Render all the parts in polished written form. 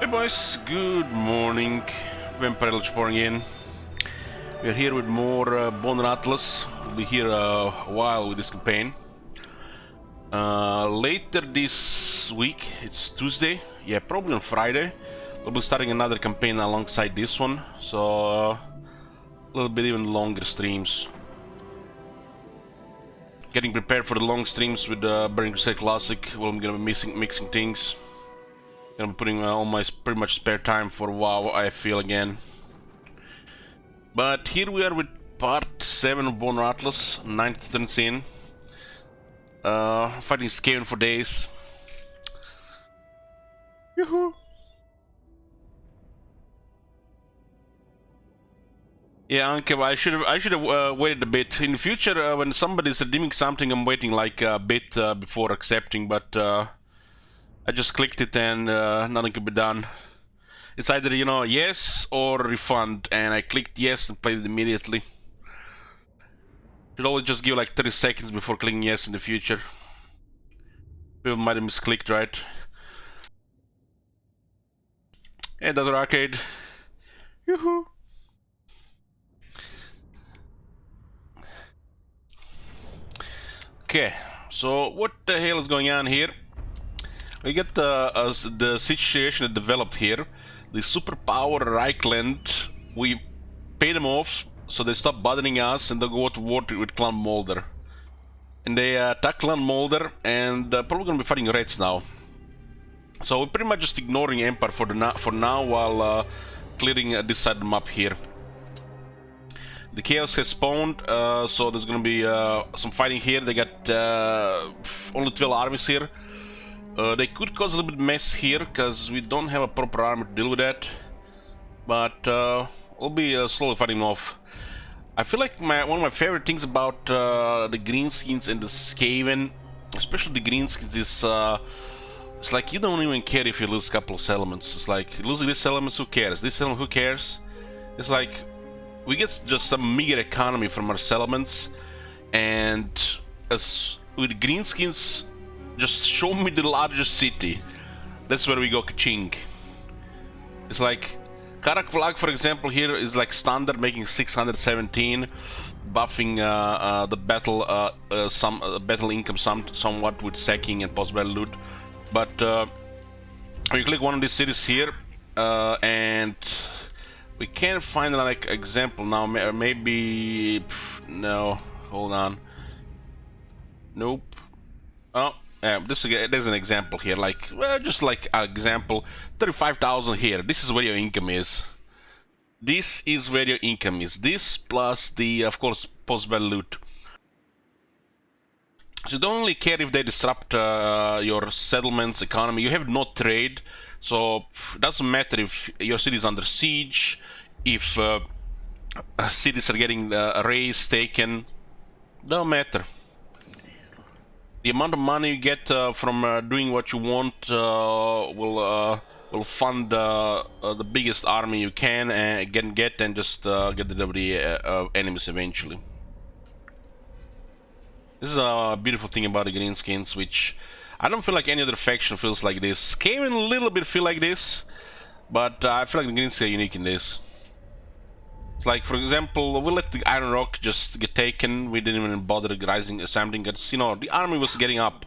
Hey boys, good morning. Bonerattlaz pouring in. We're here with more Bonerattlaz. We'll be here a while with this campaign. Later this week, it's Tuesday, yeah, probably on Friday, we'll be starting another campaign alongside this one, so a little bit even longer streams. Getting prepared for the long streams with Burning Crusade Classic. Well, I'm gonna be mixing things. Gonna be putting all my pretty much spare time for WoW, I feel, again. But here we are with part 7 of Bonerattlaz, 9th turns in. Fighting Skaven for days. Yoo-hoo! Yeah, Anke, I should have waited a bit. In the future, when somebody's redeeming something, I'm waiting like a bit before accepting, but I just clicked it and nothing could be done. It's either, you know, yes or refund, and I clicked yes and played it immediately. Should always just give like 30 seconds before clicking yes in the future. People might have misclicked, right? Hey, Desert Arcade. Yoo-hoo! Okay, so what the hell is going on here? We get the situation that developed here. The superpower Reichland, we pay them off, so they stop bothering us and they go to war with Clan Molder. And they attack Clan Molder, and probably gonna be fighting Reds now. So we're pretty much just ignoring Empire for now while clearing this side of the map here. The Chaos has spawned, so there's gonna be some fighting here. They got only 12 armies here. They could cause a little bit of mess here, because we don't have a proper army to deal with that. But we'll be slowly fighting them off. I feel like one of my favorite things about the greenskins and the Skaven, especially the greenskins, is it's like you don't even care if you lose a couple of settlements. It's like, losing these settlements, who cares? This settlement, who cares? It's like, we get just some meager economy from our settlements, and as with greenskins, just show me the largest city. That's where we go ka-ching. It's like Karak Vlag, for example, here is like standard, making 617, buffing the battle battle income somewhat with sacking and post-battle loot. But when you click one of these cities here, and we can't find like example now. Maybe no. Hold on. Nope. Oh. There's an example here, like, well, just like an example, 35,000 here. This is where your income is. This is where your income is. This plus the, of course, post-battle loot. So you don't really care if they disrupt your settlements, economy. You have no trade, so it doesn't matter if your city is under siege, if cities are getting raised, taken. Don't matter. The amount of money you get from doing what you want will fund the biggest army you can get and just get rid of the enemies eventually. This is a beautiful thing about the greenskins, which I don't feel like any other faction feels like this. Skaven a little bit feel like this, but I feel like the greenskins are unique in this. It's like, for example, we let the Iron Rock just get taken. We didn't even bother rising something, because, you know, the army was getting up,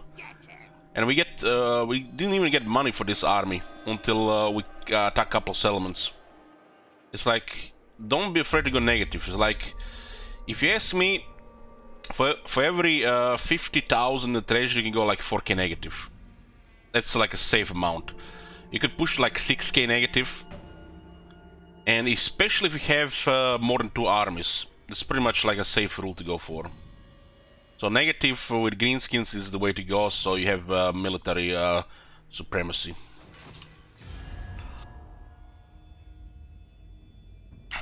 and we didn't even get money for this army until we attack a couple of settlements. It's like, don't be afraid to go negative. It's like, if you ask me, for every 50,000 in the treasury, you can go like 4k negative. That's like a safe amount. You could push like 6k negative. And especially if you have more than 2 armies, it's pretty much like a safe rule to go for. So negative with greenskins is the way to go, so you have military supremacy.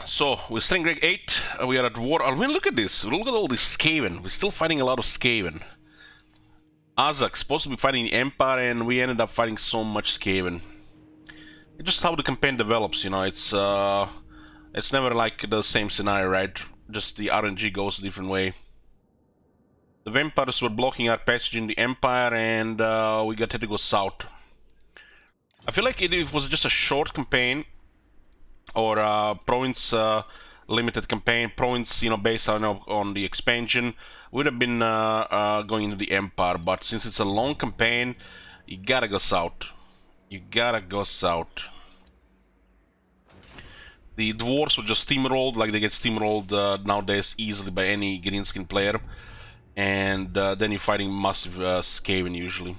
So, we're Strength Grade 8, we are at war. I mean, look at this, look at all this Skaven. We're still fighting a lot of Skaven. Azak's supposed to be fighting the Empire, and we ended up fighting so much Skaven. It's just how the campaign develops, you know. It's never like the same scenario, right? Just the RNG goes a different way. The vampires were blocking our passage in the Empire, and we got to go south. I feel like it was just a short campaign or a province limited campaign, province, you know, based on the expansion, would have been going into the Empire. But since it's a long campaign, you gotta go south. You gotta go south. The dwarves were just steamrolled, like they get steamrolled nowadays easily by any greenskin player, and then you're fighting massive Skaven usually.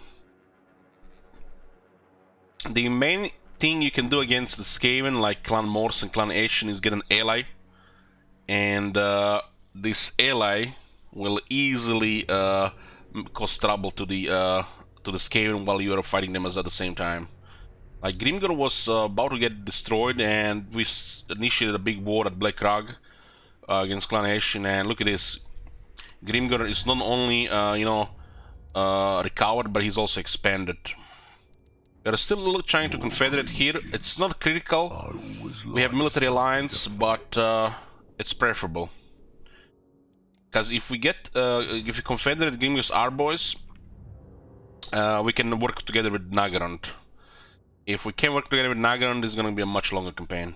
The main thing you can do against the Skaven, like Clan Morse and Clan Ashen, is get an ally, and this ally will easily cause trouble to the Skaven while you are fighting them at the same time. Like Grimgor was about to get destroyed, and we initiated a big war at Black Rug against Clan Ashen, and look at this. Grimgor is not only recovered, but he's also expanded. We're still trying to confederate here. It's not critical. We have military alliance, but it's preferable. Because if we get, if we confederate Grimgor's Arboys, we can work together with Nagarand. If we can't work together with Nagarand, it's going to be a much longer campaign.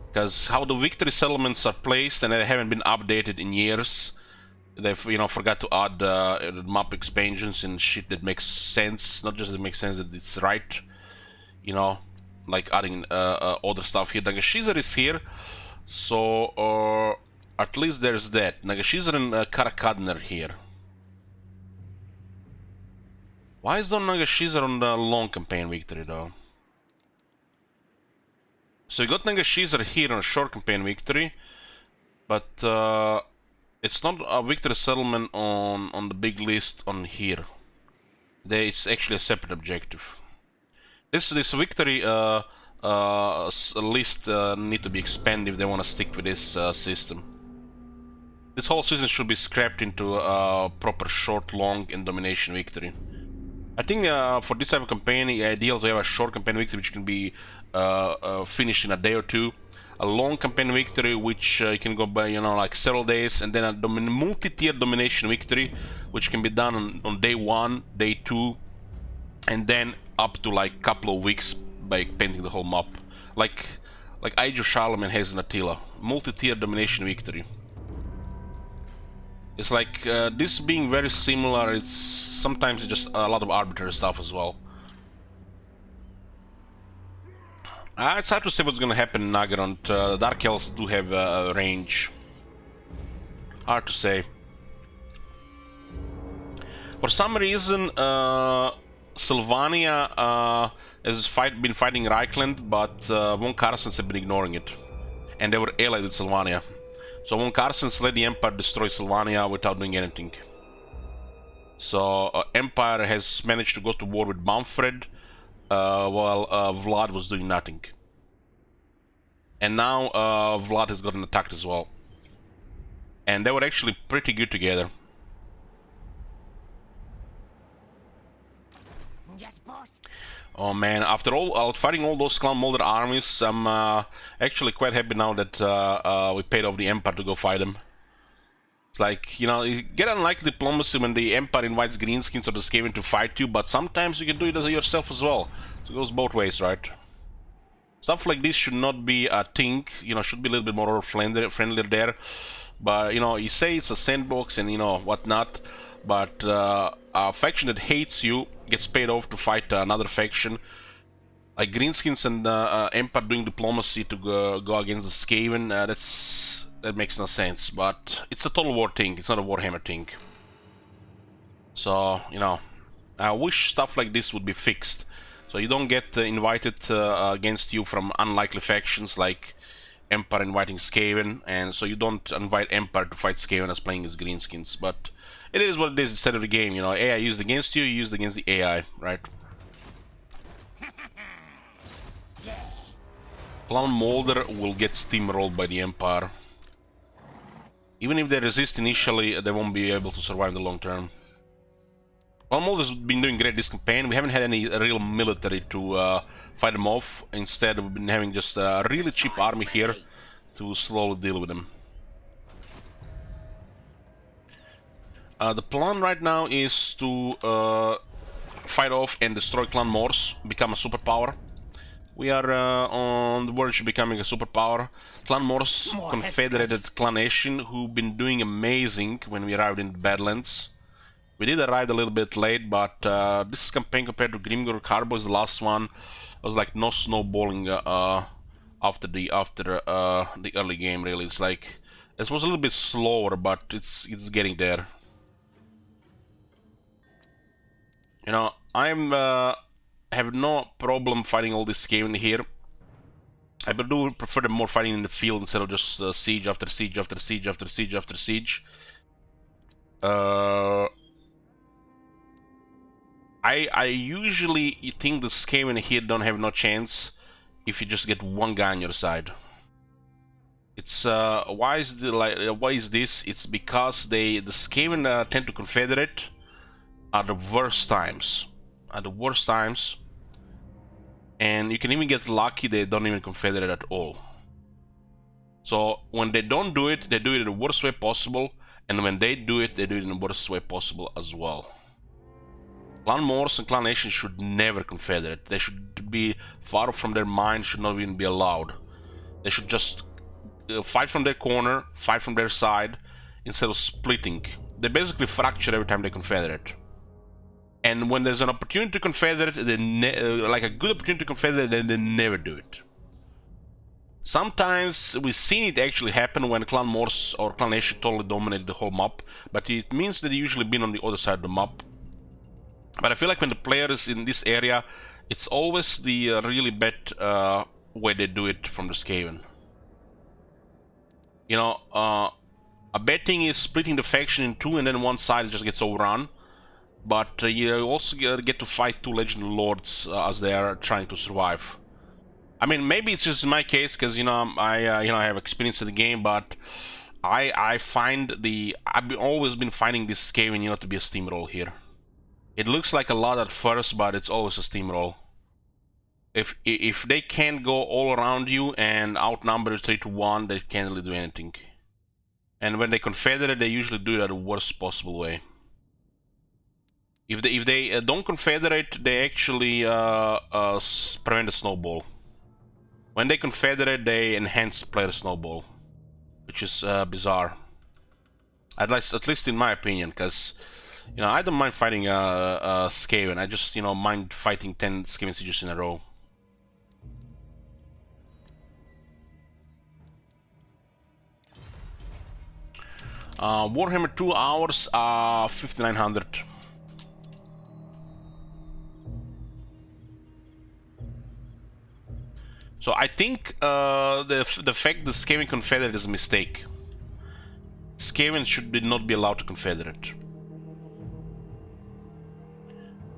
Because how the victory settlements are placed, and they haven't been updated in years. They've, you know, forgot to add map expansions and shit that makes sense. Not just that makes sense, that it's right. You know, like adding other stuff here. Nagashizar is here, so at least there's that. Nagashizar and Karakadner here. Why is Don Nagashizar on the long campaign victory though? So you got Nagashizar here on a short campaign victory, but it's not a victory settlement on the big list on here. It's actually a separate objective. This victory list need to be expanded if they want to stick with this system. This whole system should be scrapped into a proper short, long, and domination victory. I think for this type of campaign, the ideal to have a short campaign victory which can be finished in a day or two. A long campaign victory which can go by, you know, like several days, and then a multi-tier domination victory which can be done on day 1, day 2, and then up to like couple of weeks by painting the whole map. Like Age of Charlemagne has in Attila. Multi-tier domination victory. It's like this being very similar, it's sometimes it's just a lot of arbitrary stuff as well. It's hard to say what's gonna happen in Nagarand. Dark Elves do have range. Hard to say. For some reason, Sylvania has been fighting Reichland, but von Carstens have been ignoring it. And they were allied with Sylvania. So von Carstens let the Empire destroy Sylvania without doing anything. So Empire has managed to go to war with Manfred, while Vlad was doing nothing. And now Vlad has gotten attacked as well. And they were actually pretty good together. Yes, boss. Oh man, after all, fighting all those Clan Molder armies, I'm actually quite happy now that we paid off the Empire to go fight them. It's like, you know, you get unlikely diplomacy when the Empire invites Greenskins or the Skaven to fight you, but sometimes you can do it yourself as well. So it goes both ways, right? Stuff like this should not be a thing, you know, should be a little bit more friendlier there. But, you know, you say it's a sandbox and, you know, whatnot, but a faction that hates you gets paid off to fight another faction. Like Greenskins and Empire doing diplomacy to go against the Skaven, that makes no sense. But it's a Total War thing, it's not a Warhammer thing. So, you know, I wish stuff like this would be fixed. So you don't get invited against you from unlikely factions like Empire inviting Skaven, and so you don't invite Empire to fight Skaven as playing as Greenskins. But it is what it is instead of the game, you know. AI used against you, used against the AI, right? Clan Molder will get steamrolled by the Empire. Even if they resist initially, they won't be able to survive in the long term. Clan Molder's been doing great this campaign. We haven't had any real military to fight them off. Instead, we've been having just a really cheap army here to slowly deal with them. The plan right now is to fight off and destroy Clan Morse, become a superpower. We are on the verge of becoming a superpower. Clan Morse confederated Clanation, who've been doing amazing when we arrived in the Badlands. We did arrive a little bit late, but this campaign compared to Grimgor Carbo's the last one was like no snowballing after the early game. Really, it's like it was a little bit slower, but it's getting there. You know, I'm have no problem fighting all this game in here. I do prefer the more fighting in the field instead of just siege after siege after siege after siege after siege. I usually think the Skaven here don't have no chance if you just get one guy on your side. It's why is this? It's because the Skaven tend to confederate at the worst times. And you can even get lucky they don't even confederate at all. So when they don't do it, they do it in the worst way possible, and when they do it, they do it in the worst way possible as well. Clan Morse and Clan Nation should never confederate. They should be far from their mind, should not even be allowed. They should just fight from their corner, fight from their side, instead of splitting. They basically fracture every time they confederate. And when there's an opportunity to confederate, like a good opportunity to confederate, then they never do it. Sometimes we've seen it actually happen when Clan Morse or Clan Nation totally dominate the whole map, but it means that they usually been on the other side of the map. But I feel like when the player is in this area, it's always the really bad way they do it from the Skaven. You know, a bad thing is splitting the faction in two and then one side just gets overrun. But you also get to fight two Legendary Lords as they are trying to survive. I mean, maybe it's just in my case because I have experience in the game, but I've always been finding this Skaven to be a steamroll here. It looks like a lot at first, but it's always a steamroll. If they can't go all around you and outnumber 3-1, they can't really do anything. And when they confederate, they usually do it the worst possible way. If they don't confederate, they actually prevent the snowball. When they confederate, they enhance player snowball, which is bizarre. At least in my opinion, because I don't mind fighting Skaven. I just mind fighting 10 Skaven sieges in a row. Warhammer 2 hours, 5900. So I think the fact the Skaven confederate is a mistake. Skaven should not be allowed to confederate.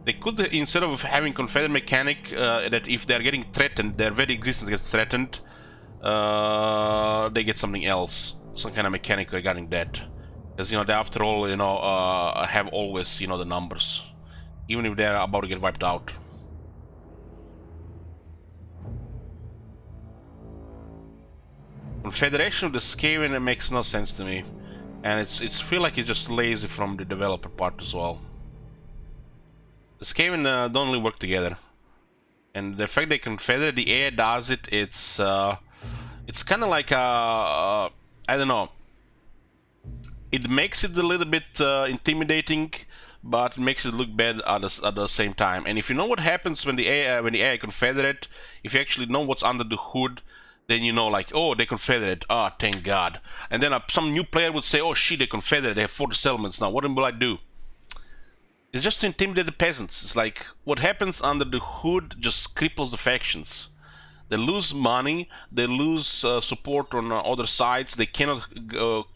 They could, instead of having confederate mechanic, that if they're getting threatened, their very existence gets threatened, they get something else, some kind of mechanic regarding that. Because they after all, have always the numbers, even if they're about to get wiped out. Confederation of the Skaven makes no sense to me, and it's feel like it's just lazy from the developer part as well. The Skaven don't really work together, and the fact they confederate, the AI does it. It's kind of like I don't know. It makes it a little bit intimidating, but it makes it look bad at the same time. And if you know what happens when the AI confederate, if you actually know what's under the hood, then like, oh, they confederate, thank God. And then some new player would say, oh shit, they confederate, they have 40 settlements now, what will I do? It's just to intimidate the peasants. It's like, what happens under the hood just cripples the factions. They lose money, they lose support on other sides, they cannot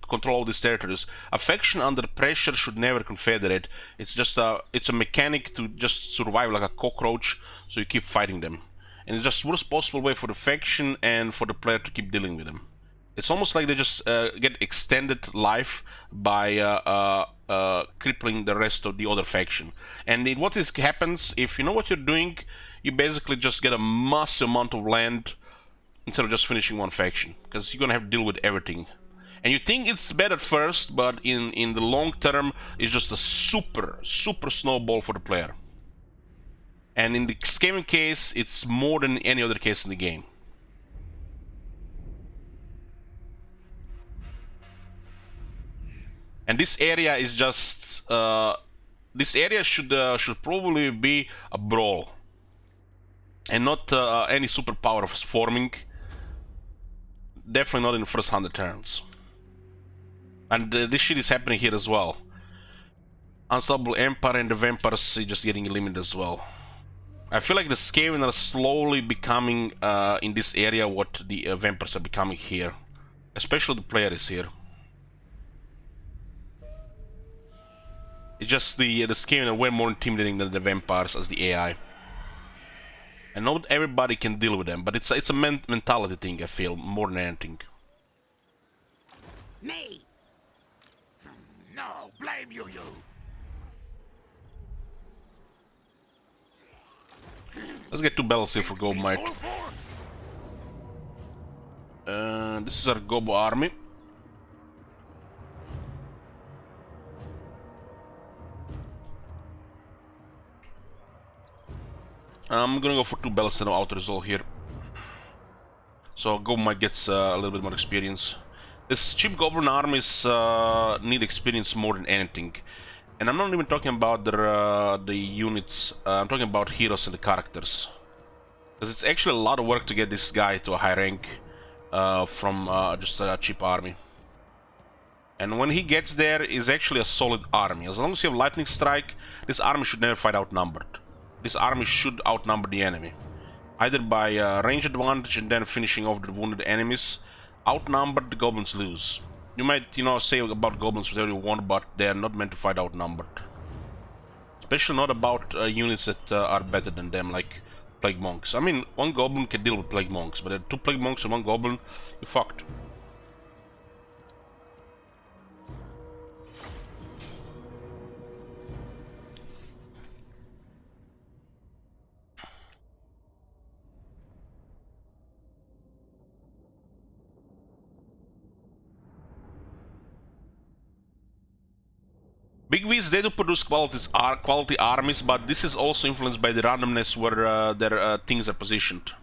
control all these territories. A faction under pressure should never confederate. It's just it's a mechanic to just survive like a cockroach, so you keep fighting them. And it's just the worst possible way for the faction and for the player to keep dealing with them. It's almost like they just get extended life by crippling the rest of the other faction. And what happens, if you know what you're doing, you basically just get a massive amount of land instead of just finishing one faction, because you're gonna have to deal with everything. And you think it's bad at first, but in the long term, it's just a super snowball for the player. And in the Skaven case, it's more than any other case in the game. And this area is just... this area should probably be a brawl. And not any superpower forming. Definitely not in the first 100 turns. And this shit is happening here as well. Unstoppable Empire and the Vampires just getting eliminated as well. I feel like the Skaven are slowly becoming in this area what the Vampires are becoming here. Especially the player is here. It's just the Skaven are way more intimidating than the Vampires as the AI. And not everybody can deal with them, but it's a mentality thing, I feel, more than anything. Me? No, blame you. Let's get 2 battles here for Gob Might. This is our Gobo army. I'm gonna go for 2 battles and auto resolve here. So Gob Might gets a little bit more experience. This cheap Goblin armies need experience more than anything. And I'm not even talking about the units, I'm talking about heroes and the characters. Because it's actually a lot of work to get this guy to a high rank from just a cheap army. And when he gets there, is actually a solid army. As long as you have Lightning Strike, this army should never fight outnumbered. This army should outnumber the enemy. Either by range advantage and then finishing off the wounded enemies. Outnumbered, the goblins lose. You might, say about goblins whatever you want, but they are not meant to fight outnumbered. Especially not about units that are better than them, like Plague Monks. I mean, 1 goblin can deal with Plague Monks, but 2 Plague Monks and 1 goblin, you're fucked. Big V's, they do produce quality armies, but this is also influenced by the randomness where their things are positioned.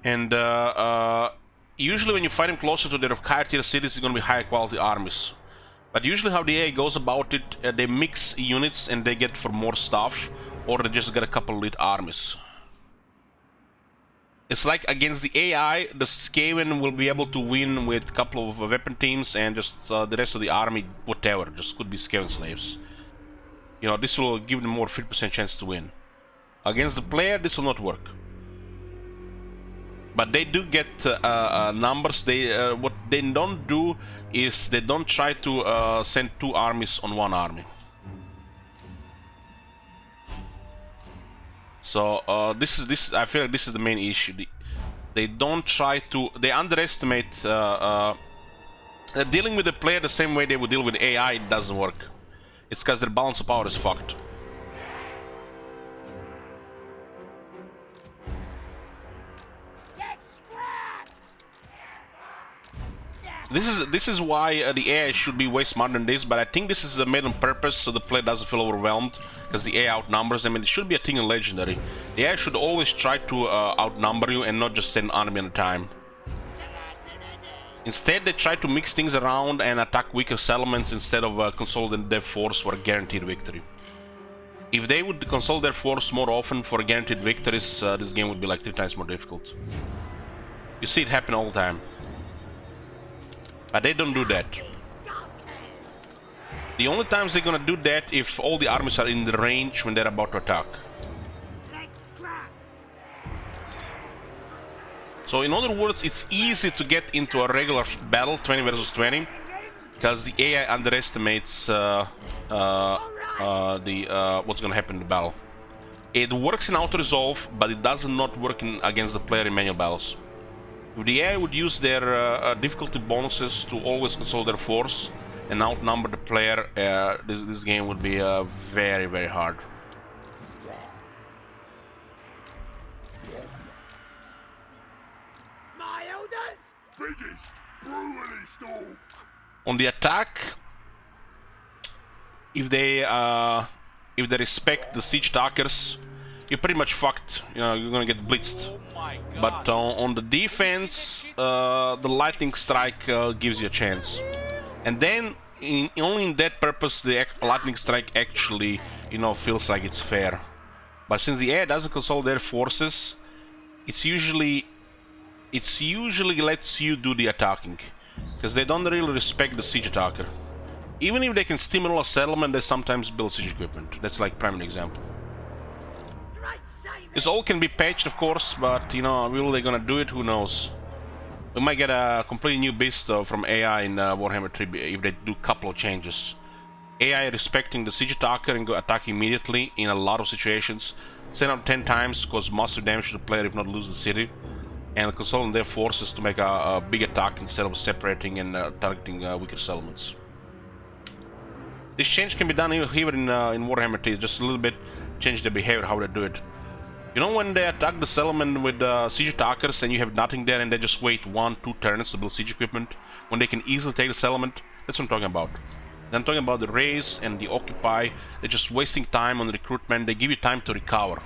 And usually when you fight them closer to their higher tier cities, it's gonna be higher quality armies. But usually how the AI goes about it, they mix units and they get for more stuff, or they just get a couple elite armies. It's like against the AI, the Skaven will be able to win with a couple of weapon teams and just the rest of the army, whatever, just could be Skaven slaves. This will give them more 50% chance to win. Against the player, this will not work. But they do get numbers. What they don't do is they don't try to send 2 armies on 1 army. So I feel like this is the main issue. They don't try to. They underestimate. Dealing with the player the same way they would deal with AI, it doesn't work. It's because their balance of power is fucked. This is why the AI should be way smarter than this, but I think this is made on purpose so the player doesn't feel overwhelmed, because the AI outnumbers them, and it should be a thing in Legendary. The AI should always try to outnumber you and not just send an army at a time. Instead, they try to mix things around and attack weaker settlements instead of consolidating their force for a guaranteed victory. If they would consolidate their force more often for guaranteed victories, this game would be like 3 times more difficult. You see it happen all the time. But they don't do that. The only times they're gonna do that if all the armies are in the range when they're about to attack. So in other words, it's easy to get into a regular battle, 20 versus 20, because the AI underestimates what's gonna happen in the battle. It works in auto-resolve, but it does not work against the player in manual battles. If the AI would use their difficulty bonuses to always control their force and outnumber the player, this game would be very, very hard. My elders? Biggest, brutalist orc. On the attack, if they if they respect the siege talkers, you're pretty much fucked. You know, you're gonna get blitzed. But on the defense, the lightning strike gives you a chance. And then, only in that purpose, the lightning strike actually, you know, feels like it's fair. But since the air doesn't consolidate their forces, it's usually lets you do the attacking, because they don't really respect the siege attacker. Even if they can steamroll a settlement, they sometimes build siege equipment. That's like prime example. This all can be patched, of course, but you know, will they gonna do it? Who knows? We might get a completely new beast from AI in Warhammer 3 if they do a couple of changes. AI respecting the siege attacker and go attack immediately in a lot of situations. 10 out of 10 times cause massive damage to the player if not lose the city. And consolidate their forces to make a big attack instead of separating and targeting weaker settlements. This change can be done here in Warhammer 3, just a little bit change the behavior, how they do it. You know, when they attack the settlement with siege attackers and you have nothing there and they just wait 1-2 turns to build siege equipment, when they can easily take the settlement, that's what I'm talking about. Then I'm talking about the raise and the occupy. They're just wasting time on recruitment. They give you time to recover.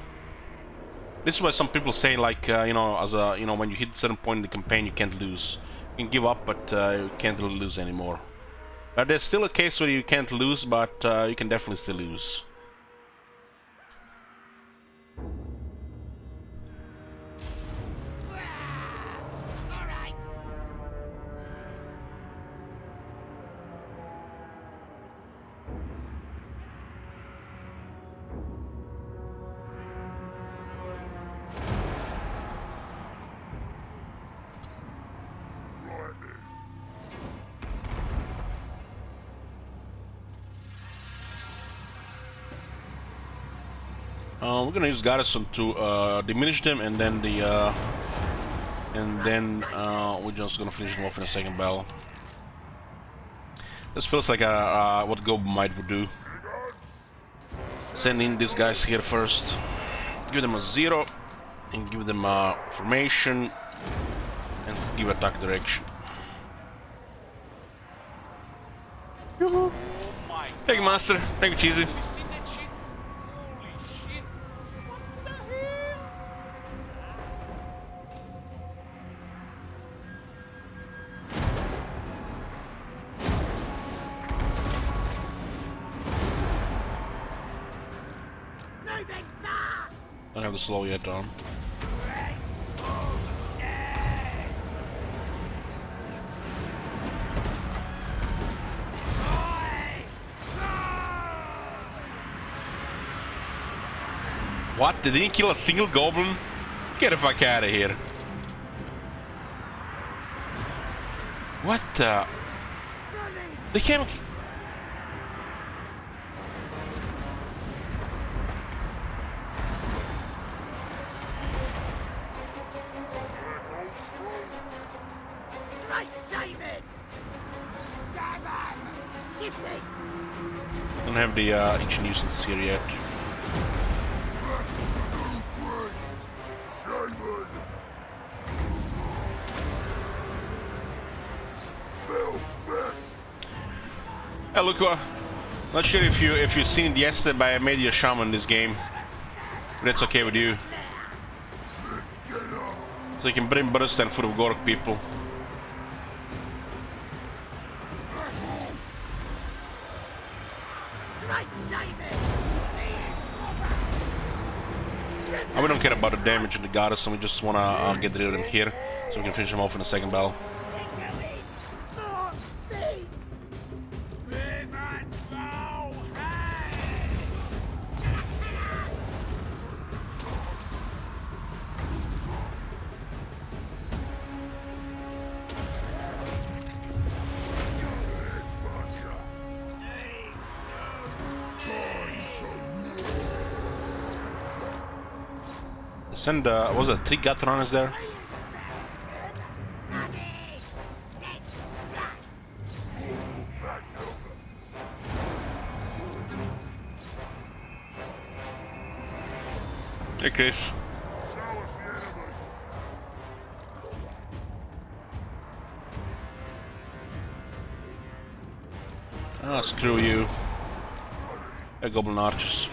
This is why some people say, like, you know, as a, you know, when you hit a certain point in the campaign, you can't lose. You can give up, but you can't really lose anymore. But there's still a case where you can't lose, but you can definitely still lose. We're gonna use Garrison to diminish them, and then we're just gonna finish them off in a second battle. This feels like what Gob might would do. Send in these guys here first. Give them a 0, and give them a formation, and give attack direction. Yoo-hoo. Thank you, Master. Thank you, Cheesy. Don't have the slow yet, Tom. What? They didn't kill a single goblin? Get the fuck out of here. What the? They can't... Don't have the ancient nuisance here yet. Hey, look, not sure if you've seen it yesterday, but I made you a shaman this game. But that's okay with you. So you can bring burst and foot of Gork people. We don't care about the damage in the goddess, and we just wanna get rid of them here, so we can finish them off in the second battle. Send, was it 3 gut runners there? Hey, Chris. Ah, screw you. Hey, Goblin Archers.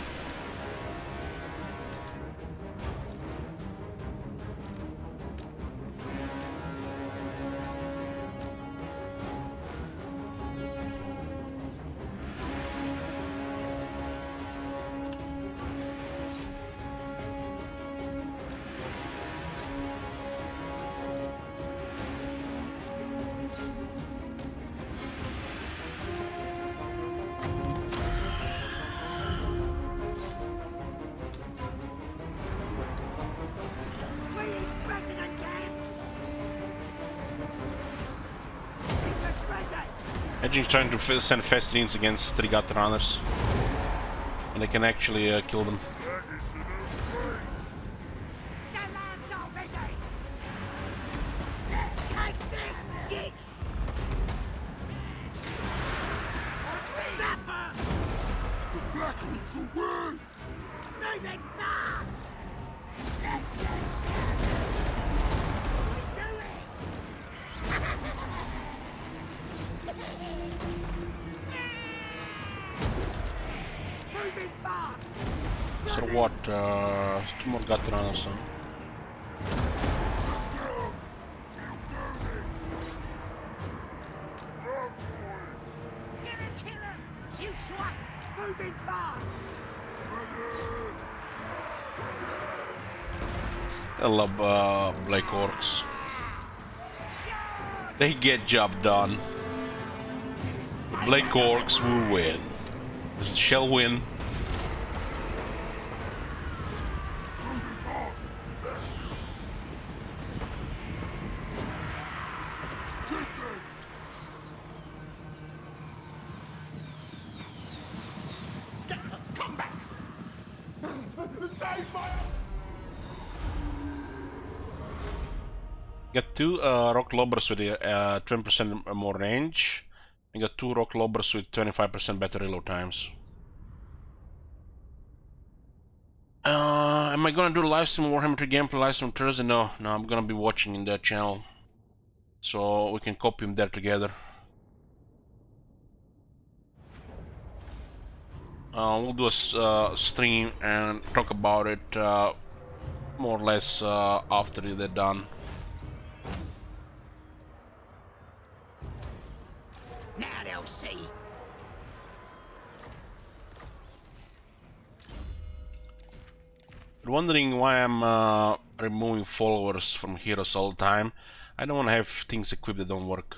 Imagine trying to send fast lanes against 3 gut runners. And they can actually kill them. The land's already! Let's take this, gits! Zapper! The Black Ones will win! Moving fast! Let's go, we do it! Moving fast! So what? 2 more gut runners, huh? Gonna kill him! You swat! Moving fast! I love Black Orcs. They get job done. The Black Orcs will win. This shall win. Come back! Save my... Got 2 rock lobbers with 20% more range. And got 2 rock lobbers with 25% better reload times. Am I gonna do a live stream Warhammer 3 gameplay live stream Thursday? No, I'm gonna be watching in that channel. So we can copy him there together. We'll do a stream and talk about it more or less after they're done. Now they'll see. You're wondering why I'm removing followers from heroes all the time. I don't want to have things equipped that don't work.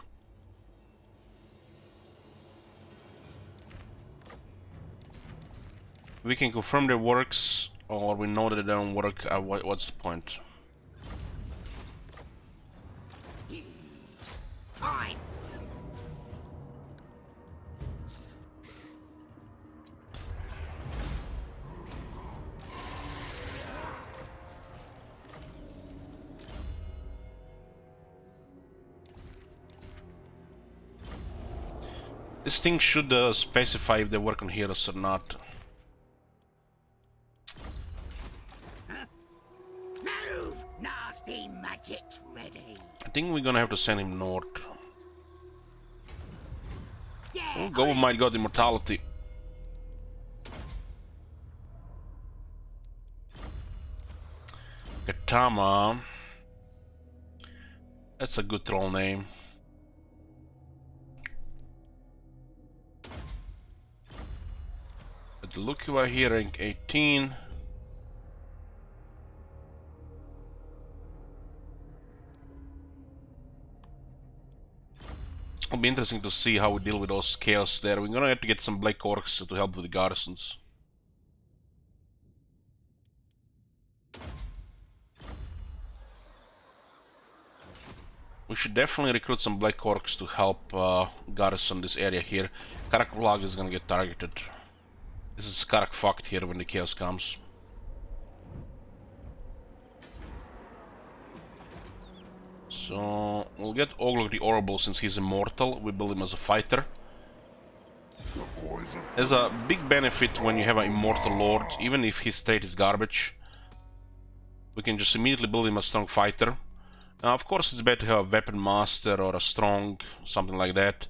We can confirm that works, or we know that it don't work. What's the point? Fine. This thing should specify if they work on heroes or not. Move! Nasty magic's ready. I think we're gonna have to send him north. Yeah, Oh, Gobo might got immortality. Katama. That's a good troll name. But look who are here, rank 18. It'll be interesting to see how we deal with those chaos there. We're gonna have to get some Black Orcs to help with the garrisons. We should definitely recruit some Black Orcs to help garrison this area here. Karak Vlog is gonna get targeted. This is Karak fucked here when the chaos comes. So we'll get Oglok the Horrible since he's immortal. We build him as a fighter. There's a big benefit when you have an immortal lord, even if his state is garbage. We can just immediately build him a strong fighter. Now, of course, it's better to have a weapon master or a strong, something like that.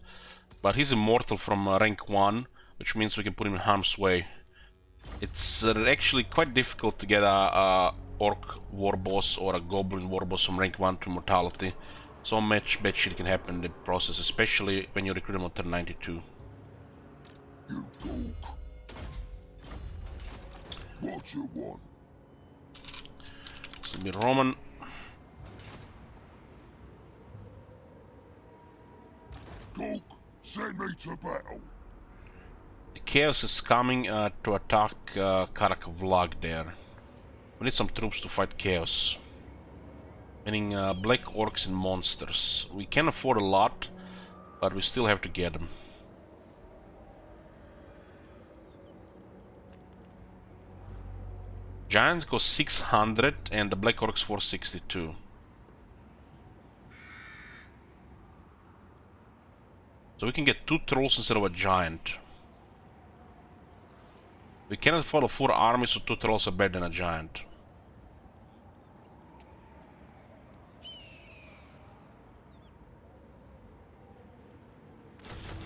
But he's immortal from rank 1, which means we can put him in harm's way. It's actually quite difficult to get a orc war boss or a goblin war boss from rank 1 to immortality. So much bad shit can happen in the process, especially when you recruit him on turn 92. You talk. What you want? This will be Roman. Talk. Send me to battle. The chaos is coming to attack Karak Vlog there. We need some troops to fight chaos. Meaning black orcs and monsters. We can afford a lot, but we still have to get them. Giants cost 600 and the Black Orcs 462. So we can get 2 trolls instead of a giant. We cannot follow 4 armies, so 2 trolls are better than a giant.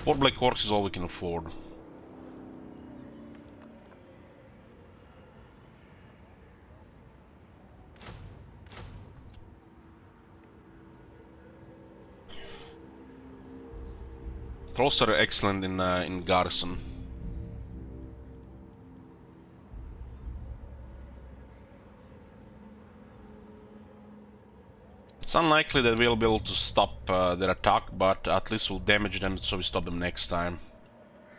Four Black Orcs is all we can afford. Trolls are excellent in garrison. It's unlikely that we'll be able to stop their attack, but at least we'll damage them so we stop them next time.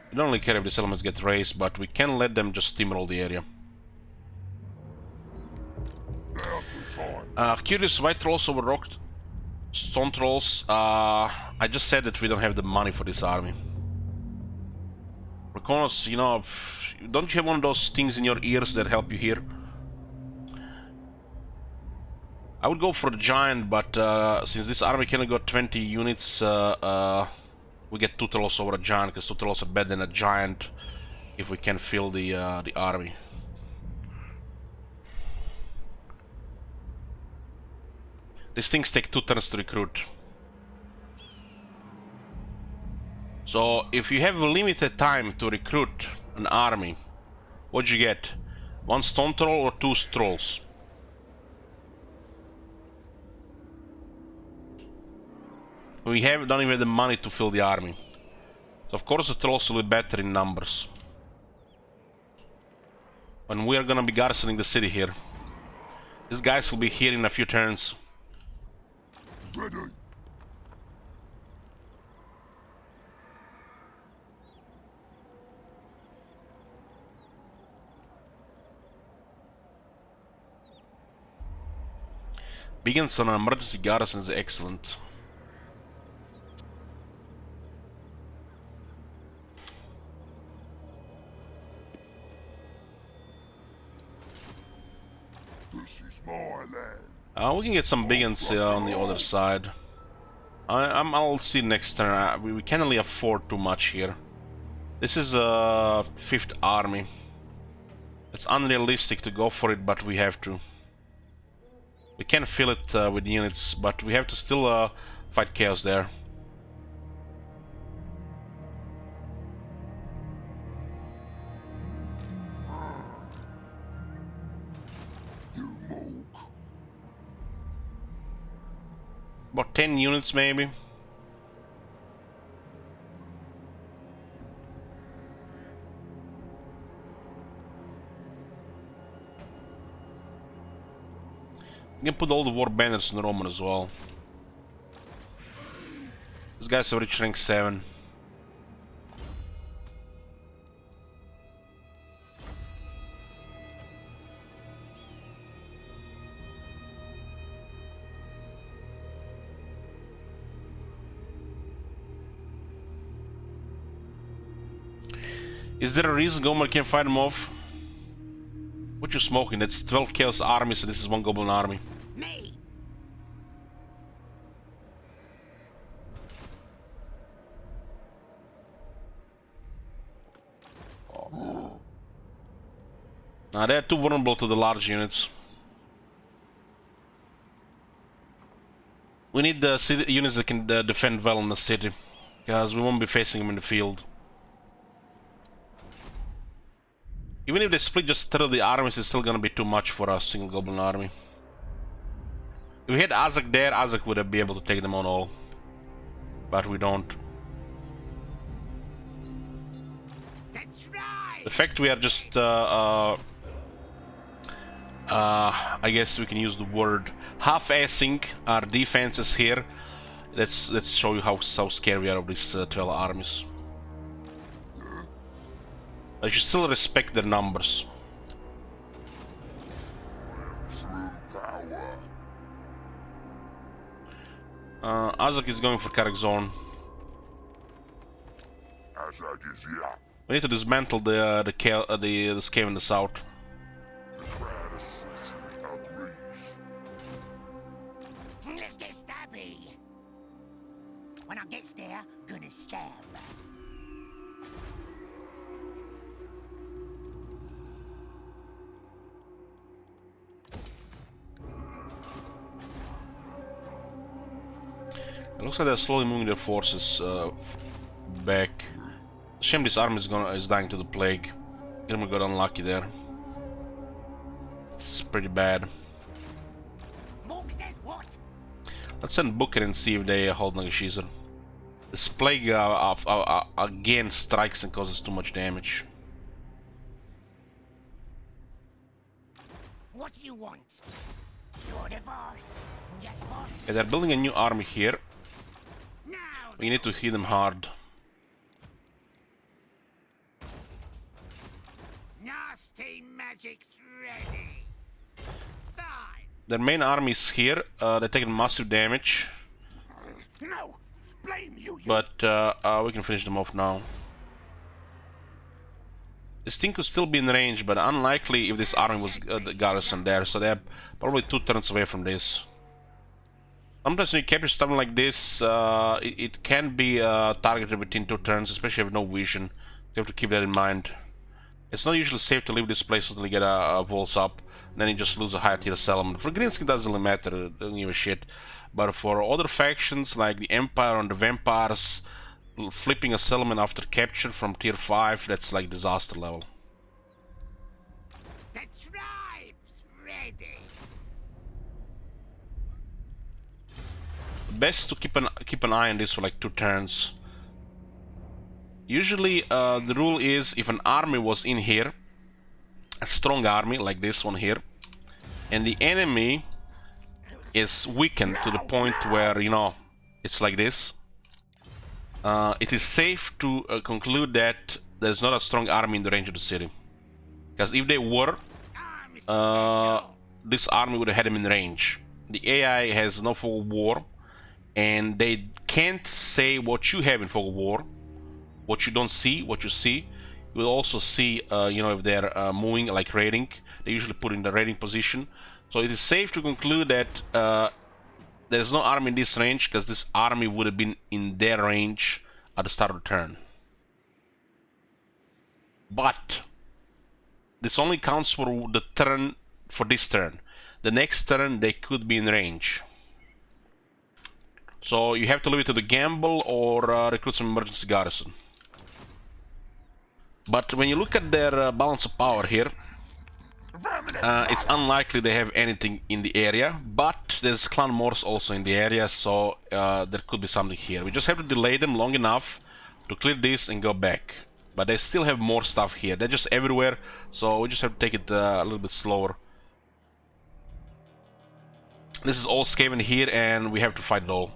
We don't really care if the settlements get raised, but we can let them just steamroll the area. Now's the time. Curious, why trolls over rock stone trolls? I just said that we don't have the money for this army. Reconnaissance, you know, don't you have one of those things in your ears that help you hear? I would go for the giant, but since this army cannot go 20 units, we get 2 trolls over a giant, because 2 trolls are better than a giant if we can fill the army. These things take 2 turns to recruit. So if you have a limited time to recruit an army, what'd you get? 1 stone troll or 2 trolls? We don't even have the money to fill the army. So of course the trolls will be better in numbers. And we are gonna be garrisoning the city here. These guys will be here in a few turns. Ready. Begins on an emergency garrison is excellent. This is my land. We can get some biggins on the other side. I'll see next turn. We can't really afford too much here. This is a 5th army. It's unrealistic to go for it, but we have to. We can fill it with units, but we have to still fight chaos there. You mook. About 10 units maybe. You can put all the war banners in Roman as well. This guy's have reached rank 7. Is there a reason Gomer can fight him off? What you smoking? That's 12 chaos armies, so this is 1 goblin army. Me. Now they're too vulnerable to the large units. We need the city units that can defend well in the city, because we won't be facing them in the field. Even if they split just a third of the armies, it's still gonna be too much for a single goblin army. If we had Azak there, Azak would be able to take them on all. But we don't. That's right. The fact we are just, I guess we can use the word half-assing our defenses here. Let's show you how scared we are of these 12 armies. I should still respect their numbers. True power. Azak is going for Karak Zone. Azak is here. We need to dismantle the scale in the south. The crowd When I gets there, gonna stab. It looks like they're slowly moving their forces back. Shame this army is dying to the plague. Gilmer got unlucky there. It's pretty bad. Monk says what? Let's send Booker and see if they hold Nagashizar. This plague again strikes and causes too much damage. What you want? You're the boss. Yes, boss. Okay, they're building a new army here. Now. We need to hit them hard. Nasty magic's ready. Fine. Their main army is here. They're taking massive damage, No. Blame you. but we can finish them off now. This thing could still be in range, but unlikely if this army was the garrison there, so they're probably 2 turns away from this. Sometimes when you capture something like this, it can be targeted within 2 turns, especially if you have no vision. You have to keep that in mind. It's not usually safe to leave this place until you get a walls up, then you just lose a higher tier settlement. For Greenskin, it doesn't really matter, don't give a shit. But for other factions like the Empire and the Vampires, flipping a settlement after capture from tier 5, that's like disaster level. The tribe's ready. Best to keep an eye on this for like 2 turns. Usually the rule is if an army was in here, a strong army like this one here, and the enemy is weakened to the point where, you know, it's like this, it is safe to conclude that there's not a strong army in the range of the city. Because if they were, this army would have had them in range. The AI has no fog of war, and they can't say what you have in fog of war. What you don't see, what you see. You will also see, you know, if they're moving, like raiding. They usually put in the raiding position. So it is safe to conclude that there's no army in this range, because this army would have been in their range at the start of the turn. But this only counts for the turn, for this turn. The next turn they could be in range. So you have to leave it to the gamble or recruit some emergency garrison. But when you look at their balance of power here, it's unlikely they have anything in the area, but there's Clan Morse also in the area, so there could be something here. We just have to delay them long enough to clear this and go back. But they still have more stuff here. They're just everywhere, so we just have to take it a little bit slower. This is all Skaven here, and we have to fight it all.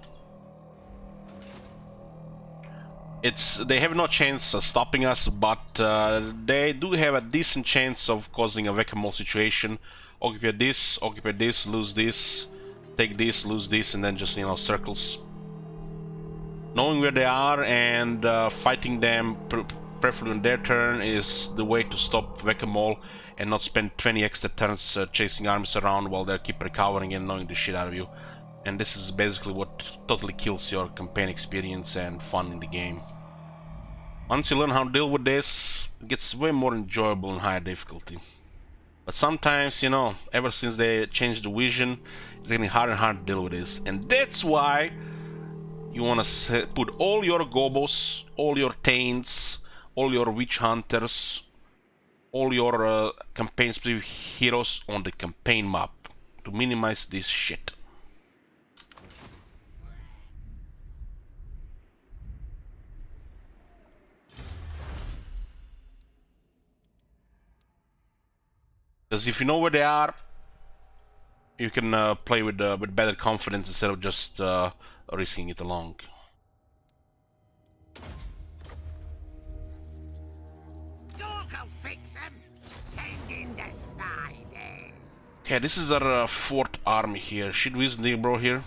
They have no chance of stopping us, but they do have a decent chance of causing a whack-a-mole situation. Occupy this, lose this, take this, lose this, and then just, you know, circles. Knowing where they are and fighting them, preferably on their turn, is the way to stop whack-a-mole and not spend 20 extra turns chasing armies around while they keep recovering and knowing the shit out of you. And this is basically what totally kills your campaign experience and fun in the game. Once you learn how to deal with this, it gets way more enjoyable in higher difficulty. But sometimes, you know, ever since they changed the vision, it's getting harder and harder to deal with this. And that's why you want to put all your gobos, all your taints, all your witch hunters, all your campaign-specific heroes on the campaign map to minimize this shit. Because if you know where they are, you can play with better confidence instead of just risking it along. Go fix him. Send in the spiders. Okay, this is our 4th army here. Should we use the bro here?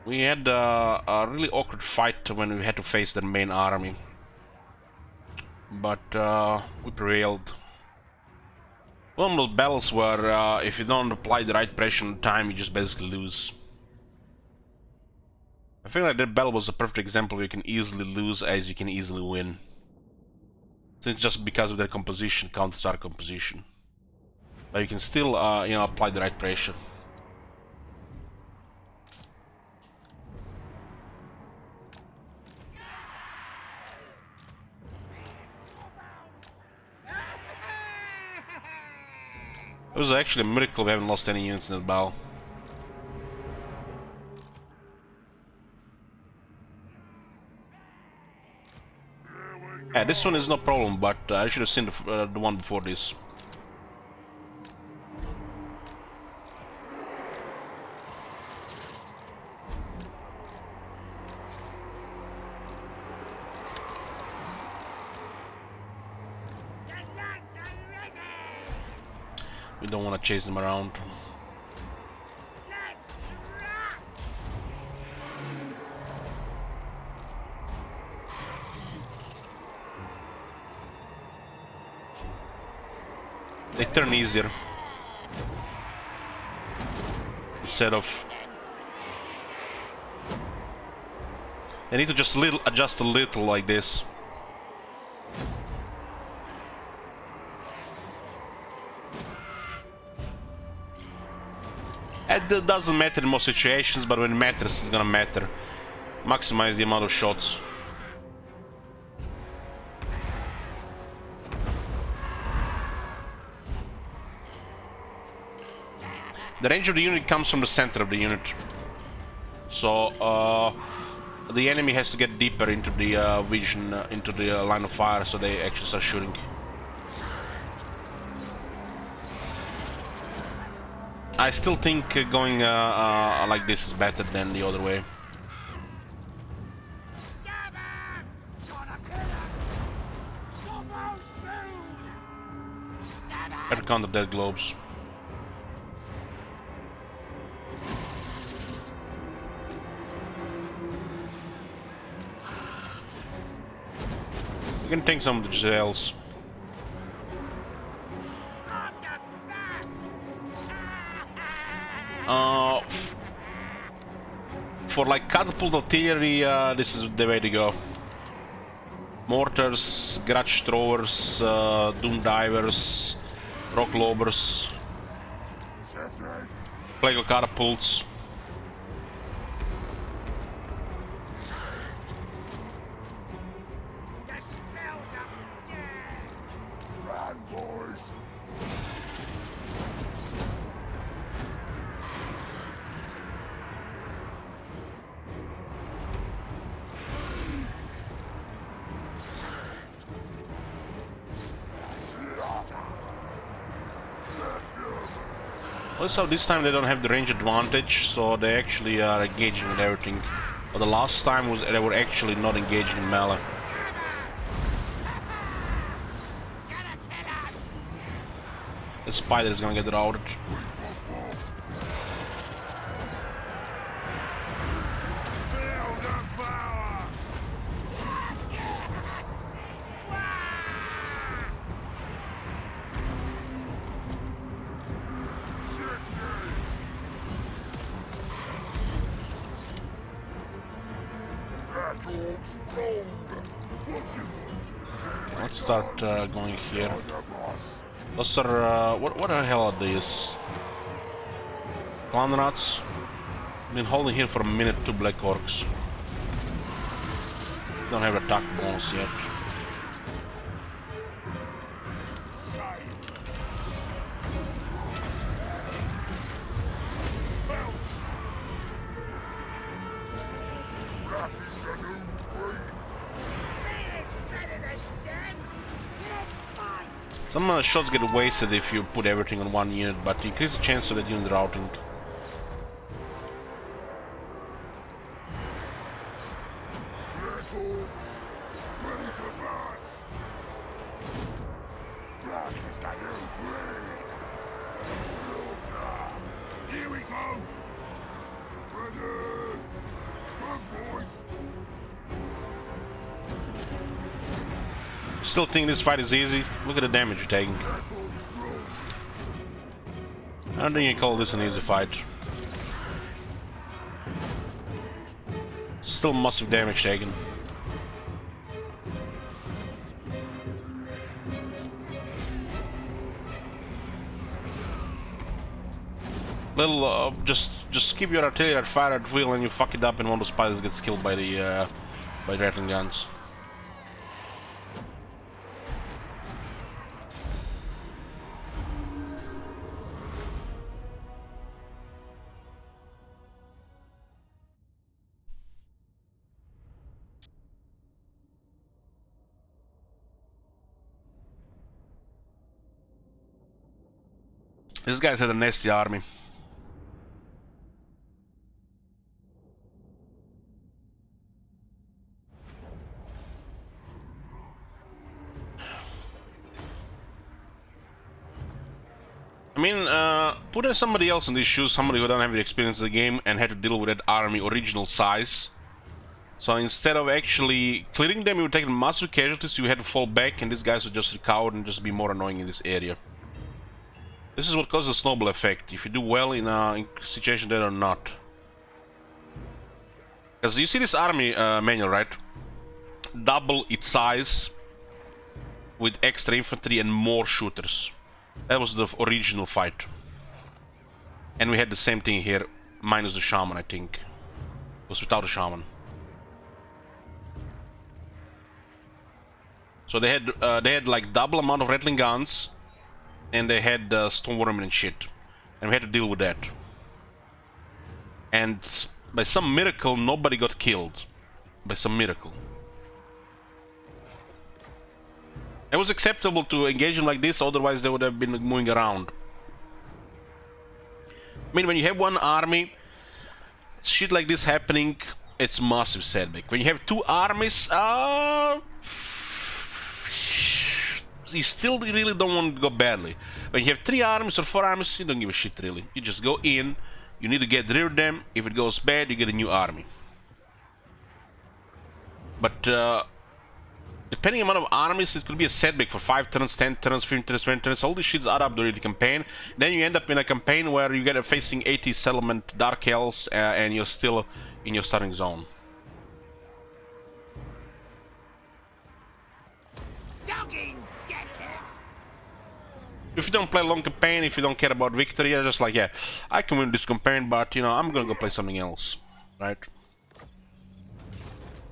We had a really awkward fight when we had to face their main army, but we prevailed. One of those battles where if you don't apply the right pressure on time, you just basically lose. I feel like that battle was a perfect example where you can easily lose as you can easily win. Since just because of their composition, counters our composition. But you can still, you know, apply the right pressure. It was actually a miracle we haven't lost any units in that battle. Yeah, this one is no problem, but I should have seen the one before this. We don't want to chase them around. They turn easier. Instead of... They need to just adjust a little like this. It doesn't matter in most situations, but when it matters, it's gonna matter. Maximize the amount of shots. The range of the unit comes from the center of the unit. So, the enemy has to get deeper into the vision, into the line of fire, so they actually start shooting. I still think going like this is better than the other way. Better counter dead globes. You can take some of the gels. For like catapult artillery, this is the way to go. Mortars, grudge throwers, doom divers, rock lobbers, plague catapults. Run, boys. Also, this time they don't have the range advantage, so they actually are engaging with everything. But the last time was they were actually not engaging in melee. The spider is gonna get routed. Let's start going here. Those are what the hell are these? Bonerattlaz. Been holding here for a minute. 2 black orcs. Don't have attack bonus yet. Some shots get wasted if you put everything on one unit, but increase the chance of that unit routing. Here we go. Ready. Run, boys. Still think this fight is easy? Look at the damage you're taking. I don't think you call this an easy fight. Still massive damage taken. Little, just keep your artillery at fire at will, and you fuck it up, and one of the spiders gets killed by the rattling guns. This guy's had a nasty army. I mean, put somebody else in these shoes, somebody who doesn't have the experience of the game and had to deal with that army original size. So instead of actually clearing them, you would take massive casualties, you had to fall back, and these guys would just recover and just be more annoying in this area. This is what causes the snowball effect, if you do well in a situation that or not. Because you see this army manual, right? Double its size with extra infantry and more shooters. That was the original fight. And we had the same thing here, minus the shaman, I think. It was without a shaman. So they had like double amount of rattling guns, and they had stormworm and shit, and we had to deal with that. And by some miracle, nobody got killed. By some miracle. It was acceptable to engage them like this, otherwise they would have been moving around. I mean, when you have one army, shit like this happening, it's massive setback. When you have two armies, you still really don't want to go badly. When you have 3 armies or 4 armies, you don't give a shit really. You just go in, you need to get rid of them. If it goes bad, you get a new army. But depending on the amount of armies, it could be a setback for 5 turns, 10 turns, 15 turns, 20 turns. All these shits add up during the campaign. Then you end up in a campaign where you get facing 80 settlement Dark Elves, and you're still in your starting zone. If you don't play a long campaign, if you don't care about victory, you're just like, yeah, I can win this campaign, but, you know, I'm gonna go play something else, right?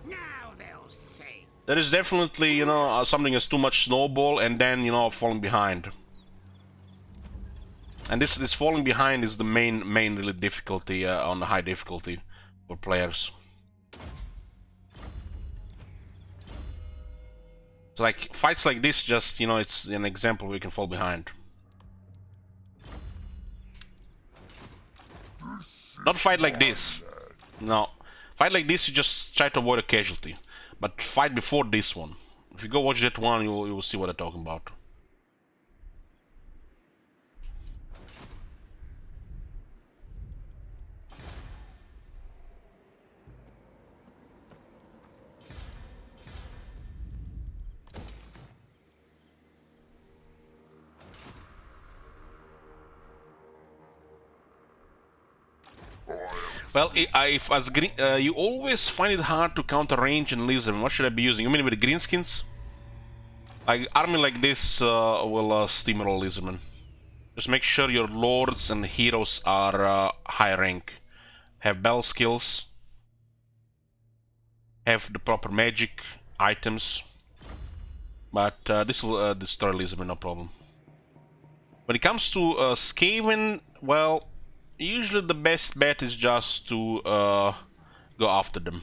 Now they'll see. There is definitely, you know, something that's too much snowball, and then, you know, falling behind. And this falling behind is the main really difficulty on the high difficulty for players. So like fights like this, just, you know, it's an example where you can fall behind. Not fight like this. No, fight like this, you just try to avoid a casualty. But fight before this one. If you go watch that one, you will see what I'm talking about. Well, if as green, you always find it hard to counter range and lizard. What should I be using? You mean with the greenskins? Like army like this will steamroll lizardmen. Just make sure your lords and heroes are high rank, have battle skills, have the proper magic items. But this will destroy lizardmen, no problem. When it comes to Skaven, well, usually the best bet is just to go after them.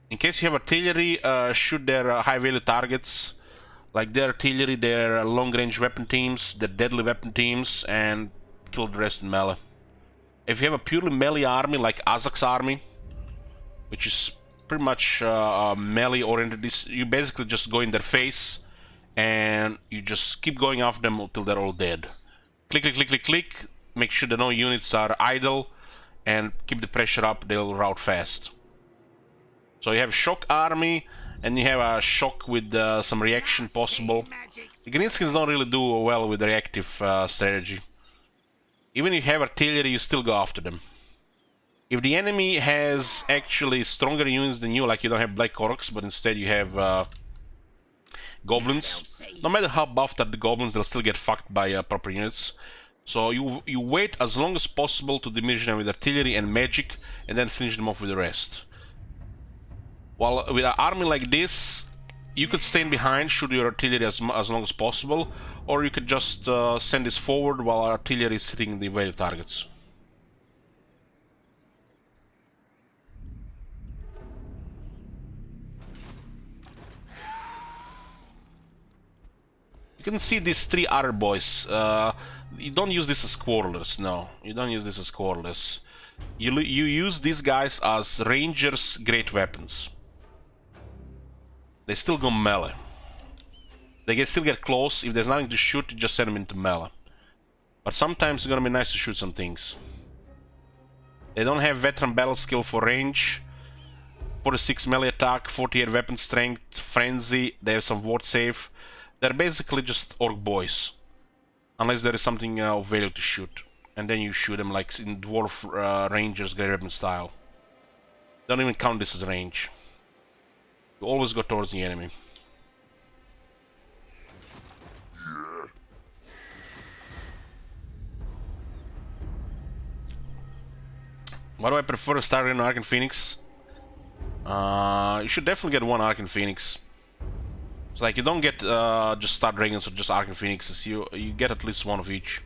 In case you have artillery, shoot their high value targets, like their artillery, their long range weapon teams, their deadly weapon teams, and kill the rest in melee. If you have a purely melee army like Azak's army, which is pretty much melee oriented, you basically just go in their face and you just keep going after them until they're all dead. Click, click, click, click, click. Make sure that no units are idle and keep the pressure up, they'll rout fast. So you have shock army and you have a shock with some reaction possible. The greenskins don't really do well with reactive strategy. Even if you have artillery, you still go after them. If the enemy has actually stronger units than you, like you don't have Black Orcs, but instead you have goblins, no matter how buffed are the goblins, they'll still get fucked by proper units. So you wait as long as possible to diminish them with artillery and magic, and then finish them off with the rest. While with an army like this, you could stand behind, shoot your artillery as long as possible, or you could just send this forward while artillery is hitting the wave targets. You can see these three other boys. You don't use this as quarrelers, no. You don't use this as quarrelers. You use these guys as rangers' great weapons. They still go melee. They can still get close. If there's nothing to shoot, you just send them into melee. But sometimes it's gonna be nice to shoot some things. They don't have veteran battle skill for range. 46 melee attack, 48 weapon strength, frenzy. They have some ward save. They're basically just orc boys. Unless there is something of value to shoot. And then you shoot them like in dwarf rangers great weapon style. Don't even count this as range. You always go towards the enemy. Why do I prefer starting an Arcane Phoenix? You should definitely get one Arcane Phoenix. It's like you don't get just Star Dragons or just Arcane Phoenixes. You get at least one of each.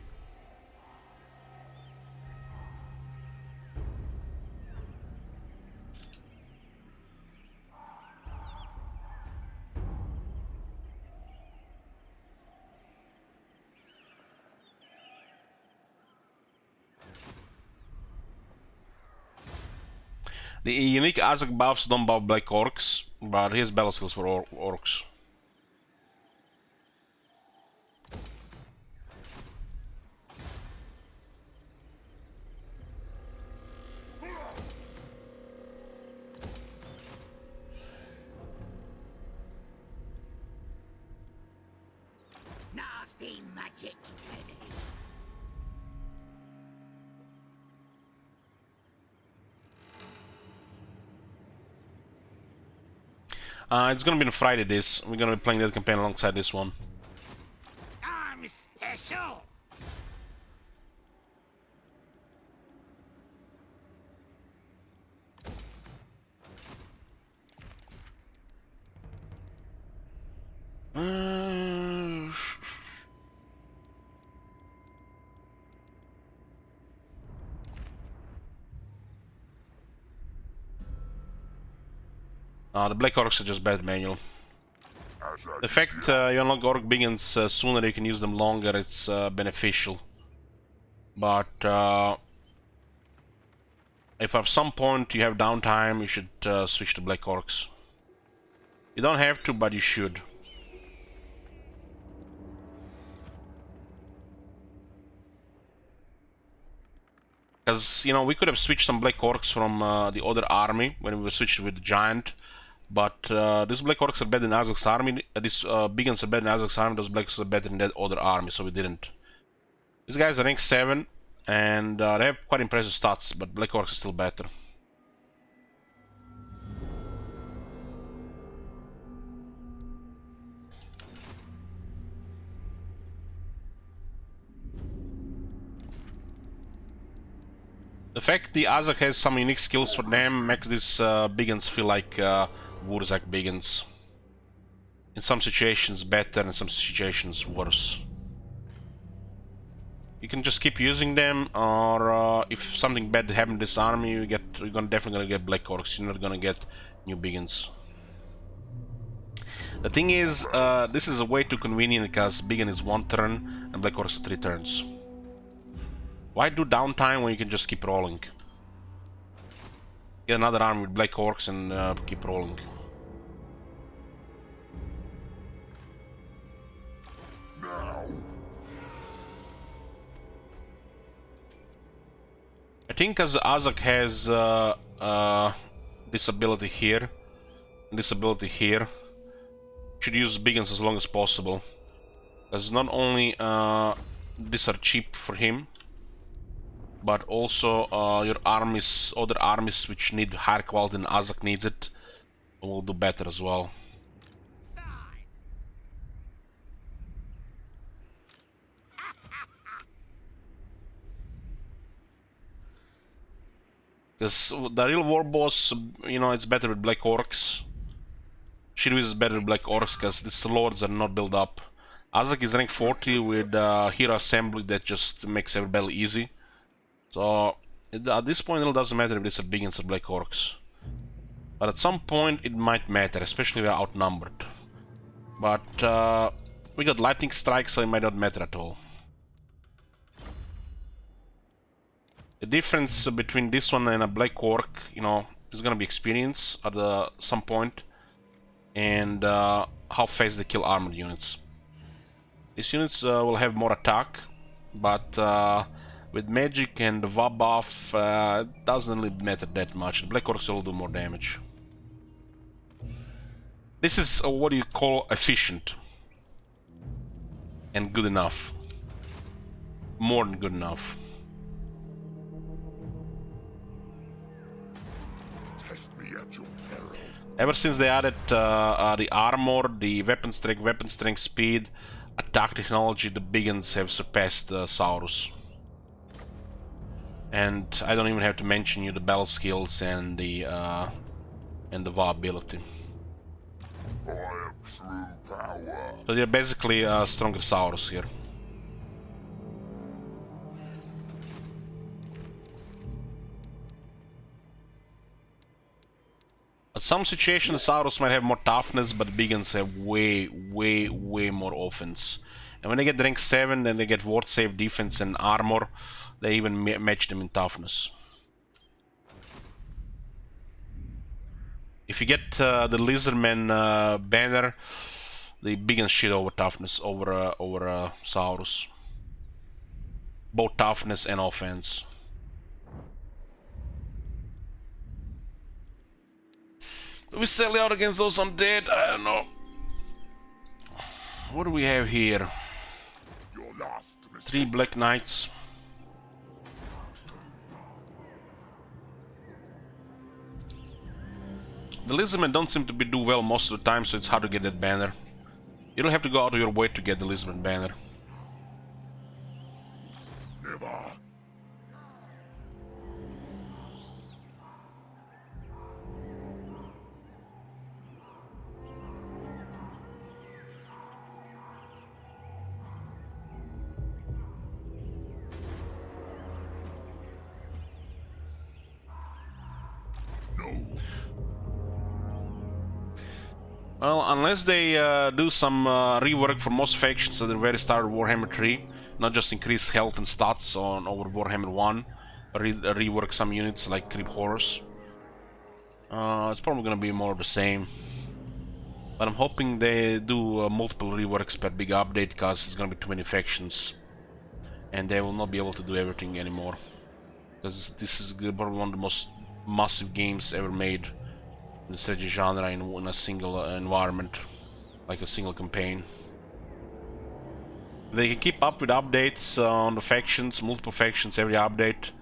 The unique Azak buffs don't buff Black Orcs, but he has battle skills for Orcs. Nasty magic ready. It's gonna be on Friday this. We're gonna be playing that campaign alongside this one. I'm special. The Black Orcs are just bad manual. As I The fact you unlock Orc Biggins sooner, you can use them longer, it's beneficial. But if at some point you have downtime, you should switch to Black Orcs. You don't have to, but you should. Because, you know, we could have switched some Black Orcs from the other army when we switched with the Giant. But these Black Orcs are better than Azak's army. These Biggins are better than Azak's army. Those Blacks are better than that other army, so we didn't. These guys are rank 7, and they have quite impressive stats, but Black Orcs are still better. The fact the Azak has some unique skills for them makes these Biggins feel like Wurzak Biggins. In some situations better, in some situations worse. You can just keep using them, or if something bad happened to this army, you're definitely gonna get Black Orcs. You're not gonna get new Biggins. The thing is, this is a way too convenient because Biggin is 1 turn and Black Orcs are 3 turns. Why do downtime when you can just keep rolling? Get another army with Black Orcs and keep rolling. now. I think as Azak has this ability here, and this ability here, should use Biggins as long as possible. Because not only these are cheap for him, but also your armies, other armies which need higher quality than Azak needs it, will do better as well. Because the real war boss, you know, it's better with Black Orcs. Shiryu is better with Black Orcs because these lords are not built up. Azak is rank 40 with hero assembly that just makes every battle easy. So at this point it doesn't matter if it's a Biggins or Black Orcs. But at some point it might matter, especially if we're outnumbered. But we got lightning strike, so it might not matter at all. The difference between this one and a Black Orc, you know, is gonna be experience at some point, and how fast they kill armored units. These units will have more attack, but with magic and the VA buff, it doesn't really matter that much. The Black Orcs will do more damage. This is what you call efficient and good enough. More than good enough. Ever since they added the armor, the weapon strength, speed, attack technology, the Biggins have surpassed Saurus. And I don't even have to mention you the battle skills and the VA ability. I am true power. So they're basically stronger Saurus here. At some situations, Saurus might have more toughness, but Biggins have way more offense. And when they get rank 7, then they get ward save, defense, and armor. They even match them in toughness. If you get the Lizardman banner, the Biggins shit over toughness over Saurus. Both toughness and offense. Do we sell out against those undead? I don't know. What do we have here? You're lost, Mr. 3 Black Knights. The Lizardmen don't seem to do well most of the time, so it's hard to get that banner. You don't have to go out of your way to get the Lizardman banner. Never. Well, unless they do some rework for most factions at the very start of Warhammer 3, not just increase health and stats on over Warhammer 1, but rework some units like Creep Horrors. It's probably gonna be more of the same. But I'm hoping they do multiple reworks per big update, because it's gonna be too many factions. And they will not be able to do everything anymore. Because this is probably one of the most massive games ever made. The strategy genre in a single environment, like a single campaign. If they can keep up with updates on the factions, multiple factions every update,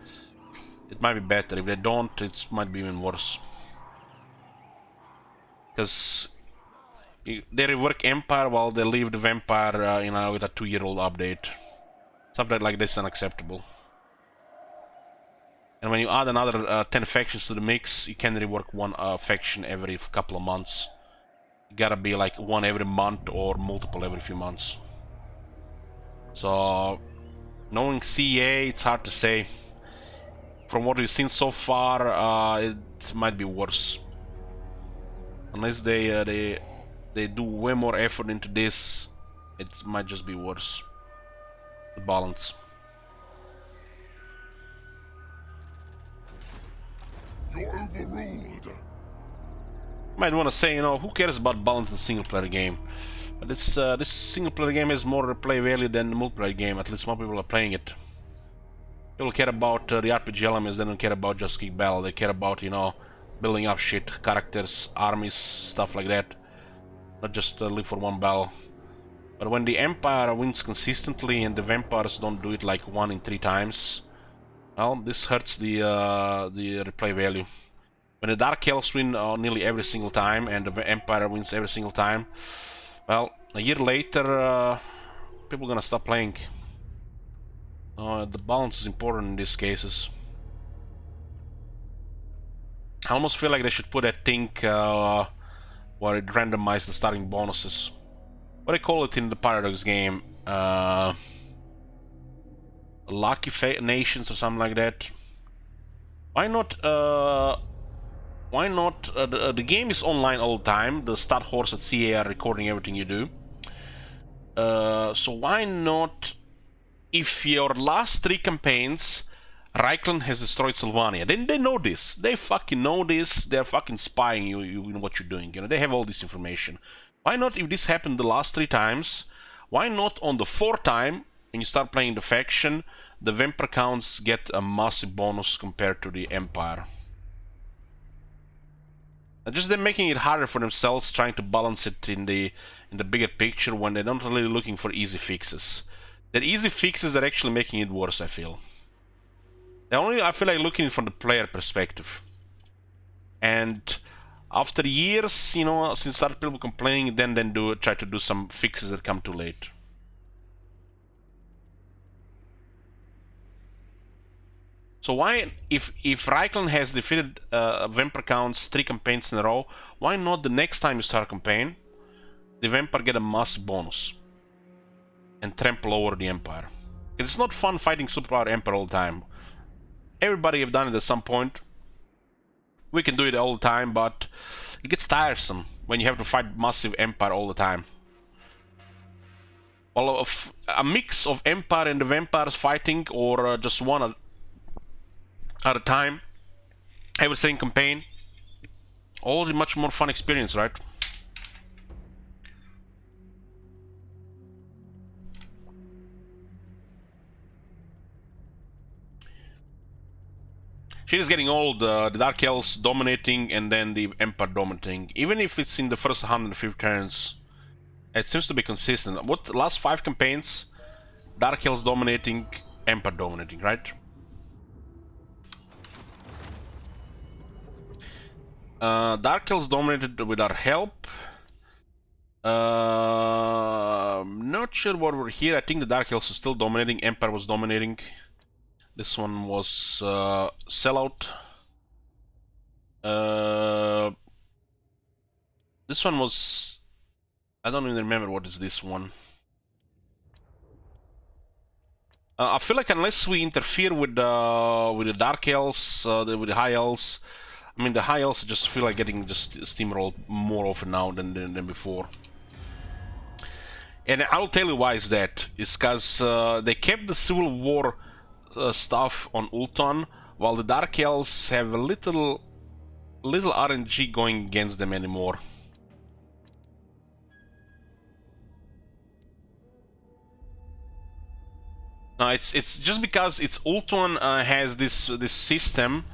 it might be better. If they don't, it might be even worse. Because they rework Empire while they leave the Vampire you know, with a 2-year-old update. Something like this is unacceptable. And when you add another 10 factions to the mix, you can rework one faction every couple of months. You gotta be like one every month or multiple every few months. So, knowing CA, it's hard to say. From what we've seen so far, it might be worse. Unless they do way more effort into this, it might just be worse. The balance. You're overruled. Might want to say, you know, who cares about balance in a single-player game? But this single-player game has more play value than the multiplayer game. At least more people are playing it. People care about the RPG elements. They don't care about just kick battle. They care about, you know, building up shit, characters, armies, stuff like that. Not just live for one battle. But when the Empire wins consistently and the Vampires don't do it like 1 in 3 times, Well, this hurts the replay value. When the Dark Elves win nearly every single time and the Empire wins every single time, well, a year later, people are gonna stop playing. The balance is important in these cases. I almost feel like they should put that thing where it randomizes the starting bonuses. What do they call it in the Paradox game? Lucky Nations or something like that. Why not? The game is online all the time. The Stat Horse at CA are recording everything you do. So why not? If your last 3 campaigns, Reichland has destroyed Sylvania, then they know this. They fucking know this. They're fucking spying you in what you're doing. You know, they have all this information. Why not, if this happened the last 3 times, why not on the 4th time, when you start playing the faction, the Vampire counts get a massive bonus compared to the Empire? Just they're making it harder for themselves, trying to balance it in the bigger picture when they're not really looking for easy fixes. The easy fixes are actually making it worse, I feel. I feel like looking from the player perspective. And after years, you know, since start people complaining, then try to do some fixes that come too late. So why, if Reichland has defeated Vampire counts 3 campaigns in a row, why not the next time you start a campaign, the Vampire get a massive bonus and trample over the Empire? It's not fun fighting superpower Empire all the time. Everybody have done it at some point. We can do it all the time, but it gets tiresome when you have to fight massive Empire all the time. Well, a mix of Empire and the Vampires fighting, or just one at a time, every single campaign, all the much more fun experience, right? Shit is getting old. The Dark Elves dominating and then the Empire dominating. Even if it's in the first 150 turns, it seems to be consistent. What, last 5 campaigns, Dark Elves dominating, Empire dominating, right? Dark Elves dominated with our help. Not sure what we're here. I think the Dark Elves is still dominating. Empire was dominating. This one was sellout. This one was... I don't even remember what is this one. I feel like unless we interfere with the Dark Elves, with the High Elves, I mean the High Elves just feel like getting just steamrolled more often now than before. And I'll tell you why is that. It's because they kept the Civil War stuff on Ulton, while the Dark Elves have a little RNG going against them anymore. No, it's just because it's Ulton has this system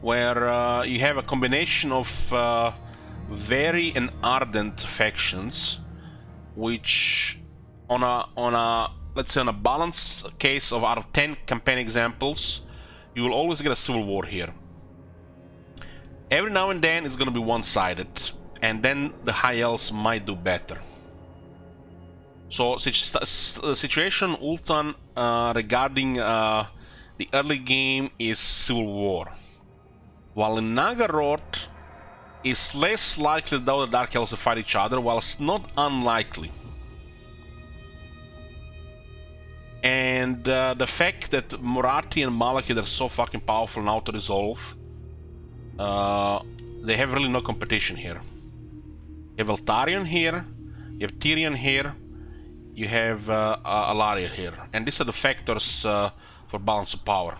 where you have a combination of very and ardent factions, which on a let's say on a balance case of out of 10 campaign examples, you will always get a civil war here. Every now and then it's gonna be one-sided, and then the High Elves might do better. So the situation Ultan regarding the early game is civil war, while in Nagaroth is less likely that the Dark Elves to fight each other, while it's not unlikely. And the fact that Moratti and Malekith are so fucking powerful now to resolve, they have really no competition here. You have Eltarion here, you have Tyrion here, you have Alaria here, and these are the factors for balance of power.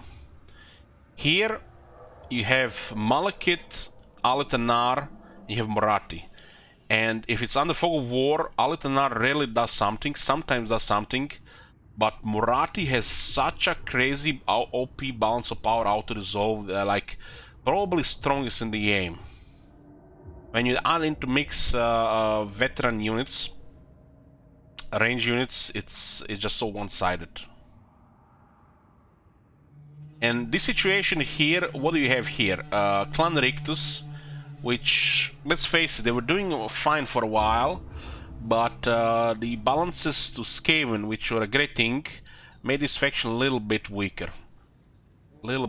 Here you have Malekith, Alitanar, you have Moratti. And if it's under fog of war, Alitanar rarely does something, sometimes does something, but Moratti has such a crazy OP balance of power out to resolve, like probably strongest in the game. When you add into mix veteran units, range units, it's just so one-sided. And this situation here, what do you have here? Clan Rictus, which, let's face it, they were doing fine for a while, but the balances to Skaven, which were a great thing, made this faction a little bit weaker. It's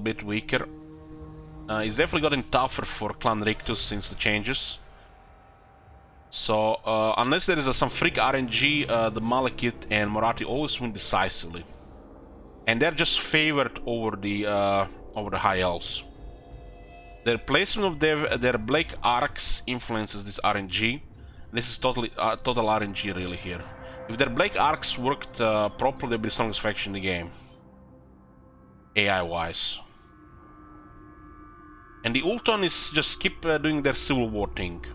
definitely gotten tougher for Clan Rictus since the changes. So, unless there is some freak RNG, the Malekith and Morathi always win decisively. And they're just favored over the High Elves. Their placement of their Blake Arcs influences this RNG. This is total RNG really here. If their Blake Arcs worked properly, they'd be the strongest faction in the game. AI-wise. And the Ulton is just keep doing their Civil War thing.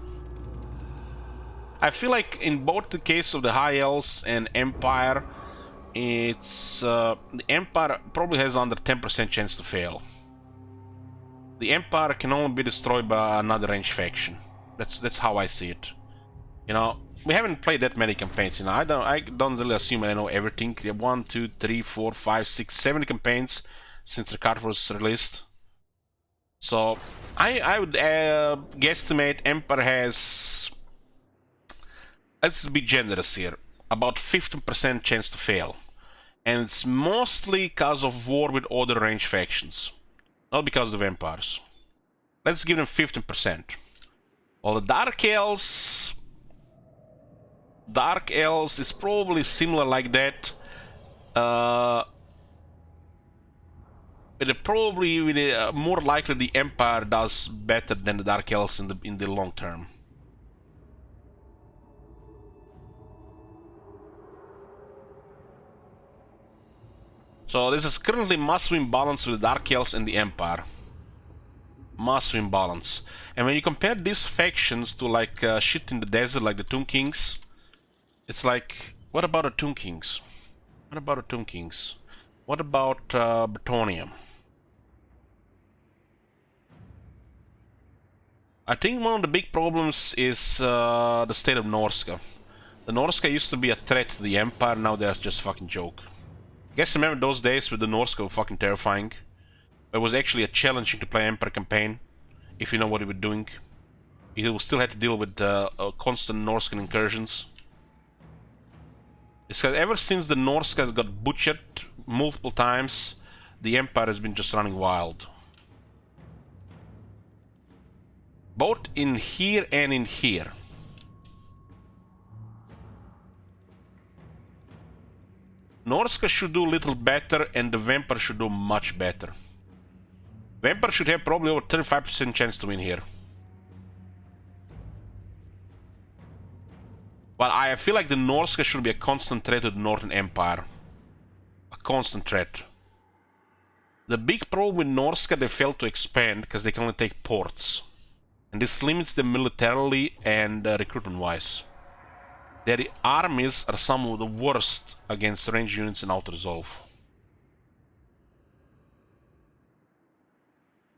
I feel like in both the case of the High Elves and Empire, it's the Empire probably has under 10% chance to fail. The Empire can only be destroyed by another ranged faction. That's how I see it. You know, we haven't played that many campaigns. You know, I don't really assume I know everything. We have 1, 2, 3, 4, 5, 6, 7 campaigns since the card was released. So I would guesstimate Empire has, let's be generous here, about 15% chance to fail. And it's mostly because of war with other ranged factions, not because of Empires. Let's give them 15%. Well, the Dark Elves is probably similar like that. But probably more likely the Empire does better than the Dark Elves in the long term. So this is currently must-win balance with the Dark Elves and the Empire. Must-win balance. And when you compare these factions to like shit in the desert like the Tomb Kings, it's like, what about the Tomb Kings? What about the Tomb Kings? What about Bretonnia? I think one of the big problems is the state of Norska. The Norska used to be a threat to the Empire, now they're just a fucking joke. You guys remember those days with the Norska were fucking terrifying? It was actually a challenging to play Empire campaign, if you know what you were doing. You will still have to deal with constant Norscan incursions. It's ever since the Norska got butchered multiple times, the Empire has been just running wild. Both in here and in here. Norska should do a little better and the Vampire should do much better. Vampire should have probably over 35% chance to win here. But I feel like the Norska should be a constant threat to the Northern Empire. A constant threat. The big problem with Norska, they failed to expand because they can only take ports. And this limits them militarily and recruitment-wise. Their armies are some of the worst against ranged units in auto-resolve.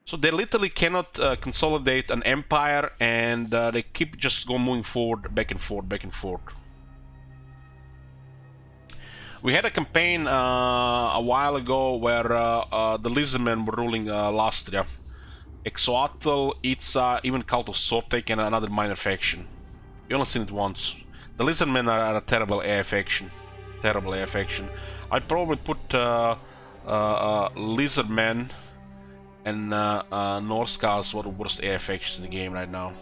So they literally cannot consolidate an empire, and they keep just moving forward, back and forth, back and forth. We had a campaign a while ago where the Lizardmen were ruling Lastria. Exoatl, Itza, even Cult of Sortek, and another minor faction. You only seen it once. The Lizardmen are a terrible AI faction. Terrible AI faction. I'd probably put Lizardmen and Norska as one of the worst AI factions in the game right now.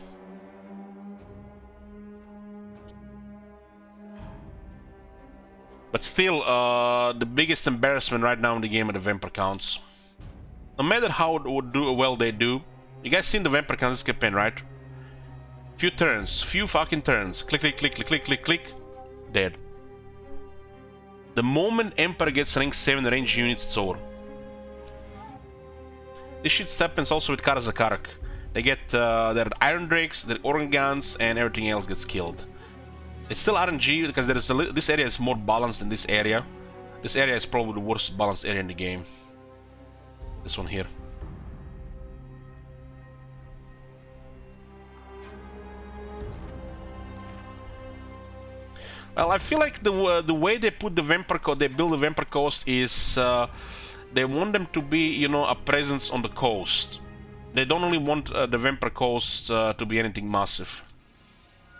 But still, the biggest embarrassment right now in the game are the Vampire counts. No matter how well they do, you guys seen the Vampire counts campaign, right? Few turns, few fucking turns. Click, click, click, click, click, click, click. Dead. The moment Empire gets rank 7 range units, it's over. This shit happens also with Karazakarak. They get their Iron Drakes, their Organ Guns, and everything else gets killed. It's still RNG because there is this area is more balanced than this area. This area is probably the worst balanced area in the game. This one here. Well, I feel like the way they put the Vampire Coast, they build the Vampire Coast is they want them to be, you know, a presence on the coast. They don't only want the Vampire Coast to be anything massive.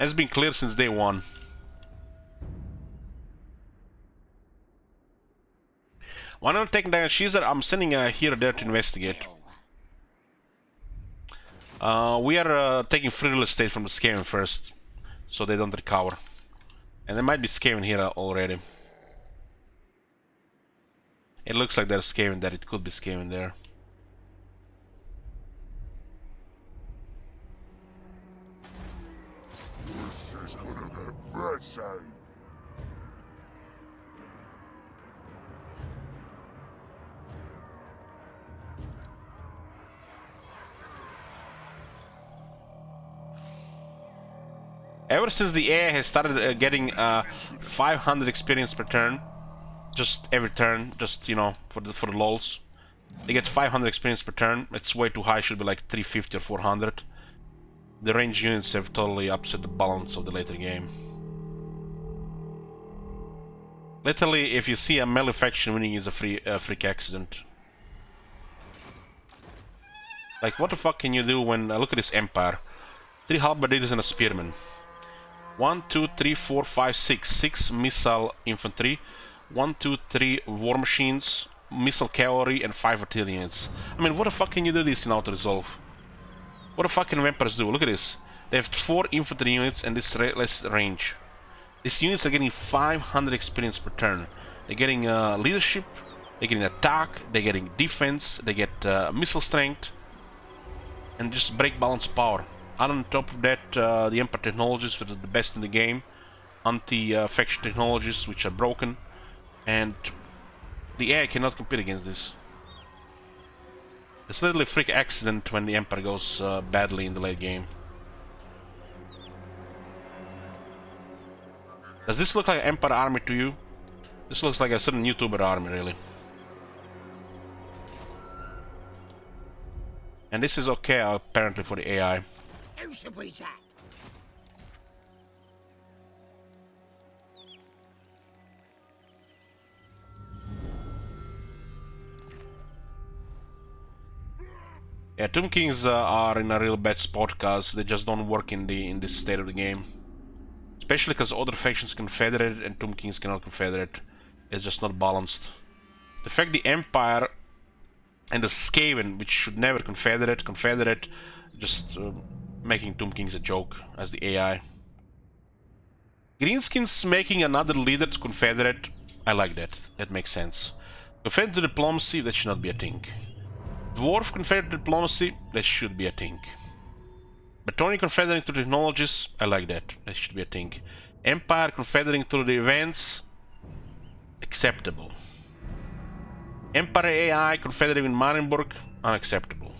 It's been clear since day one. Why not taking down Caesar? I'm sending here there to investigate. We are taking free real estate from the Skaven first, so they don't recover. And there might be Skaven here already. It looks like there's Skaven there. It could be Skaven there. This is gonna get messy. Ever since the AI has started getting 500 experience per turn, just every turn, just, you know, for the lols, they get 500 experience per turn. It's way too high. Should be like 350 or 400. The range units have totally upset the balance of the later game. Literally, if you see a melee faction winning, is a freak accident. Like, what the fuck can you do when look at this Empire? 3 halberdiers and a spearman. 1, 2, 3, 4, 5, 6. 6 missile infantry. 1, 2, 3 war machines, missile cavalry, and 5 artillery units. I mean, what the fuck can you do this in Auto Resolve? What the fuck can vampires do? Look at this. They have 4 infantry units and this less range. These units are getting 500 experience per turn. They're getting leadership, they're getting attack, they're getting defense, they get missile strength, and just break balance of power. And on top of that, the Empire technologies, which are the best in the game, anti-faction technologies, which are broken, and the AI cannot compete against this. It's literally a freak accident when the Empire goes badly in the late game. Does this look like an Empire army to you? This looks like a certain YouTuber army, really. And this is okay, apparently, for the AI. Who should we attack? Yeah, Tomb Kings are in a real bad spot because they just don't work in this state of the game. Especially because other factions confederate and Tomb Kings cannot confederate. It's just not balanced. The fact the Empire and the Skaven, which should never confederate, just making Tomb Kings a joke as the AI. Greenskins making another leader to confederate, I like that. That makes sense. Confederate diplomacy, that should not be a thing. Dwarf Confederate diplomacy, that should be a thing. Batonian confederating to technologies, I like that. That should be a thing. Empire confederating to the events, acceptable. Empire AI confederating in Marienburg, unacceptable.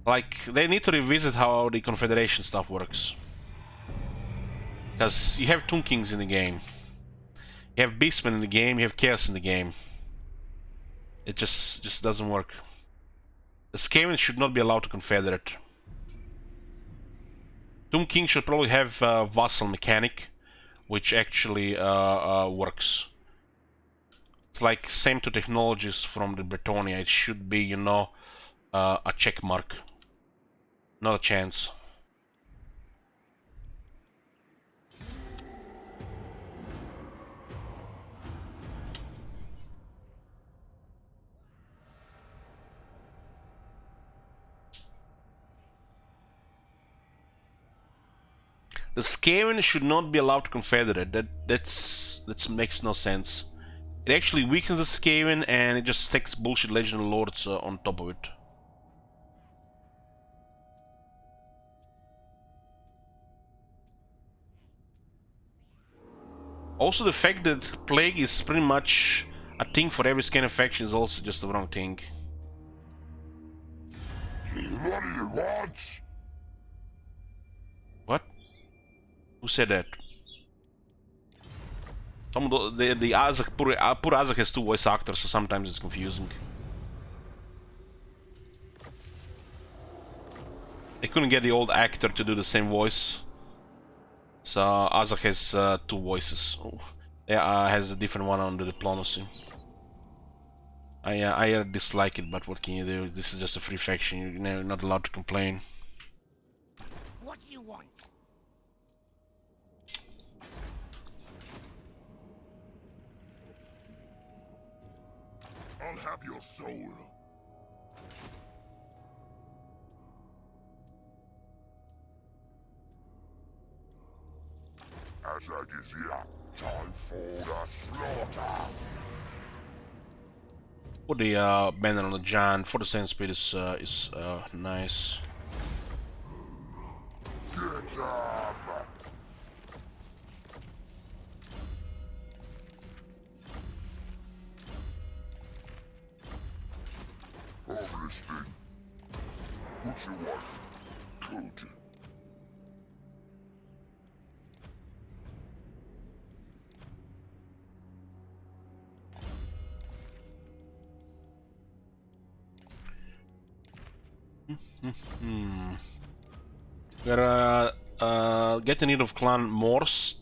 Like, they need to revisit how the confederation stuff works. Because you have Tomb Kings in the game. You have Beastmen in the game, you have Chaos in the game. It just doesn't work. The Skaven should not be allowed to confederate. Tomb King should probably have vassal mechanic, which actually works. It's like same to technologies from the Bretonia. It should be, you know, a check mark. Not a chance. The Skaven should not be allowed to confederate. That makes no sense. It actually weakens the Skaven and it just takes bullshit Legendary Lords on top of it. Also, the fact that Plague is pretty much a thing for every Skaven faction is also just the wrong thing. What do you want? What? Who said that? Some of the Azak, poor Azak has 2 voice actors, so sometimes it's confusing. They couldn't get the old actor to do the same voice. So Azak has 2 voices. Oh. Yeah, has a different one on the diplomacy. I dislike it, but what can you do? This is just a free faction. You're not allowed to complain. What do you want? I'll have your soul. As I is here, time for the slaughter. For the banner on the giant, for the sand speed is nice. Get them! Over this thing. What you want? Good. We're getting rid of Clan Morse,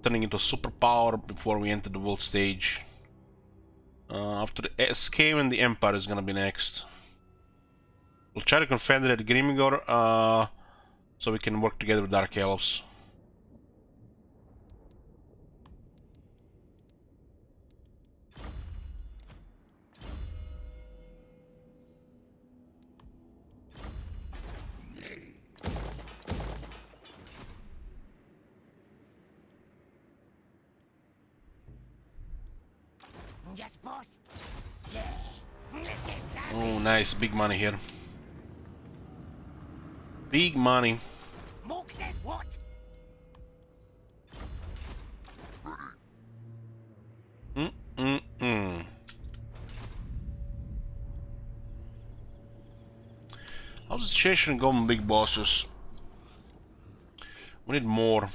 turning into a superpower before we enter the world stage. After the SK and the Empire is gonna be next. We'll try to confederate Grimgor, so we can work together with Dark Elves. Yes, boss. Yeah. Let's get started. Oh, nice, big money here. Big money. Mook says what? How's the situation going, big bosses? We need more.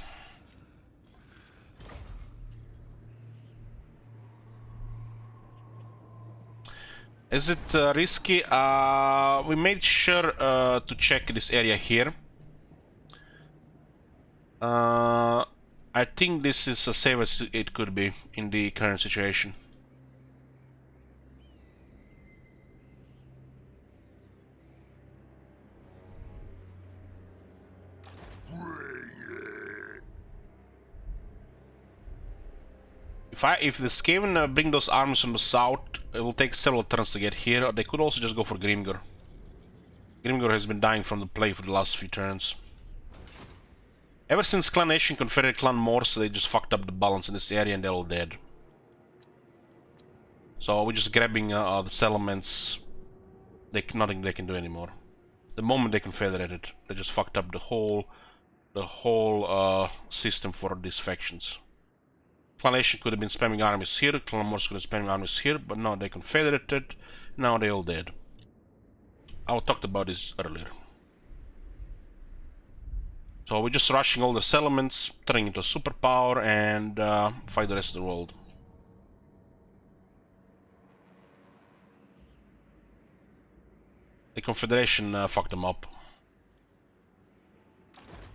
Is it risky? We made sure to check this area here. I think this is as safe as it could be in the current situation. If the Skaven bring those armies from the south, it will take several turns to get here, or they could also just go for Grimgor. Grimgor has been dying from the plague for the last few turns. Ever since Clan Nation confederate Clan Morse, they just fucked up the balance in this area and they're all dead. So we're just grabbing the settlements. Nothing they can do anymore. The moment they confederated, they just fucked up the whole system for these factions. Clan Nation could have been spamming armies here, Clan Morse could have been spamming armies here, but no, they confederated, now they're all dead. I talked about this earlier. So we're just rushing all the settlements, turning into a superpower, and fight the rest of the world. The Confederation fucked them up.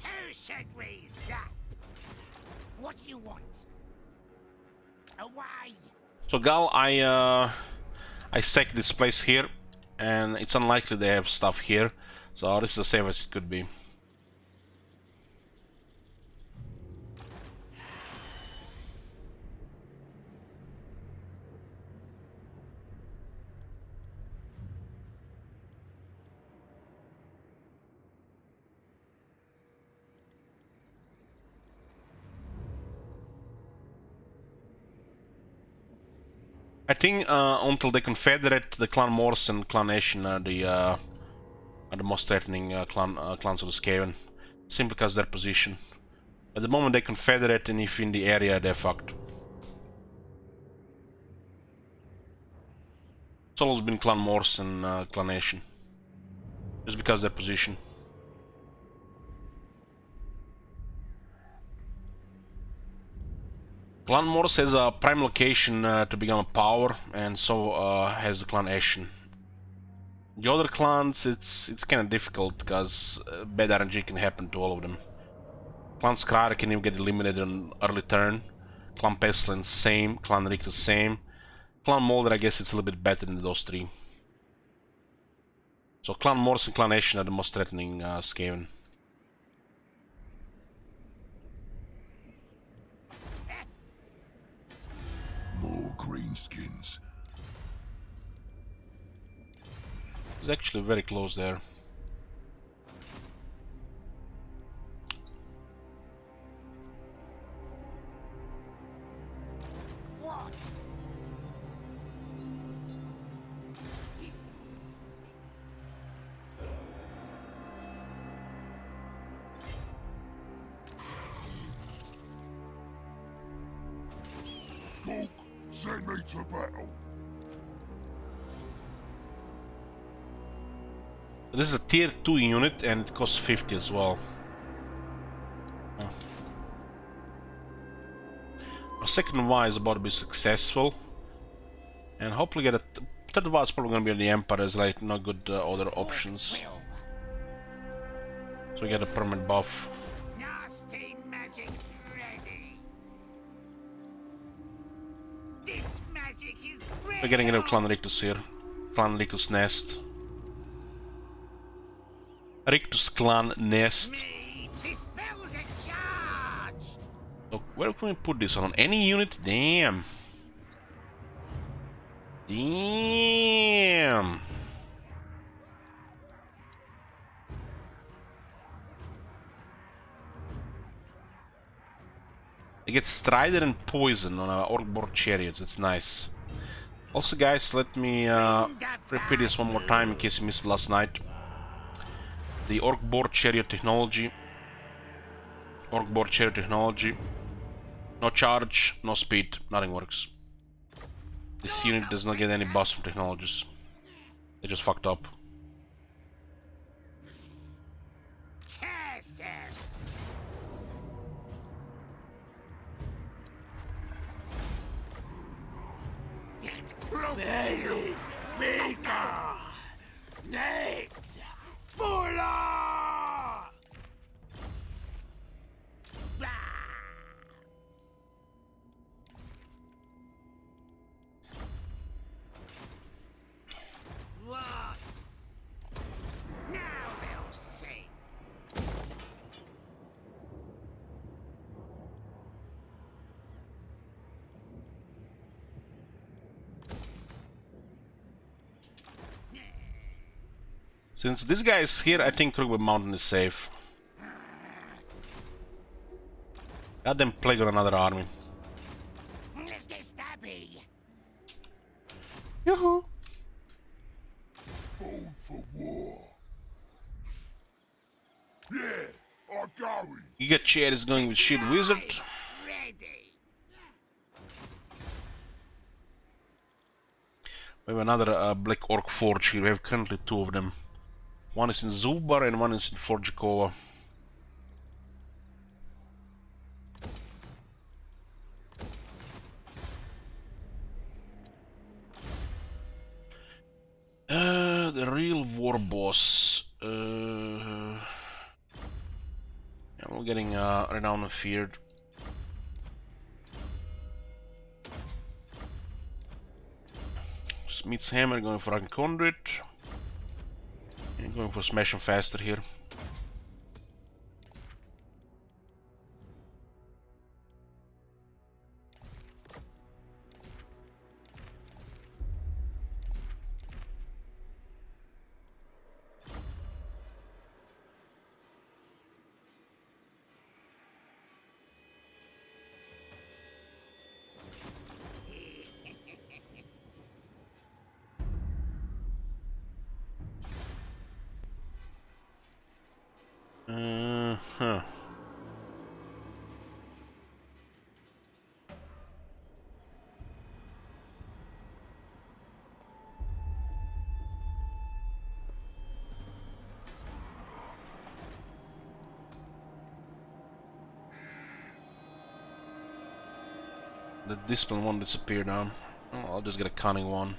Who should we zap? What do you want? Away! So Gal, I sacked this place here, and it's unlikely they have stuff here, so this is as safe as it could be. I think until they confederate, the Clan Morse and Clan Nation are the most threatening clans of the Skaven, simply because of their position. At the moment they confederate, and if in the area, they're fucked. It's always been Clan Morse and Clan Nation, just because of their position. Clan Morse has a prime location to become a power, and so has the Clan Nation. The other clans, it's kind of difficult because bad RNG can happen to all of them. Clan Skrar can even get eliminated on early turn Clan Pestilence, same. Clan Richter, same. Clan Molder, I guess it's a little bit better than those three. So Clan Morse and Clan Ashen are the most threatening Skaven. More greenskins. It's actually very close there. What? Cook, send me to battle. This is a tier 2 unit and it costs 50 as well. Oh. Our second Y is about to be successful. And hopefully get a third Y is probably going to be on the Empire as like no good other options. So we get a permanent buff. Nasty magic ready. This magic is ready. We're getting rid of Clan Rictus here. Clan Rictus Nest. Rictus Clan Nest. Me, the spells are charged. So where can we put this on? Any unit? Damn. Damn. They get Strider and Poison on our Orc-Boar Chariots. That's nice. Also, guys, let me repeat this one more time in case you missed it last night. The Orc-Boar Chariot technology. Orc-Boar Chariot technology. No charge, no speed, nothing works. This unit does not get any buffs from technologies. They just fucked up. Curse him. Very bigger. Next. Fuller. What? Now they'll see. Since this guy is here, I think Crookwood Mountain is safe. Goddamn plague on another army. Let's get stabby. Yoo-hoo! Born for war. Yeah, I'm going. Giga Chad is going with Shield Wizard. Ready. We have another Black Orc Forge here. We have currently two of them. One is in Zubar and one is in Forjikova. The real war boss. Yeah, we're getting renowned and feared. Smith's Hammer going for Arcane Conduit. And going for Smash and Faster here. Huh. The discipline one disappeared now. Oh, I'll just get a cunning one.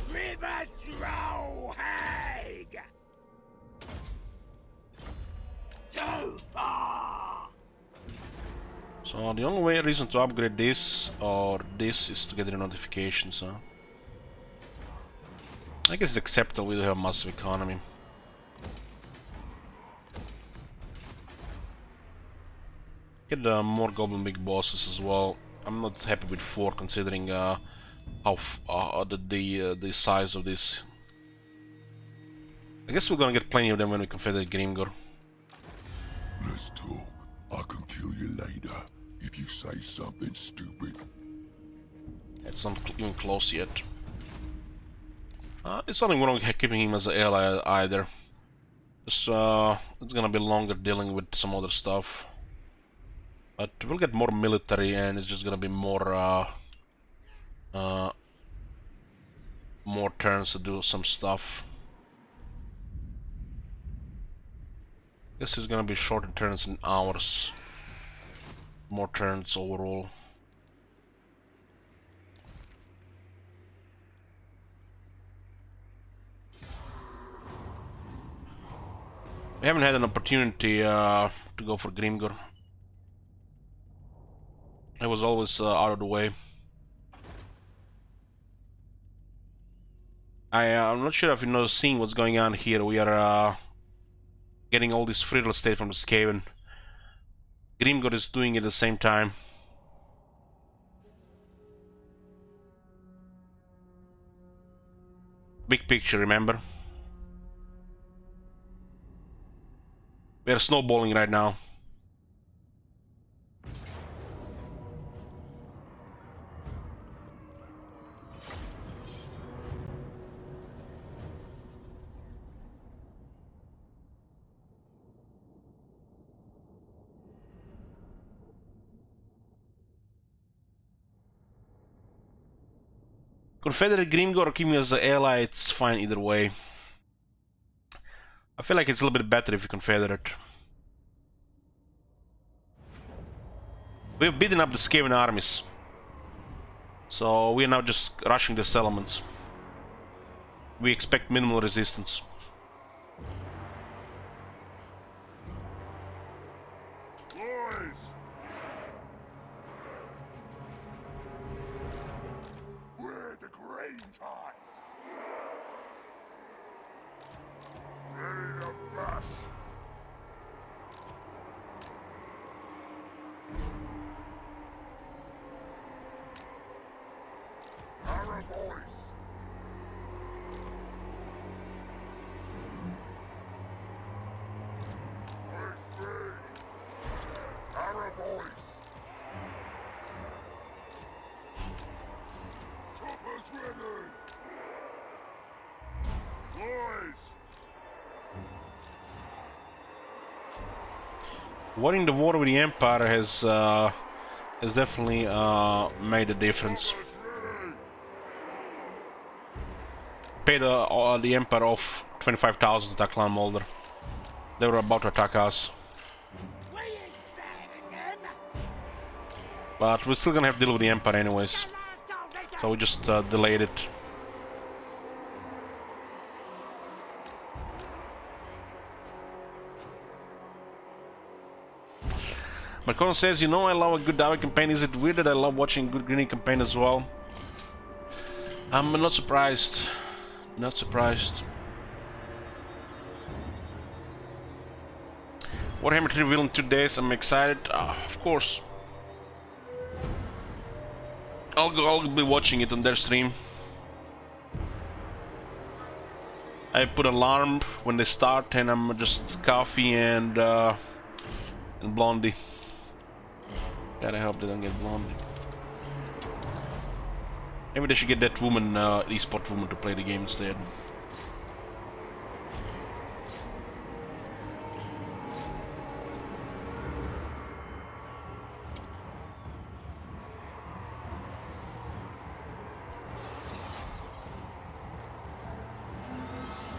River throw hag. Too far. So the only reason to upgrade this or this is to get the notification, so I guess it's acceptable. We do have massive economy. Get more goblin big bosses as well. I'm not happy with 4 considering how the size of this. I guess we're gonna get plenty of them when we confederate Grimgor. Let's talk. I can kill you later if you say something stupid. It's not even close yet. It's nothing wrong with keeping him as an ally either. Just, it's gonna be longer dealing with some other stuff. But we'll get more military and it's just gonna be more more turns to do some stuff. This is gonna be shorter turns in hours. More turns overall. We haven't had an opportunity to go for Grimgor. I was always out of the way. I'm not sure if you know, seeing what's going on here. We are getting all this free real estate from the Skaven. Grimgor is doing it at the same time. Big picture, remember? We are snowballing right now. Confederate Grimgor or keep me as an ally, it's fine either way. I feel like it's a little bit better if you Confederate. We've beaten up the Skaven armies. So we are now just rushing the settlements. We expect minimal resistance. Boys! We're the Green Tide! Ready to bash! Arrow boys! Boys free! Arrow boys! Choppers ready! Boys! Winning the war with the Empire has definitely made a difference. Paid the Empire off 25,000 to attack Clan Molder. They were about to attack us. But we're still gonna have to deal with the Empire anyways. So we just delayed it. McConnell says, you know I love a good Davi campaign. Is it weird that I love watching good Greeny campaign as well? I'm not surprised. Not surprised. Warhammer 3 revealed in 2 days. I'm excited. Of course. I'll be watching it on their stream. I put an alarm when they start, and I'm just coffee and Blondie. Gotta hope they don't get Blondie. Maybe they should get that woman, esport woman, to play the game instead.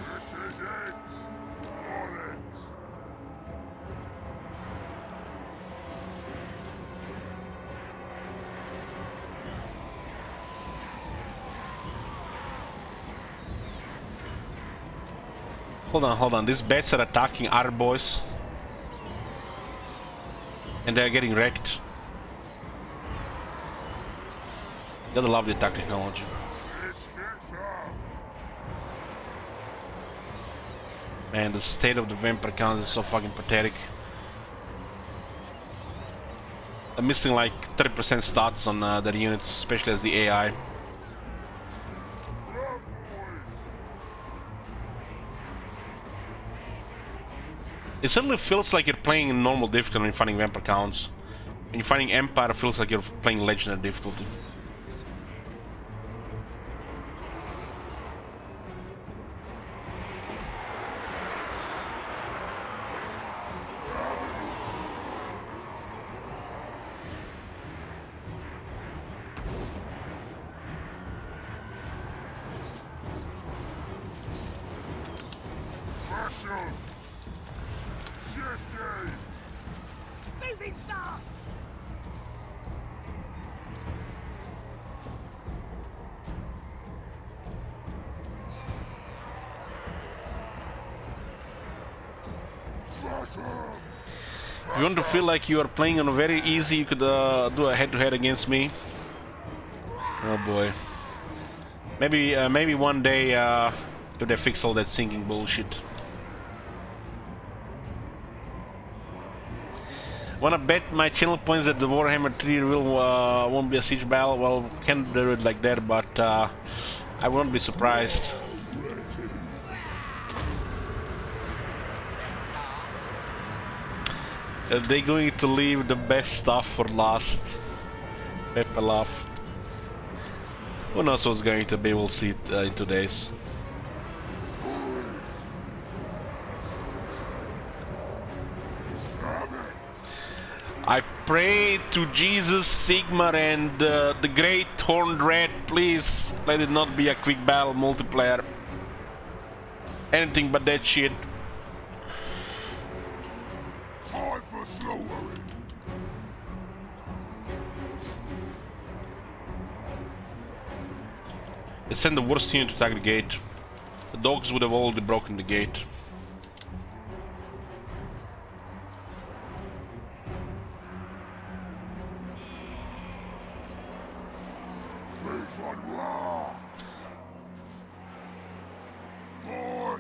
This is it! On it! Hold on. These bats are attacking our boys. And they're getting wrecked. Gotta love the attack technology. Man, the state of the vampire counts is so fucking pathetic. I'm missing like 30% stats on their units, especially as the AI. It certainly feels like you're playing in normal difficulty when you're fighting vampire counts. When you're fighting Empire, it feels like you're playing legendary difficulty. Moving fast! If you want to feel like you are playing on a very easy, you could do a head-to-head against me. Oh boy. Maybe one day if they fix all that sinking bullshit. Wanna bet my channel points that the Warhammer 3 won't be a siege battle? Well, can't do it like that, but I won't be surprised. They're going to leave the best stuff for last. Pepper laugh. Who knows what's going to be? We'll see it in 2 days. I pray to Jesus, Sigmar, and the Great Horned Red, please let it not be a quick battle multiplayer. Anything but that shit. Time for slaughtering. They sent the worst unit to attack the gate. The dogs would have already broken the gate. Big one raw. Boy.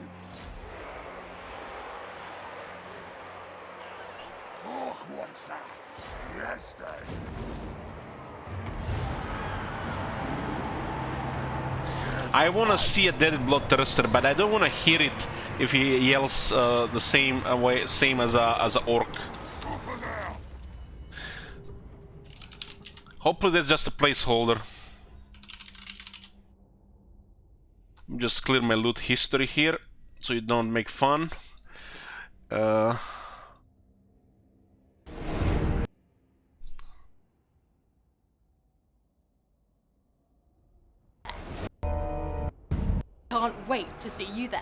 Hawk wants that. Yes, Dad. I want to see a dead bloodthirster, but I don't want to hear it if he yells the same way, same as a orc. Hopefully that's just a placeholder. Just clear my loot history here, so you don't make fun. Can't wait to see you there.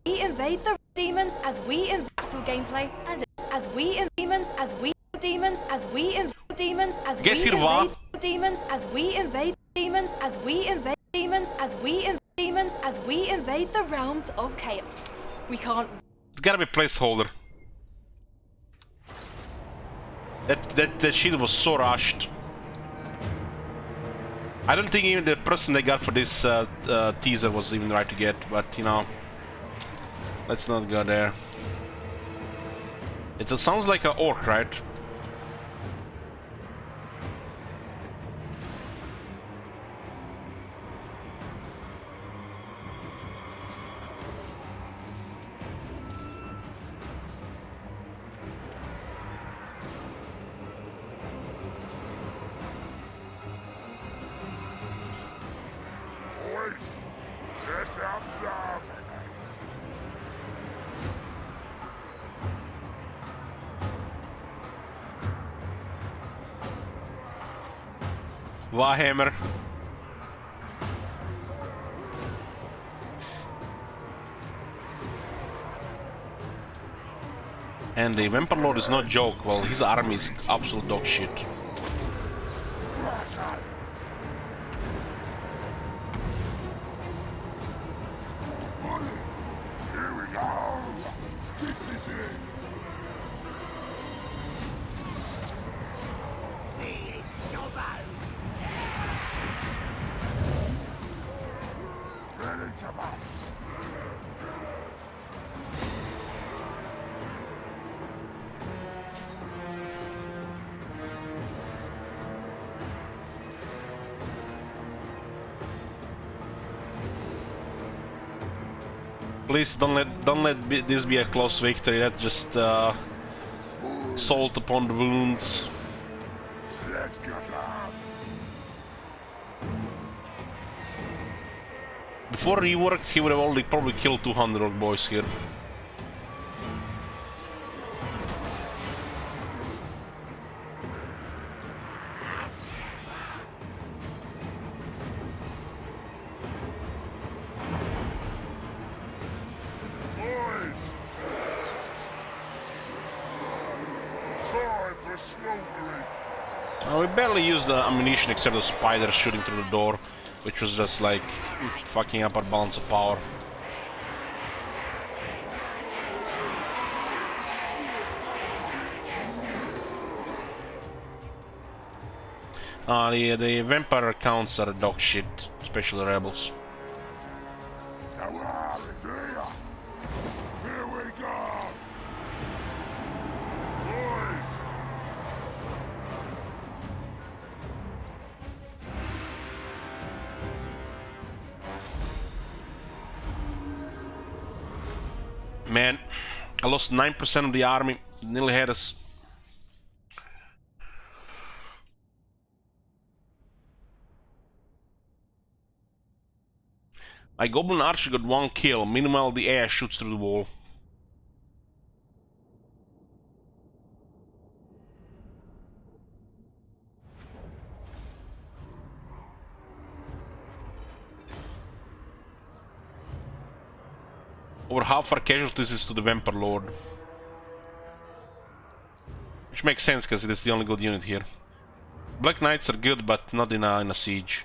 We invade the demons as we invade battle gameplay, and as we invade demons as we demons as we invade demons as we invade demons as we invade demons as we invade demons as we invade demons as we invade the realms of chaos. We can't. It's gotta be placeholder. That shit was so rushed. I don't think even the person they got for this teaser was even right to get, but you know, let's not go there. It sounds like an orc, right? Yes, outside. Warhammer. And the Vampire Lord is no joke. Well, his army is absolute dog shit. Here we go. This is it. Please don't let this be a close victory. That just salt upon the wounds. Let's get up. Before rework, he would have already probably killed 200 orc boys here. Boys! Time for slaughtering. We barely used the ammunition except the spiders shooting through the door, which was just like fucking up our balance of power. The vampire counts are dog shit, especially the rebels. Now it's here. Here we go. Boys! Man, I lost 9% of the army, nearly had us. My goblin archer got 1 kill, meanwhile the air shoots through the wall. Over half our casualties is to the Vampire Lord. Which makes sense, because it is the only good unit here. Black Knights are good, but not in a siege.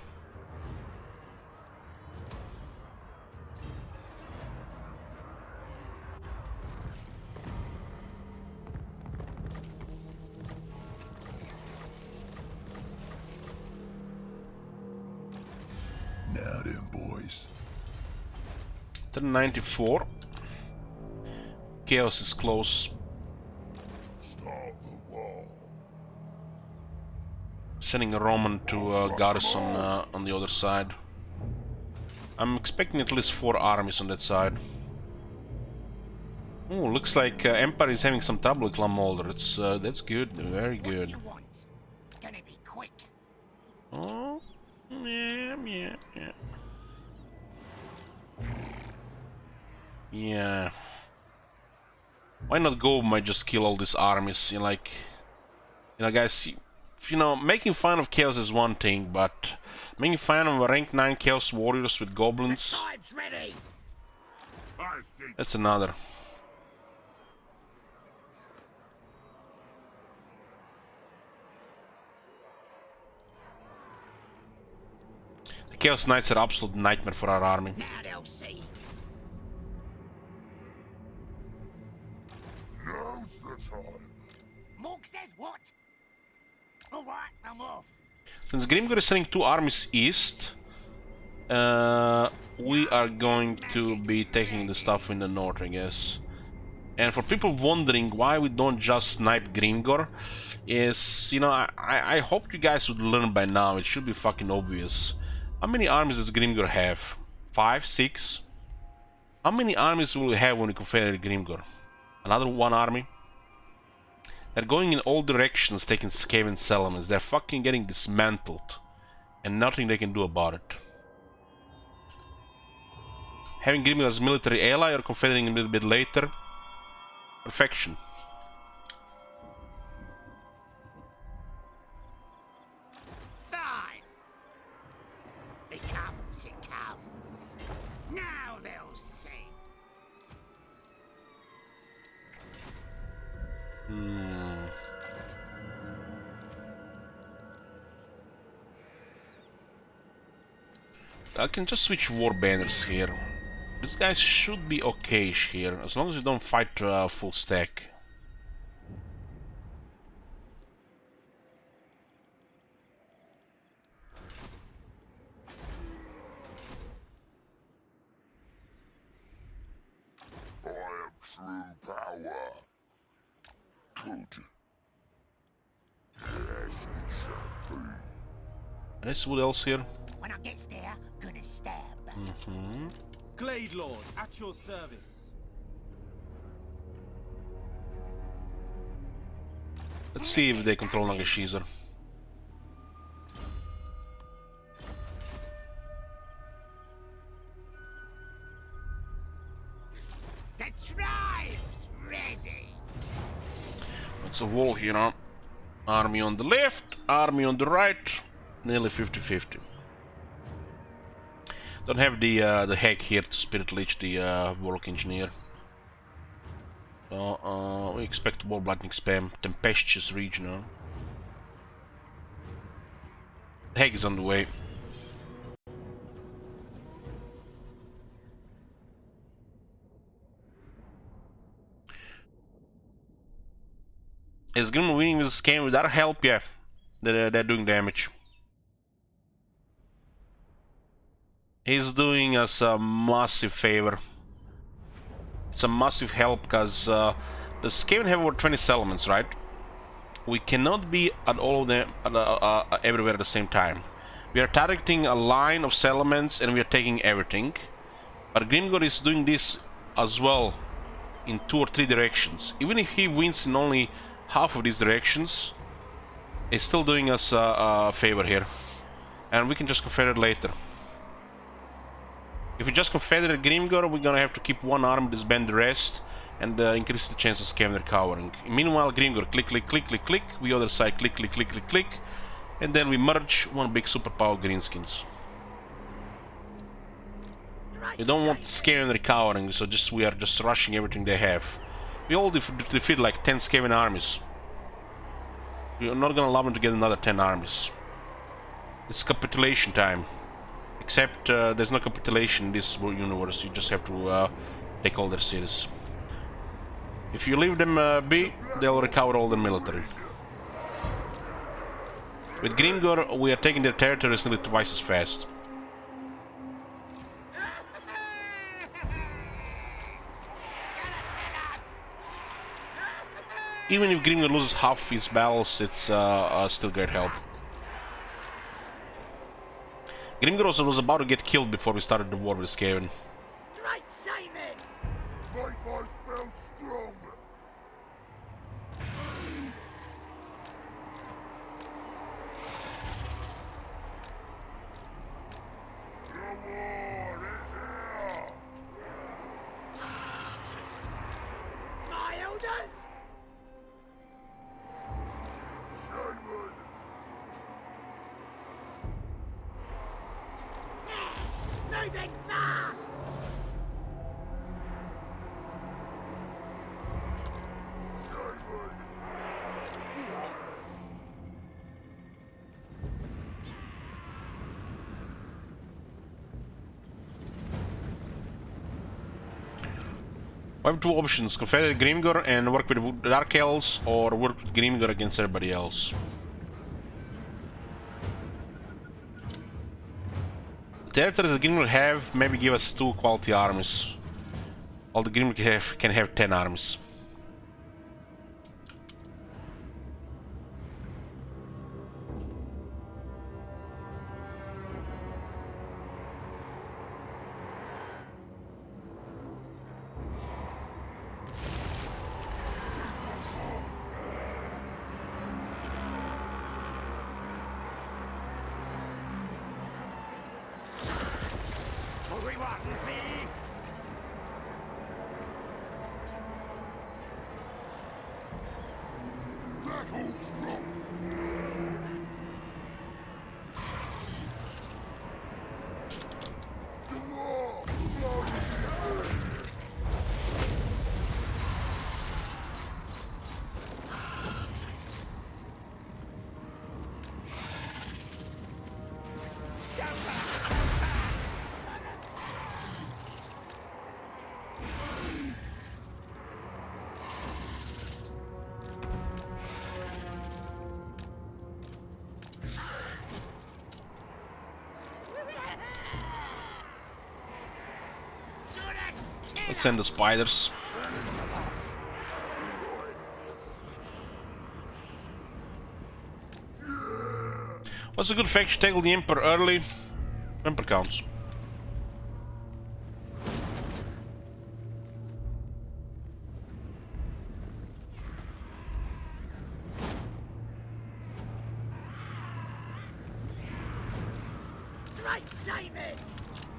Now then, boys. Turn 94. Chaos is close. Start the wall. Sending a Roman to garrison on the other side. I'm expecting at least 4 armies on that side. Oh, looks like Empire is having some trouble with Clamolder. That's good, very good. Gonna be quick. Oh, yeah. Yeah. Why not go? Might just kill all these armies. Guys. Making fun of chaos is one thing, but making fun of rank 9 chaos warriors with goblins, Time's ready. I think that's another. The Chaos Knights are absolute nightmare for our army. now they'll see. Now's the time. Morg says what? Alright, I'm off. Since Grimgor is sending 2 armies east, we are going to be taking the stuff in the north, I guess. And for people wondering why we don't just snipe Grimgor, is, I hope you guys would learn by now. It should be fucking obvious. How many armies does Grimgor have? 5, 6? How many armies will we have when we confederate Grimgor? Another 1 army? They're going in all directions, taking Skaven settlements. They're fucking getting dismantled. And nothing they can do about it. Having Grimgor as military ally or confederating a little bit later? Perfection. Fine. It comes. Now they'll see. I can just switch war banners here. These guys should be okay here, as long as you don't fight full stack. I am true power. Good. Yes, it shall be. Let's see what else here. When I get there, gonna stab. Glade Lord, at your service. Let's see if they control Nagashizar. The tribe's ready. It's a wall here, huh? Army on the left, army on the right, nearly 50-50. Don't have the hack here to Spirit Leech the Warlock Engineer. So we expect more lightning spam, tempestuous region, huh? The hack is on the way. Is Grim winning this game with our help? Yeah, they're doing damage. He's doing us a massive favor. It's a massive help because the Skaven have over 20 settlements, right? We cannot be at all of them everywhere at the same time. We are targeting a line of settlements and we are taking everything. But Grimgor is doing this as well in 2 or 3 directions. Even if he wins in only half of these directions, he's still doing us a favor here. And we can just confederate later. If we just confederate Grimgor, we're gonna have to keep one arm, disband the rest, and increase the chance of Skaven recovering. Meanwhile, Grimgor, click, click, click, click, click. We other side, click, click, click, click, click. And then we merge one big superpower greenskins. We don't want Skaven recovering, so we are just rushing everything they have. We all defeat like 10 Skaven armies. We are not gonna allow them to get another 10 armies. It's capitulation time. Except there's no capitulation in this universe, you just have to take all their cities. If you leave them be, they'll recover all their military. With Grimgor, we are taking their territories nearly twice as fast. Even if Grimgor loses half his battles, it's still great help. Grimgor was about to get killed before we started the war with Skaven. Right, Simon. Make my spell strong. My elders. Moving fast. We have 2 options, confederate Grimgor and work with Dark Elves, or work with Grimgor against everybody else. The territories that Grimgor have maybe give us 2 quality armies. All the Grimgor can have 10 armies. Let's send the spiders. What's a good faction? Tackle the Emperor early. Emperor counts. Great saving!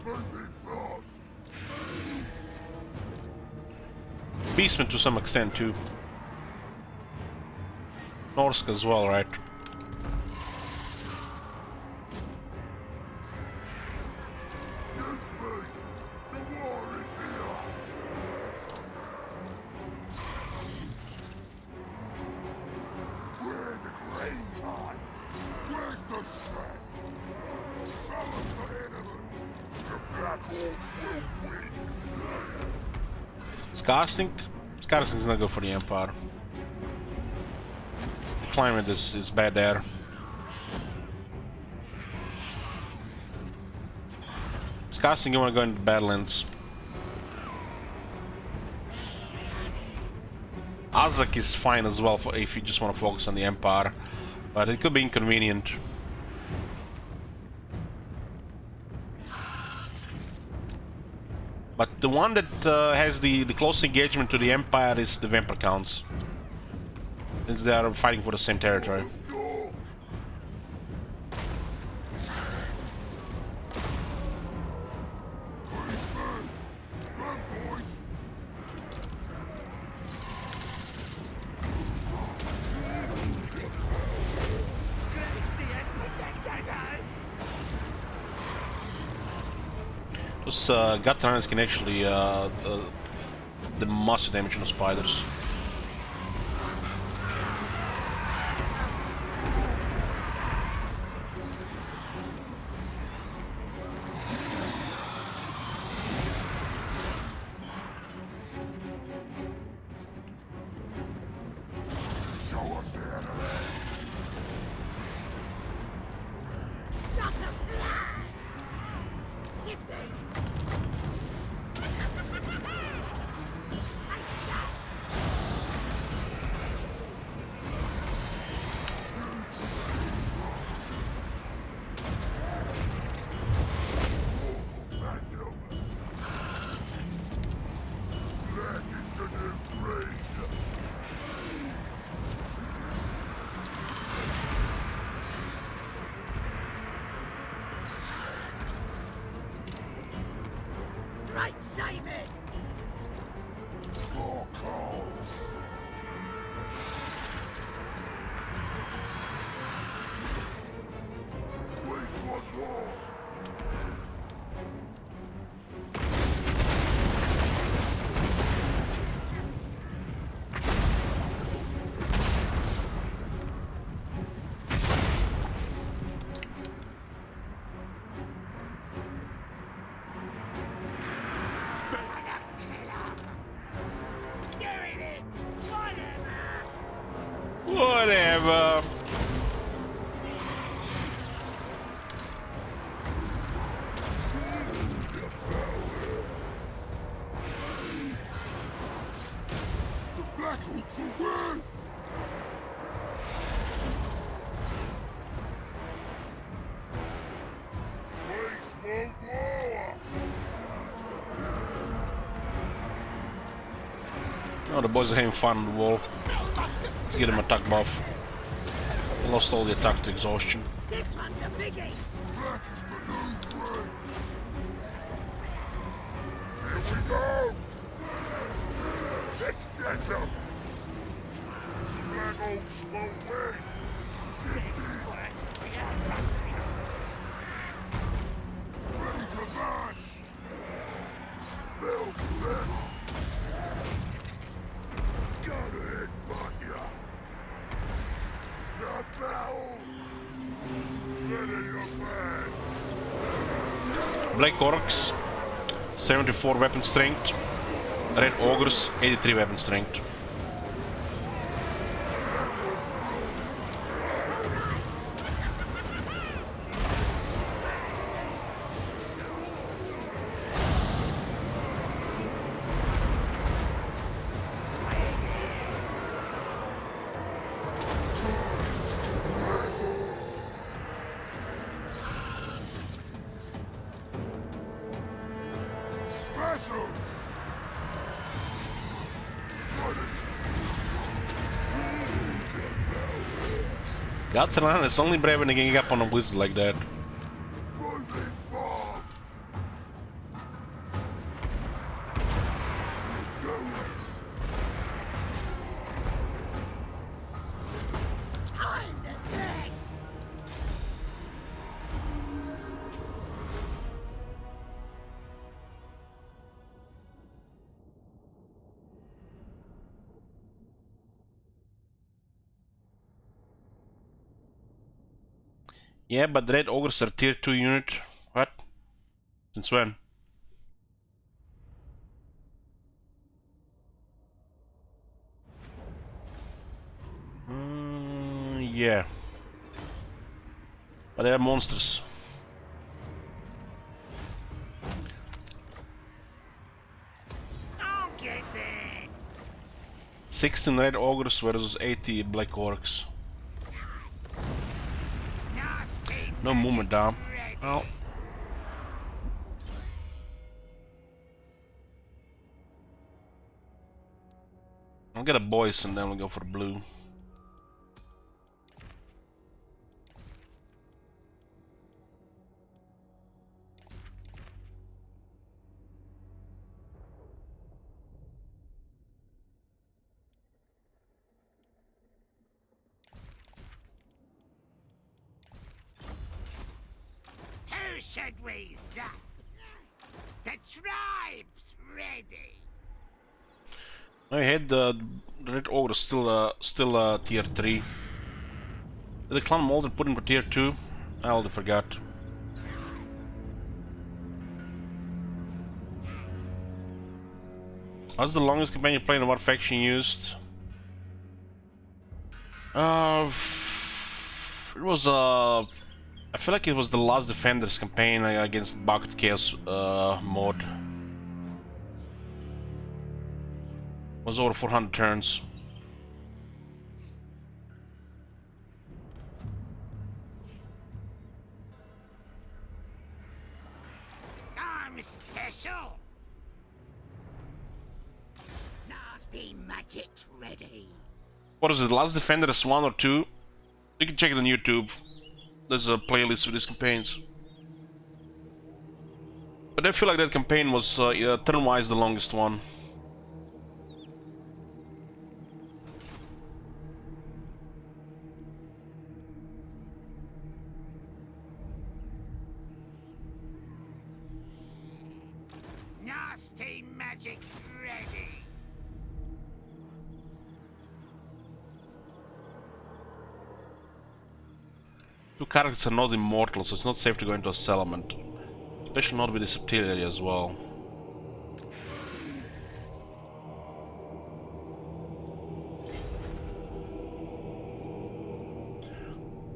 Moving fast. Beastman to some extent too. Norsk as well, right? Use me. The war is here. We're the grain tide. Where's the strength? Show us the enemy. The Black Hawks will win. Scarsink? Scarsink is not good for the Empire. The climate is bad there. Scarsink, you want to go into the Badlands. Azak is fine as well for if you just want to focus on the Empire, but it could be inconvenient. But the one that has the close engagement to the Empire is the Vampire Counts, since they are fighting for the same territory. Those Gatlands can actually the massive damage on the spiders. Show us the enemy. Not a plan! Shifting! Black is the new green. Great saving! More calls. Please, one more. Doing it! Whatever! Whatever. The Black Hawks will win. Please, one more. Oh, the boys are having fun on the wall. Let's get him attack buff. They lost all the attack to exhaustion. This one's a biggie! Black is the new green. Here we go. Let's get him. Black Hawks will win. 50. Ready to mash. Spell splash. Got it, Manya. To battle. Ready to mash. Black Orcs, 74 weapon strength. Red Ogres, 83 weapon strength. Smash 'em. Gatlan is only brave when they gang up on a wizard like that. Moving Yeah, but Red Ogres are tier 2 unit. What? Since when? Yeah. But they are monsters. 16 Red Ogres versus 80 Black Orcs. No movement down. Well. I'll get a boys and then we'll go for blue. Who should we zap? The tribe's ready. I had the Red Ogre still tier 3. Did the Clan Molder put him to tier 2? I already forgot. What's the longest campaign you played and what faction you used? It was I feel like it was the Last Defenders campaign against Bucket Chaos mod. It was over 400 turns. I'm special. Nasty magic's ready. What is it, Last Defenders 1 or 2? You can check it on YouTube. There's a playlist for these campaigns. But I feel like that campaign was turn-wise the longest one. Nasty magic's ready. Two characters are not immortal, so it's not safe to go into a settlement. Especially not with the subtlety as well.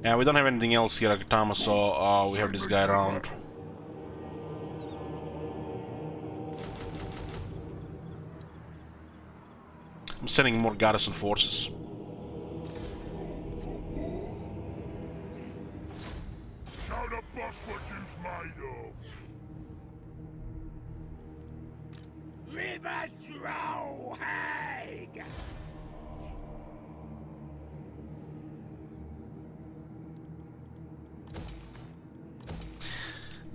Yeah, we don't have anything else here at Katama, so we have this guy around. I'm sending more garrison forces. Show the boss what you's made of. River throw, Hag!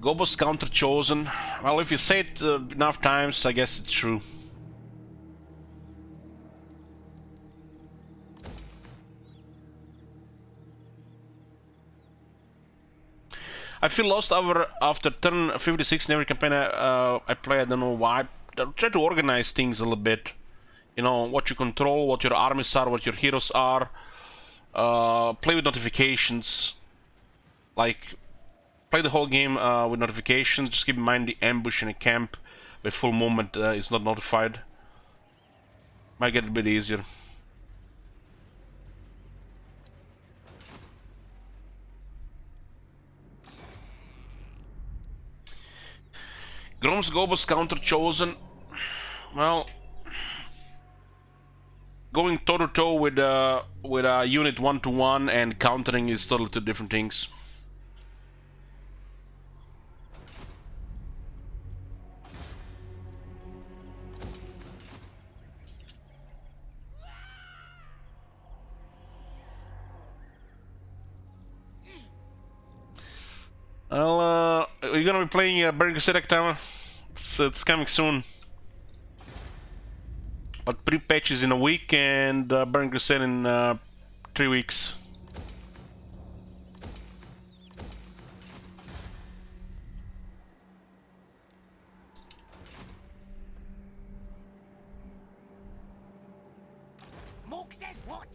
Gobos counter chosen. Well, if you say it enough times, I guess it's true. I feel lost after turn 56 in every campaign I play. I don't know why. I try to organize things a little bit. You know, what you control, what your armies are, what your heroes are. Play with notifications. Like, play the whole game with notifications. Just keep in mind the ambush in a camp with full movement is not notified. Might get a bit easier. Grom's Gobos counter chosen. Well, going toe to toe with a unit 1-to-1 and countering is totally two different things. Well, are you gonna be playing Burning Crusade Tower? It's coming soon. But pre-patches in a week and Burning Crusade in 3 weeks. Mork says what?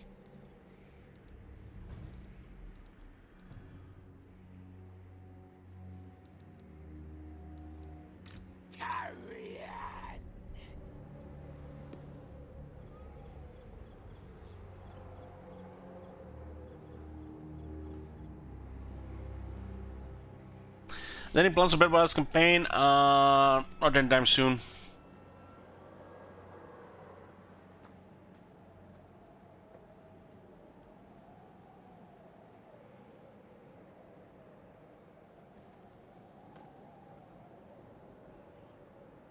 Any plans for Bonerattlaz campaign? Not anytime soon.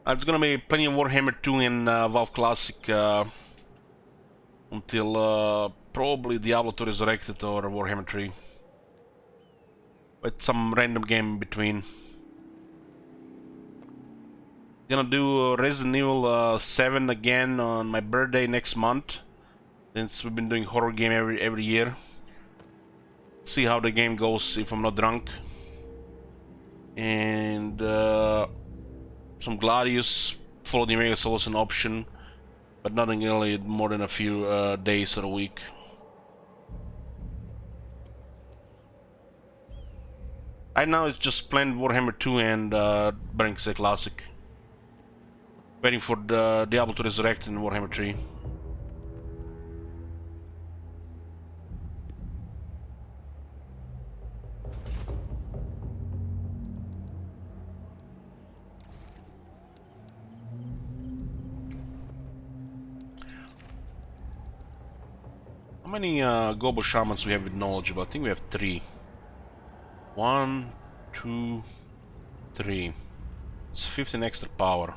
It's gonna be plenty of Warhammer 2 and Valve Classic until probably Diablo 2 Resurrected or Warhammer 3. With some random game in between. Gonna do Resident Evil 7 again on my birthday next month, since we've been doing horror game every year. See how the game goes if I'm not drunk. And some Gladius, Follow the Omega Soul is an option, but nothing really more than a few days or a week. Right now it's just planned Warhammer 2 and Bonerattlaz Classic. Waiting for the Diablo to Resurrect and Warhammer 3. How many Gobo Shamans we have with knowledgeable? I think we have 3. 1, 2, 3. It's 15 extra power.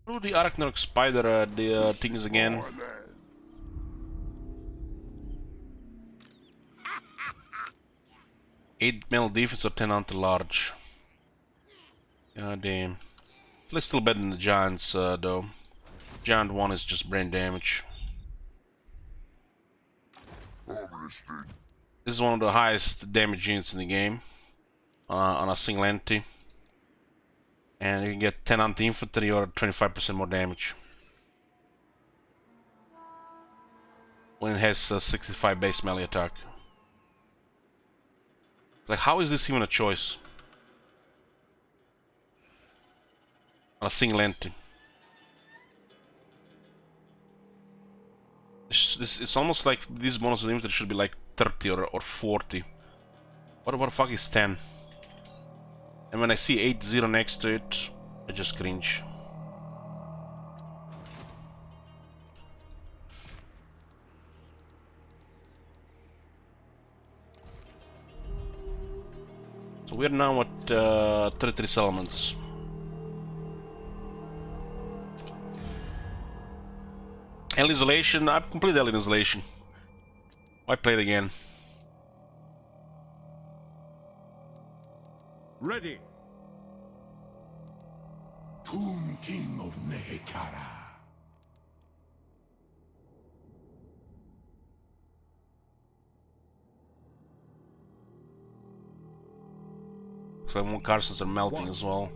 Do the Arachnarok Spider things again. 8 melee defense or 10 anti-large. God damn. At least still better than the Giants, though. Giant 1 is just brain damage. This is one of the highest damage units in the game. On a single entity. And you can get 10 anti-infantry or 25% more damage. When it has 65 base melee attack. Like, how is this even a choice? On a single entity. It's almost like these bonus infantry should be like 30 or 40. What the fuck is 10? And when I see 8-0 next to it, I just cringe. So we're now at 33 settlements. Alien Isolation, I've completed Alien Isolation. Why play it again? Ready. Tomb King of Nehekara. Looks like more castles are melting as well.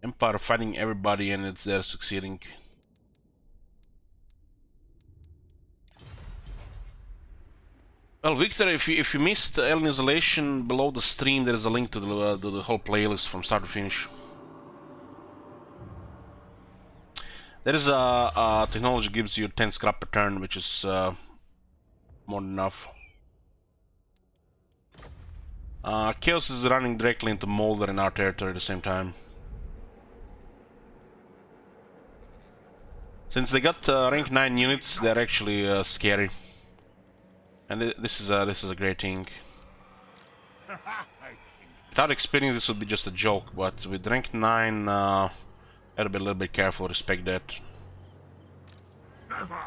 Empire fighting everybody and they're succeeding. Well, Victor, if you missed Alien Isolation, below the stream there is a link to the whole playlist from start to finish. There is a technology gives you 10 scrap per turn, which is more than enough. Chaos is running directly into Molder in our territory at the same time. Since they got rank 9 units, they're actually scary. And this is a great thing. Without experience, this would be just a joke, but with rank 9, gotta be a little bit careful, respect that. Never.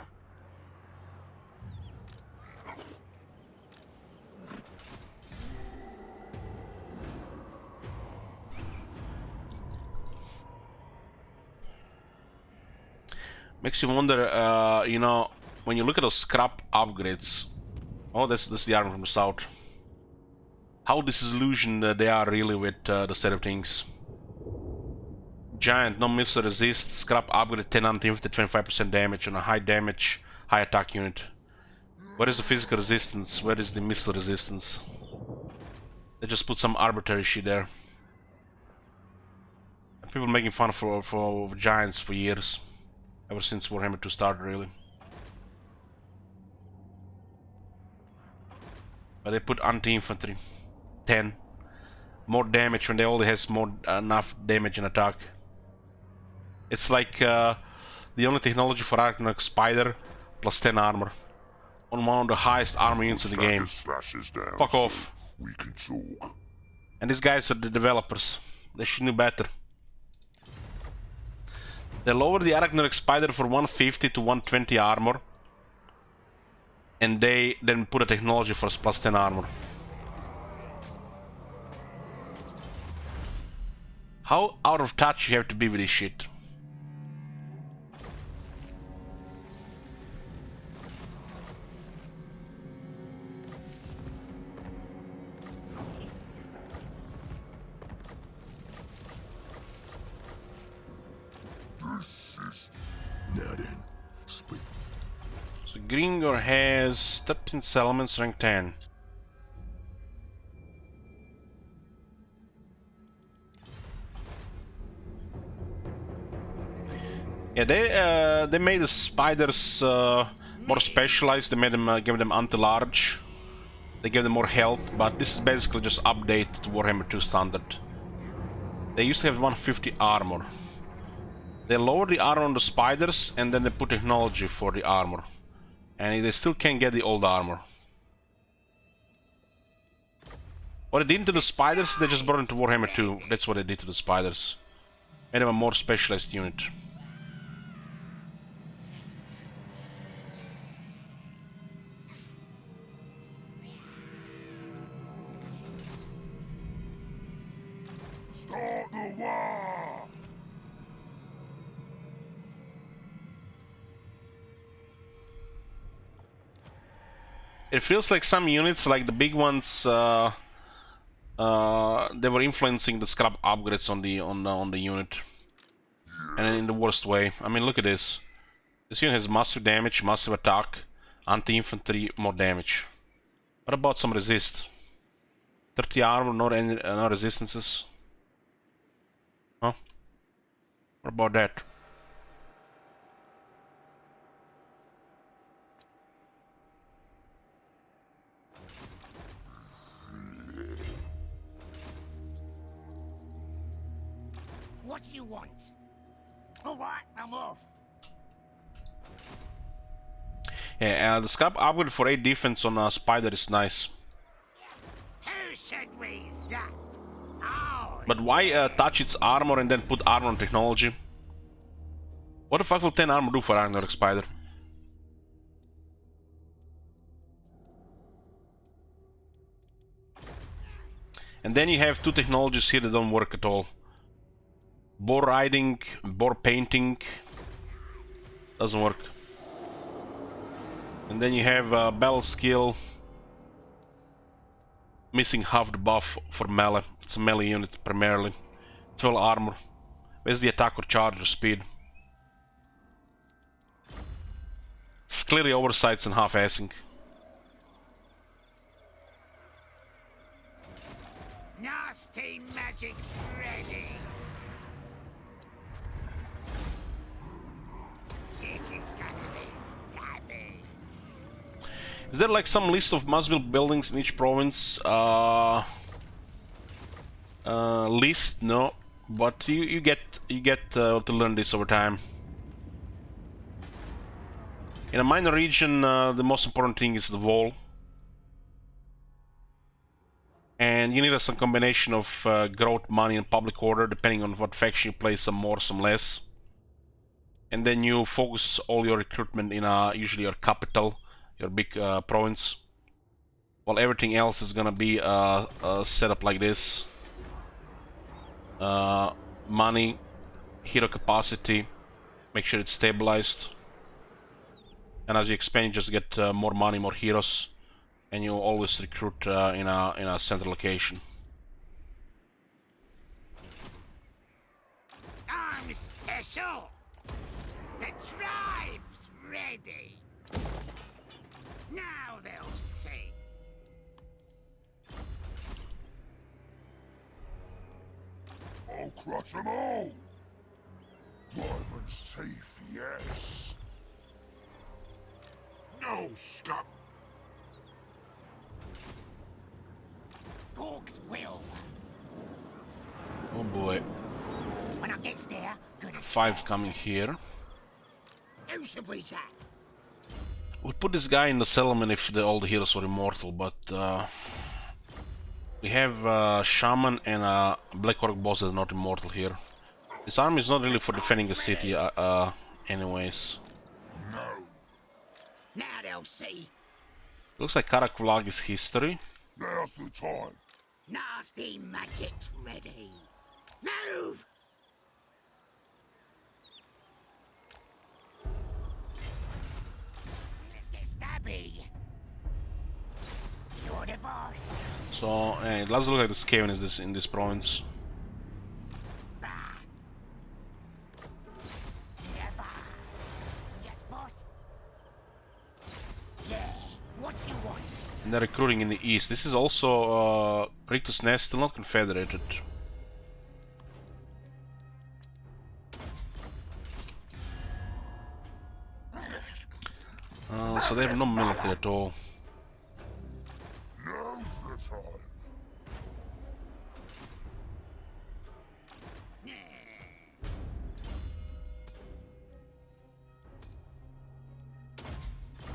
Makes you wonder, you know, when you look at those scrap upgrades. Oh, that's the armor from the south. How disillusioned they are really with the set of things. Giant, no missile resist, scrap upgrade 10 anti-infantry, 25% damage on a high damage, high attack unit. Where is the physical resistance? Where is the missile resistance? They just put some arbitrary shit there. People making fun for giants for years. Ever since Warhammer 2 started, really. But they put anti-infantry. 10. More damage when they only has more enough damage and attack. It's like the only technology for Arctic Spider plus 10 armor. On one of the highest armor units in the game. Down, Fuck off. We can talk. And these guys are the developers. They should know better. They lowered the Arachnoric Spider for 150 to 120 armor. And they then put a technology for plus 10 armor. How out of touch you have to be with this shit? This is not in. Speak. So Gringor has 13 settlements, rank 10. Yeah, they made the spiders more specialized. They made them gave them anti-large. They gave them more health, but this is basically just update to Warhammer 2 standard. They used to have 150 armor. They lowered the armor on the spiders and then they put technology for the armor. And they still can't get the old armor. What they did to the spiders, they just brought into Warhammer 2. That's what they did to the spiders. Made them a more specialized unit. Start the war! It feels like some units, like the big ones, they were influencing the scrap upgrades on the unit, and in the worst way. I mean, look at this. This unit has massive damage, massive attack, anti-infantry, more damage. What about some resist? 30 armor, no resistances. Huh? What about that? What you want? Alright, I'm off. Yeah, the scrap upgrade for 8 defense on Spider is nice. Who should we zap? Oh, But why touch its armor and then put armor on technology? What the fuck will 10 armor do for Ragnarok Spider? And then you have 2 technologies here that don't work at all. Boar riding, boar painting. Doesn't work. And then you have battle skill. Missing half the buff for melee. It's a melee unit primarily. 12 armor. Where's the attack or charge or speed? It's clearly oversights and half-assing. nasty magic's ready. This is gonna be stabby. Is there like some list of must-build buildings in each province? List? No, but you get to learn this over time. In a minor region, the most important thing is the wall, and you need some combination of growth, money, and public order, depending on what faction you play. Some more, some less. And then you focus all your recruitment in usually your capital, your big province, while everything else is gonna be set up like this. Money, hero capacity, make sure it's stabilized, and as you expand you just get more money, more heroes, and you always recruit in a central location. I'm special. The tribe's ready. Now they'll see. I'll crush them all! Wyvern's teeth, yes! No, scum! Orcs will. Oh boy. When I gets there, gonna 5 coming here. Who should we attack? We'd put this guy in the settlement if all the heroes were immortal, but we have Shaman and a Black Orc boss that are not immortal here. This army is not really for defending the city, anyways. No! Now they'll see. Looks like Karak Vlag is history. Now's the time! Nasty magic's ready. Move! Mr. Stabby. You're the boss. So it does look like the Skaven is in this province. Bah. Never. Yes, boss. Yeah. What you want? And they're recruiting in the east. This is also Rictus Nest, still not confederated. So they have no military at all. Now's the time!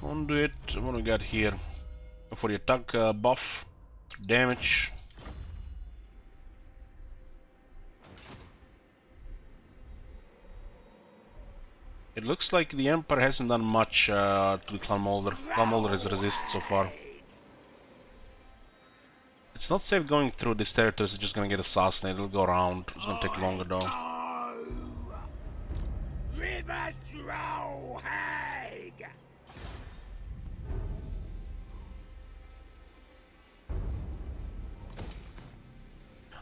Conduit, what do we got here? For the attack buff, damage. It looks like the Emperor hasn't done much to the Clan Molder. Clan Molder has resisted so far. It's not safe going through this territory, it's just gonna get assassinated. It'll go around. It's gonna take longer though. River throw hag.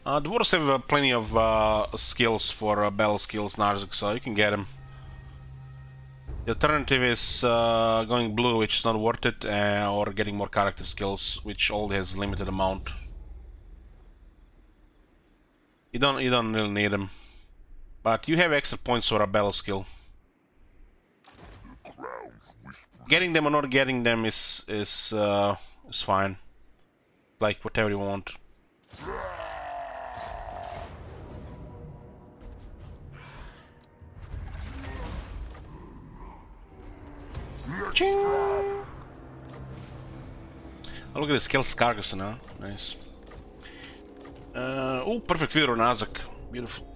Dwarves have plenty of skills for battle skills, Narzik, so you can get them. The alternative is going blue, which is not worth it, or getting more character skills, which all has limited amount. You don't really need them, but you have extra points for a battle skill. Getting them or not getting them is fine. Like whatever you want. Ching! Oh, look at the skills carcass now. Nice. Oh, perfect video on Azak. Beautiful.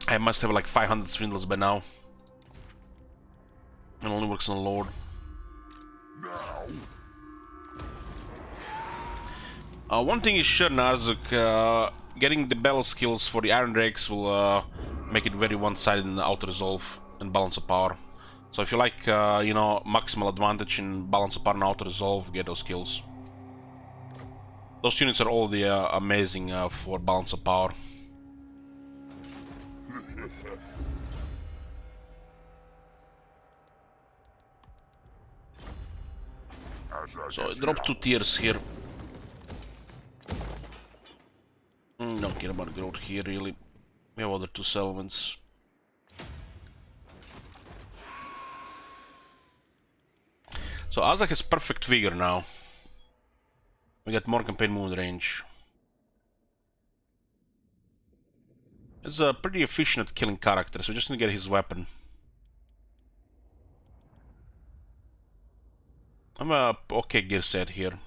I must have like 500 swindles by now. It only works on the Lord. One thing is sure, Narzuk, getting the battle skills for the Iron Drakes will make it very one-sided in the auto resolve and balance of power. So if you like, you know, maximal advantage in balance of power and auto resolve, get those skills. Those units are all the amazing for balance of power. So I dropped 2 tiers here. Don't care about growth here really. We have other 2 settlements. So Azak has perfect vigor now. We get more campaign movement range. He's pretty efficient at killing characters, so we just need to get his weapon. I'm a okay gear set here.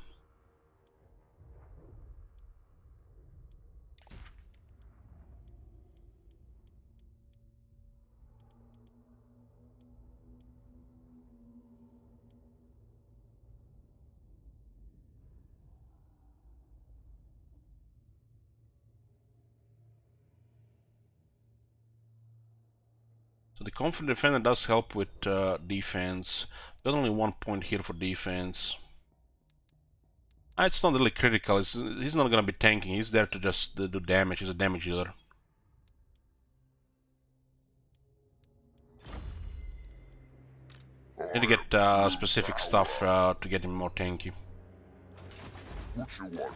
So the Confident Defender does help with defense. Got only 1 point here for defense. It's not really critical. He's not gonna be tanking. He's there to just do damage. He's a damage dealer. Need to get specific stuff to get him more tanky. What you want?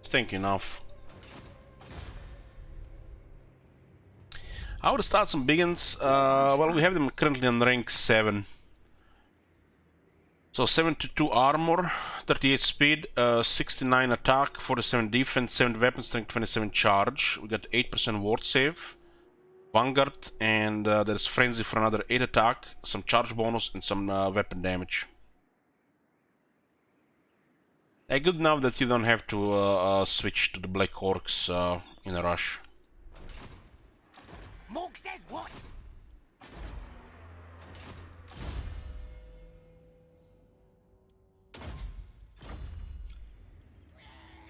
It's tanky enough. I would start some biggins. Well, we have them currently on rank 7. So 72 armor, 38 speed, 69 attack, 47 defense, 7 weapon strength, 27 charge. We got 8% ward save, Vanguard, and there's Frenzy for another 8 attack, some charge bonus, and some weapon damage. Good enough that you don't have to switch to the Black Orcs in a rush. Morg says what?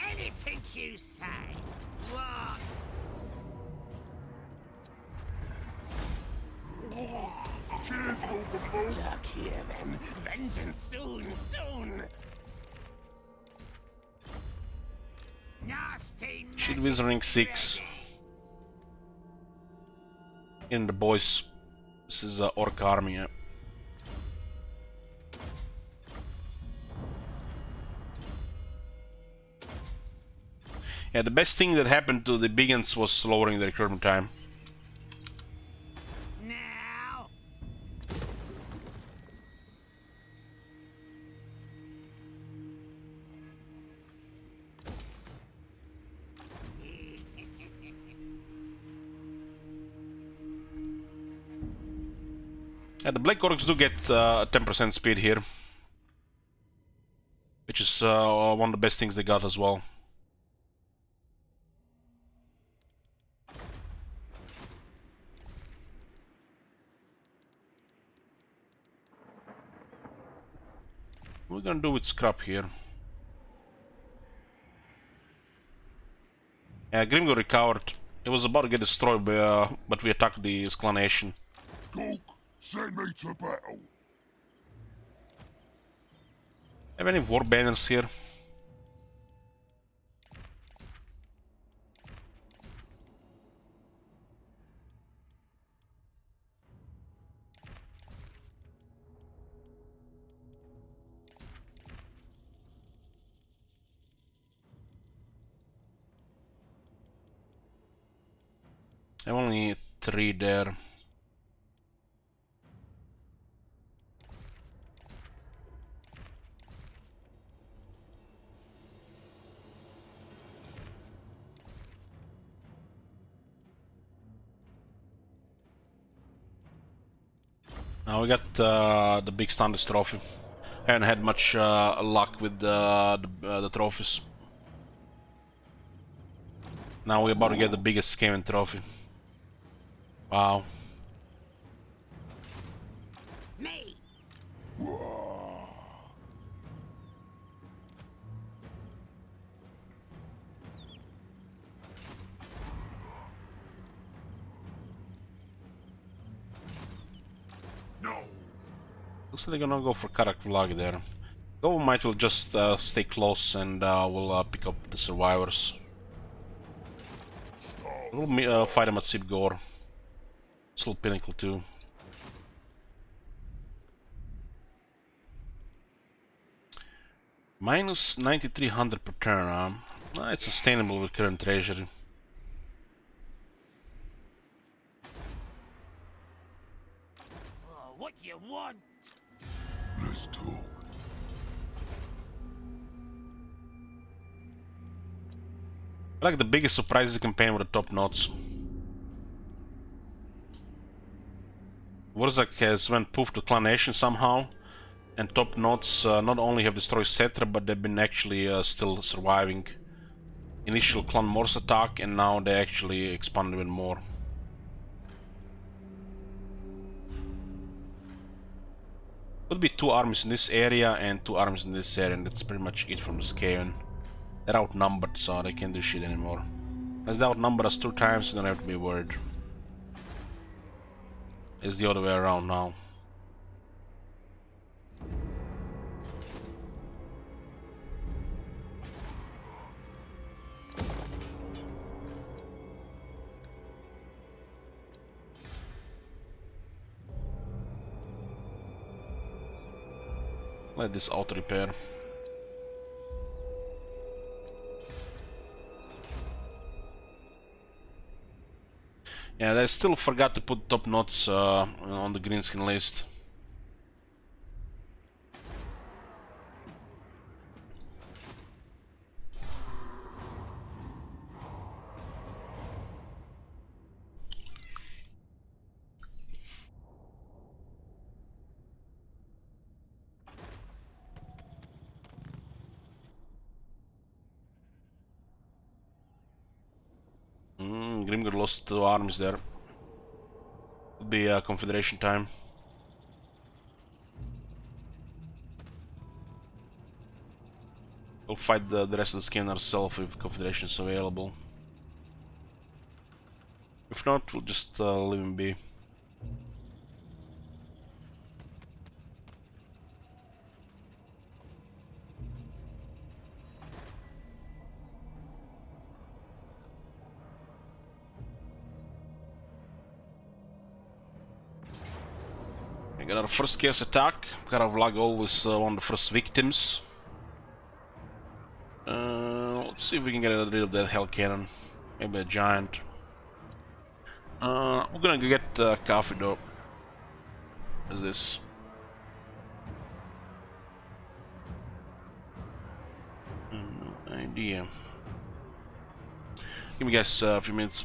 Anything you say. What? Cheers, Vulcan. Look here then. Vengeance soon. Nasty. Shield with rank 6. In the boys. This is Orc army. Yeah. Yeah, the best thing that happened to the biggins was lowering the recruitment time. Now. Yeah, the Black Orcs do get 10% speed here, which is one of the best things they got as well. What we're gonna do with scrap here? Yeah, Grimgo recovered. It was about to get destroyed, but we attacked the Exclamation. Coke, send me to battle. Have any war banners here? I have only 3 there. Now we got the big Standards trophy. I haven't had much luck with the trophies. Now we're about to get the biggest Skaven trophy. Wow. Me. No. Looks like they're gonna go for Karak Vlag there. Go might will just stay close and we'll pick up the survivors. We'll fight them at Sib Gore. Still Pinnacle too. Minus 9300 per turn. It's sustainable with current treasury. Oh, what you want? Let's talk. I like the biggest surprise is campaign with the top notes. Warzak has went poof to Clan Nation somehow, and top notes not only have destroyed Cetra, but they've been actually still surviving. Initial Clan Morse attack, and now they actually expand even more. Could be 2 armies in this area and 2 armies in this area, and that's pretty much it from the Skaven. They're outnumbered, so they can't do shit anymore. As they outnumber us 2 times, you don't have to be worried. It's the other way around now. Let this auto repair. Yeah, they still forgot to put top knots on the green skin list. Grimgor lost 2 armies there. Could be Confederation time. We'll fight the rest of the skin ourselves if Confederation is available. If not, we'll just leave him be. We got our first chaos attack. Karavlag always one of the first victims. Let's see if we can get rid of that hell cannon. Maybe a giant. We're gonna go get coffee though. What is this? No idea. Give me guys a few minutes.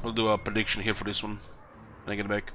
We'll do a prediction here for this one when I get back.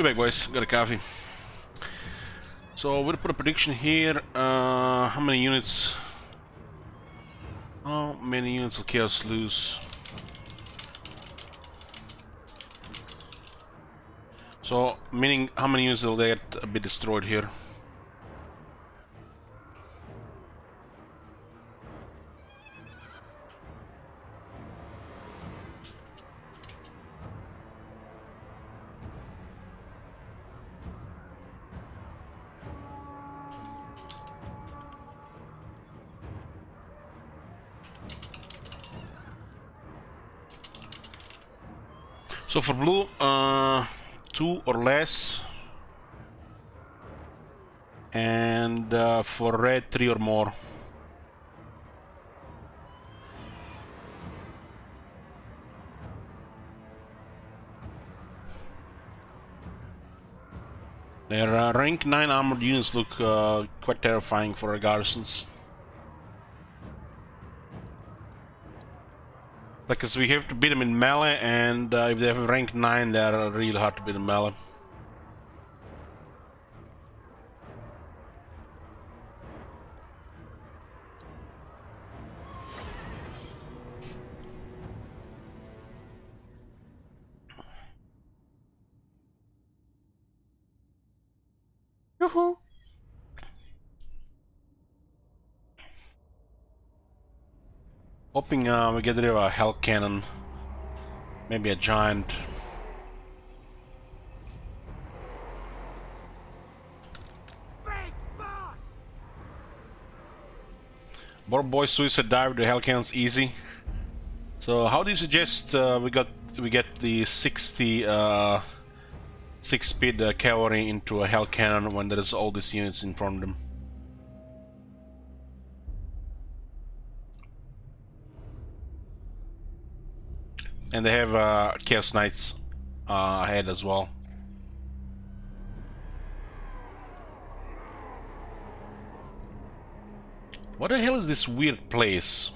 Be back, boys. Got a coffee. So we'll put a prediction here. How many units? How many units will Chaos lose? So, meaning how many units will they get be destroyed here? So for blue, 2 or less, and for red, 3 or more. Their rank 9 armored units look quite terrifying for our garrisons. Because we have to beat them in melee, and if they have rank 9, they are really hard to beat in melee. Yoo-hoo! Hoping we get rid of a hell cannon, maybe a giant. Border Boy Suicide Dive to hell cannons easy. So how do you suggest we get the 60 6-speed cavalry into a hell cannon when there's all these units in front of them? And they have Chaos Knights ahead as well. What the hell is this weird place?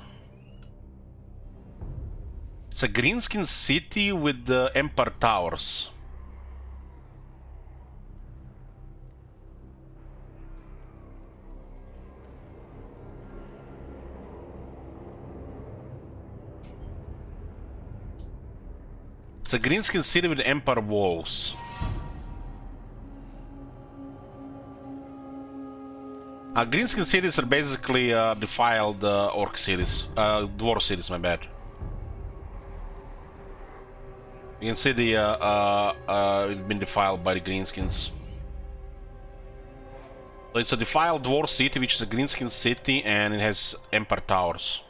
It's a greenskin city with the Empire Towers. It's a greenskin city with Empire walls. Greenskin cities are basically defiled orc cities, dwarf cities, my bad. You can see the it's been defiled by the greenskins. So it's a defiled dwarf city, which is a greenskin city, and it has Empire Towers.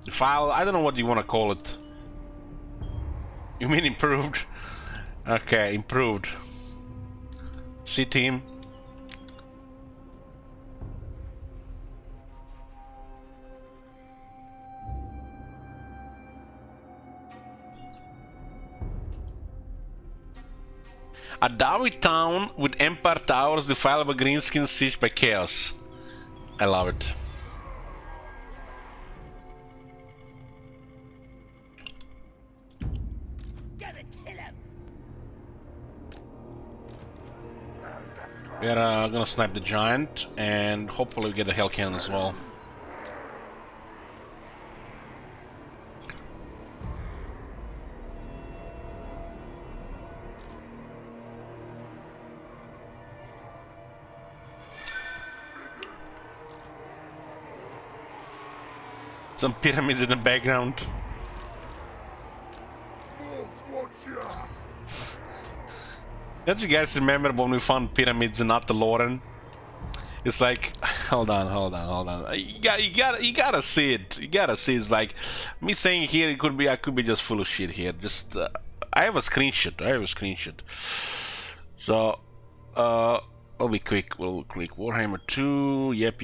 Defiled, I don't know what you want to call it. You mean improved? Okay, improved. C-team. A Dowie town with Empire Towers defiled by greenskin siege by chaos. I love it. We are gonna snipe the giant, and hopefully we get the hell cannon as well. Some pyramids in the background. Don't you guys remember when we found pyramids in Loren? It's like, hold on. You gotta see it. You gotta see. It's like me saying here. It could be. I could be just full of shit here. Just I have a screenshot. So I'll be quick. We'll click Warhammer 2. Yep.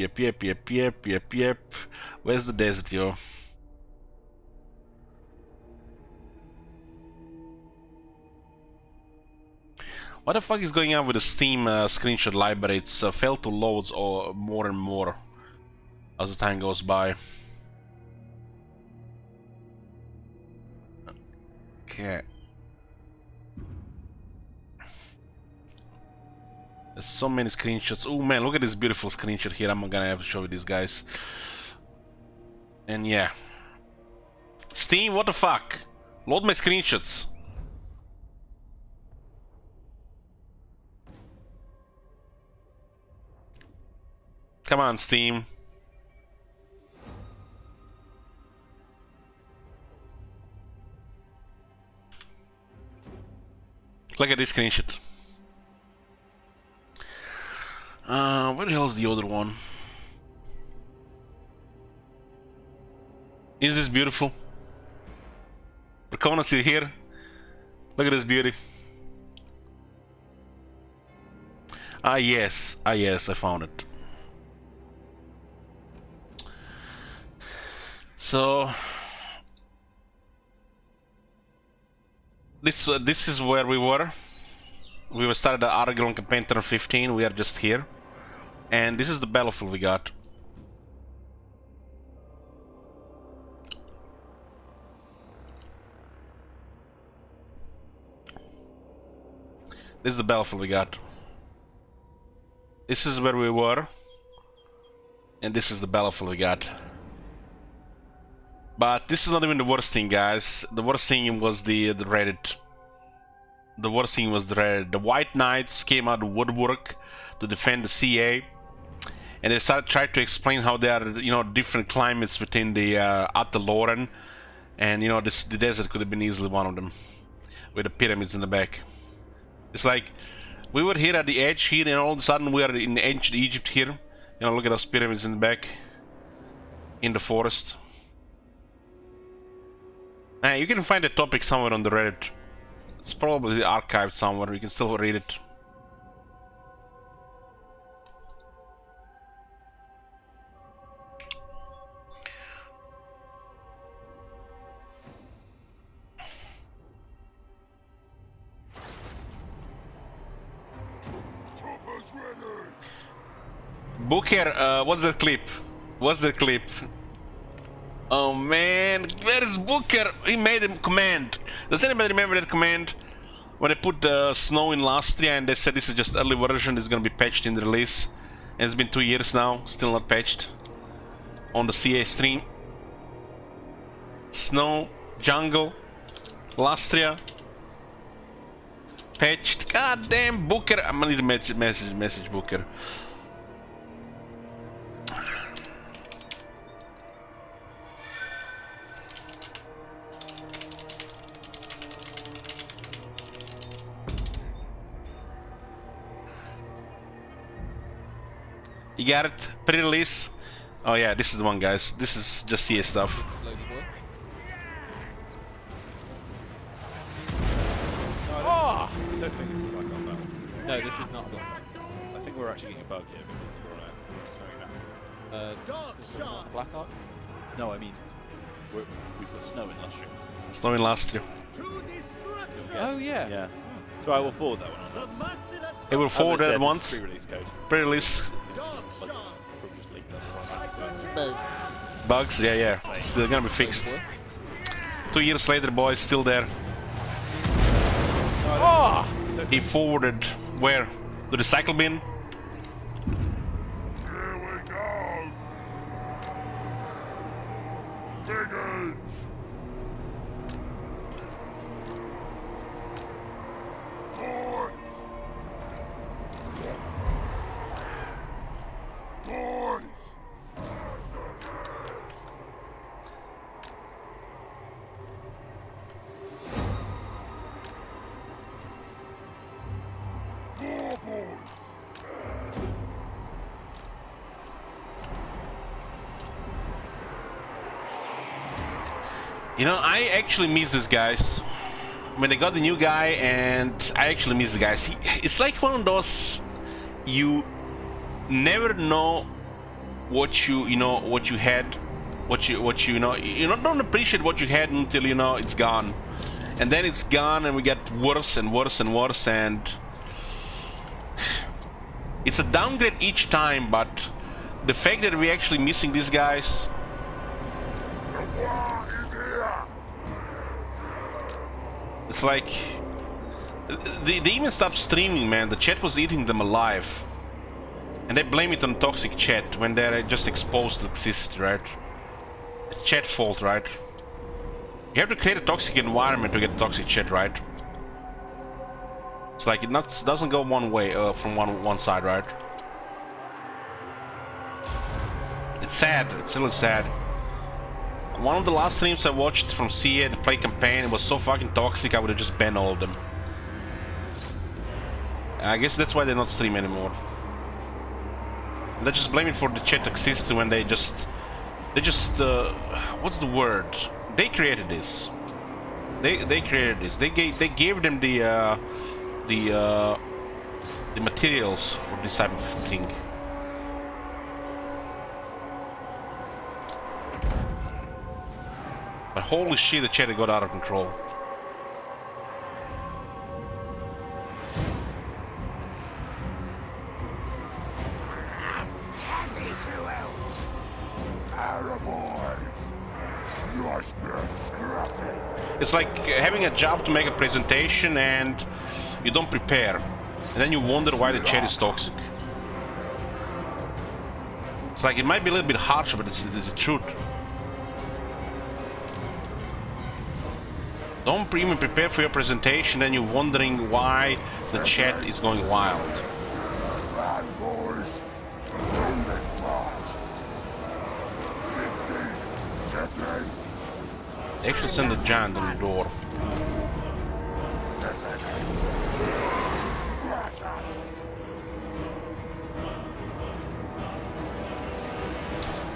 Where's the desert, yo? What the fuck is going on with the Steam screenshot library? It's failed to load more and more as the time goes by. Okay. There's so many screenshots. Oh man, look at this beautiful screenshot here. I'm gonna have to show you these guys. And yeah. Steam, what the fuck? Load my screenshots. Come on, Steam. Look at this screenshot. Where the hell is the other one? Is this beautiful? Draconis, you're here. Look at this beauty. Ah yes, I found it. So this is where we were. We were started the Argonne campaign turn 15. We are just here, and this is the battlefield we got. This is the battlefield we got. This is where we were, and this is the battlefield we got. But this is not even the worst thing, guys. The worst thing was the Reddit. The worst thing was the Reddit. The White Knights came out of woodwork to defend the CA, and they tried to explain how there are, you know, different climates within the Ataloran, and you know, the desert could have been easily one of them, with the pyramids in the back. It's like we were here at the edge here, and all of a sudden we are in ancient Egypt here. You know, look at those pyramids in the back, in the forest. You can find the topic somewhere on the Reddit. It's probably archived somewhere. You can still read it. Booker, what's the clip? What's the clip? Oh man, where is Booker? He made a command. Does anybody remember that command? When they put the snow in Lastria and they said this is just early version, it's gonna be patched in the release. And it's been 2 years now, still not patched. On the CA stream. Snow, jungle, Lastria. Patched. God damn, Booker. I'm gonna need to message Booker. You got it? Pre-release? Oh yeah, this is the one, guys. This is just CS stuff. Oh! I don't think this is like on that. No, this is not on that. I think we're actually getting a bug here because we're on snowing now. Black Ark? No, I mean, we've got snow in Lastria. Snow in Lastria. Oh yeah. Yeah. So I will forward that one on. It will forward that once. Pre-release code. Pre-release. Bugs, yeah. It's gonna be fixed. 2 years later, boys, still there. Oh! He forwarded where? To the cycle bin? Here we go! Fingers! Boys! Boys! More boys! You know, I actually miss these guys. When they got the new guy, and I actually miss the guys. It's like one of those, you never know what you had, don't appreciate what you had until you know it's gone, and then it's gone, and we get worse and worse and worse, and it's a downgrade each time. But the fact that we're actually missing these guys. The war is here! It's like they even stopped streaming, man. The chat was eating them alive, and they blame it on toxic chat when they're just exposed to exist, right? It's chat fault, right? You have to create a toxic environment to get toxic chat, right? It's like it doesn't go one way from one side, right? It's sad. It's really sad. One of the last streams I watched from CA to play campaign, it was so fucking toxic. I would have just banned all of them. I guess that's why they don't stream anymore. They just blame it for the chat existing when they just what's the word? They created this. They created this. They gave them the materials for this type of thing. But holy shit, the chat got out of control. It's like having a job to make a presentation and you don't prepare, and then you wonder why the chat is toxic. It's like it might be a little bit harsh, but it's the truth. Don't even prepare for your presentation and you're wondering why the chat is going wild. They actually send a giant on the door.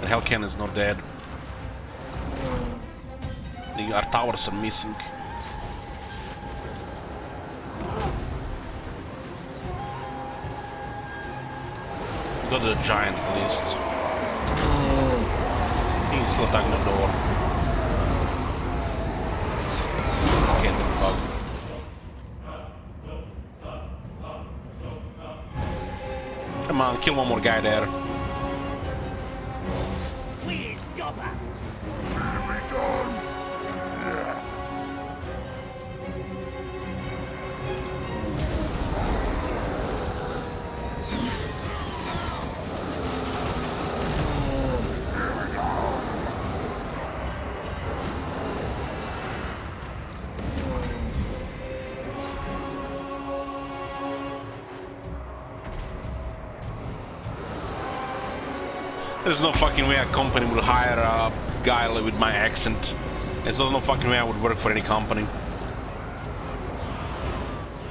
The Hellcan is not dead. Our towers are missing. Got the giant at least. He's still attacking the door. Get the bug. Come on, kill one more guy there. Please, gobbers! Here we go! There's no fucking way a company would hire a guy with my accent. There's no fucking way I would work for any company.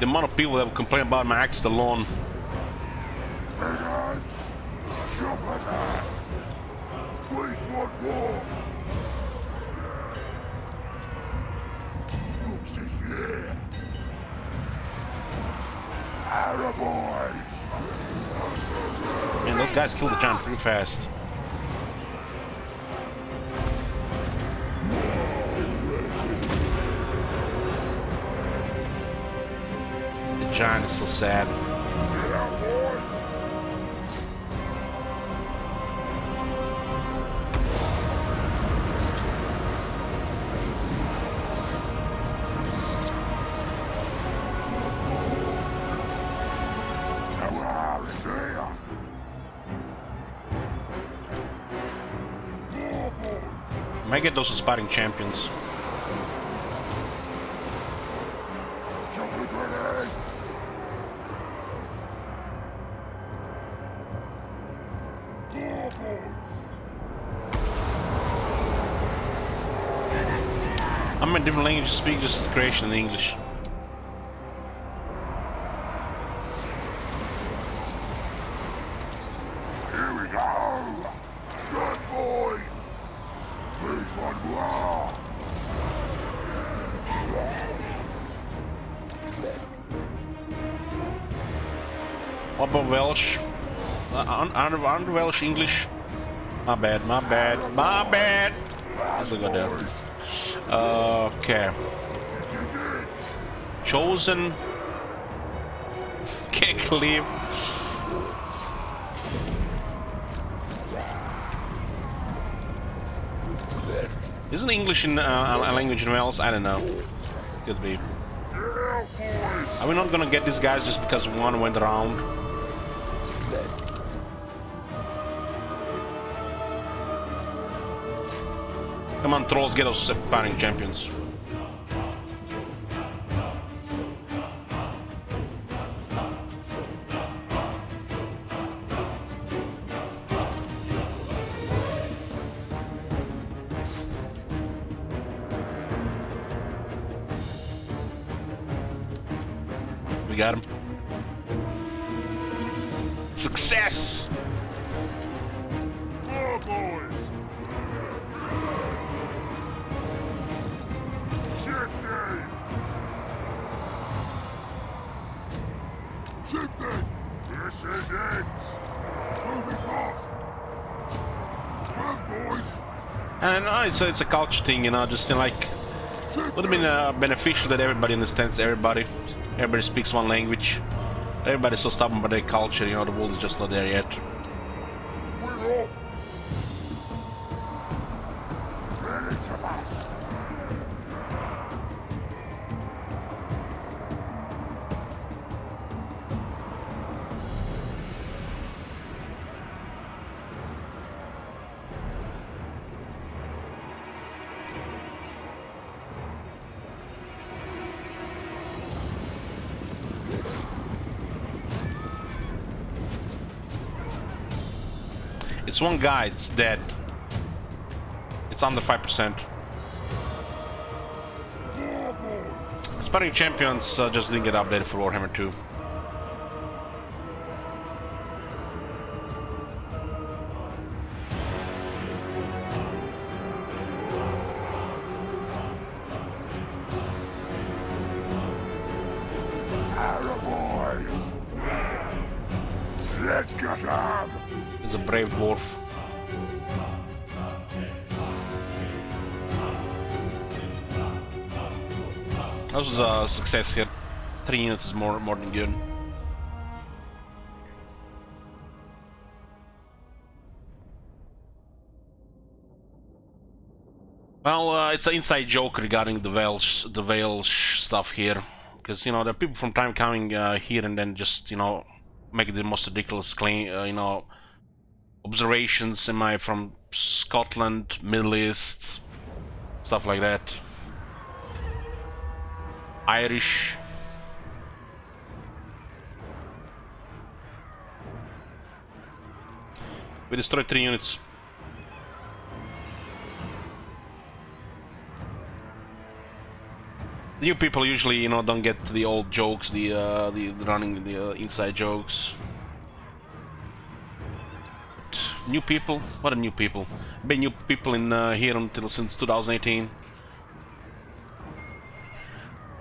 The amount of people that would complain about my accent alone. Big hands! Shovel's hands! Police want war! Brooks is here! Arrow boys! Man, those guys killed the giant pretty fast. The giant is so sad. Might get those aspiring champions. I'm in different languages, speak just creation in English. Here we go! Good boys! Please want war! What about Welsh? Under Welsh English? My bad, my bad, my bad! Let's go there. Okay. Chosen. Can't leave. Isn't English in a language in Wales? I don't know. Could be. Are we not gonna get these guys just because one went around? Come on, trolls, get us sparring champions. We got him. Success! More boys! Shifting! Shifting! This is it! Moving fast! Come on, boys! And it's a culture thing, you know, just like would have been beneficial that everybody understands everybody. Everybody speaks one language. Everybody's so stubborn by their culture, you know, the world is just not there yet. We're off! Ready to march! It's one guy, it's dead. It's under 5%. Sparring champions just didn't get updated for Warhammer 2. Boys! Let's get him! He's a brave dwarf. That was a success here. 3 units is more than good. Well, it's an inside joke regarding the Welsh stuff here, because you know there are people from time coming here and then just make the most ridiculous claim, observations. Am I from Scotland, Middle East, stuff like that? Irish. We destroyed 3 units. The new people usually, don't get the old jokes, the inside jokes. But new people? What are new people? Been new people in here since 2018.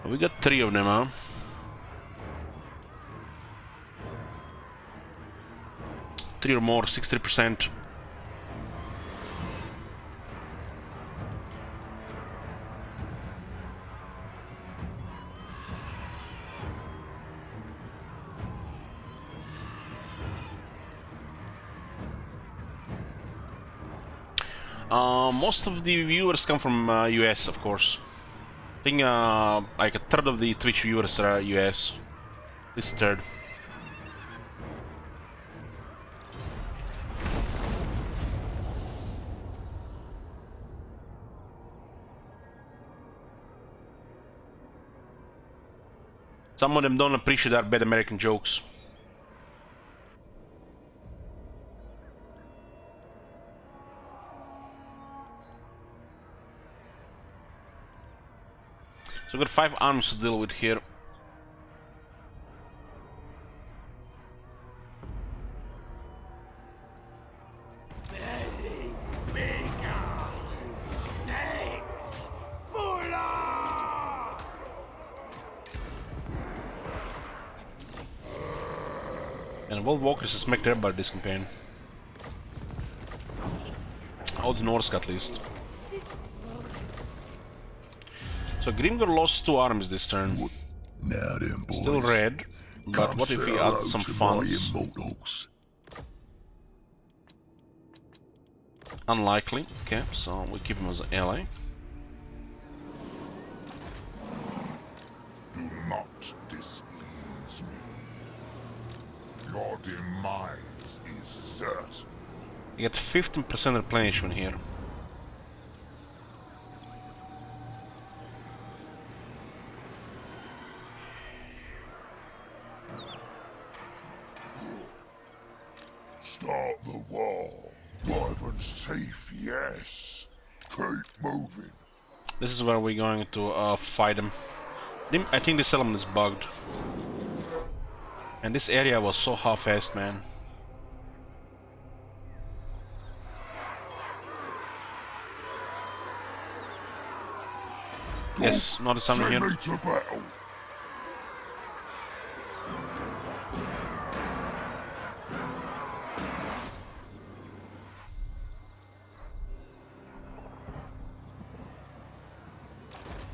We got 3 of them, huh? Three or more, 63%. Most of the viewers come from US, of course. I think like a third of the Twitch viewers are US. This third. Some of them don't appreciate our bad American jokes. So we've got 5 armies to deal with here. And World Walkers has smacked everybody this campaign. All the Norse at least. So Grimgor lost 2 armies this turn. Now then, boys. Still red, but what if we add some funds? Unlikely. Okay, so we keep him as an ally. Do not You get 15% replenishment here. Start the war. Wyvern's teeth, yes. Keep moving. This is where we're going to fight them. I think this element is bugged. And this area was so half-assed, man. Yes, not something here. Send me to battle.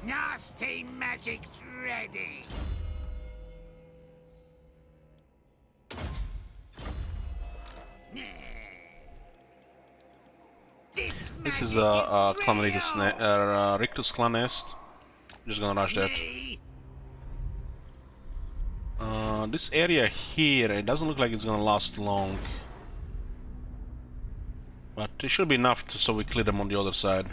Nasty magic's ready. This is a clan Rictus clan nest. Just gonna rush that. This area here, it doesn't look like it's gonna last long. But it should be enough so we clear them on the other side.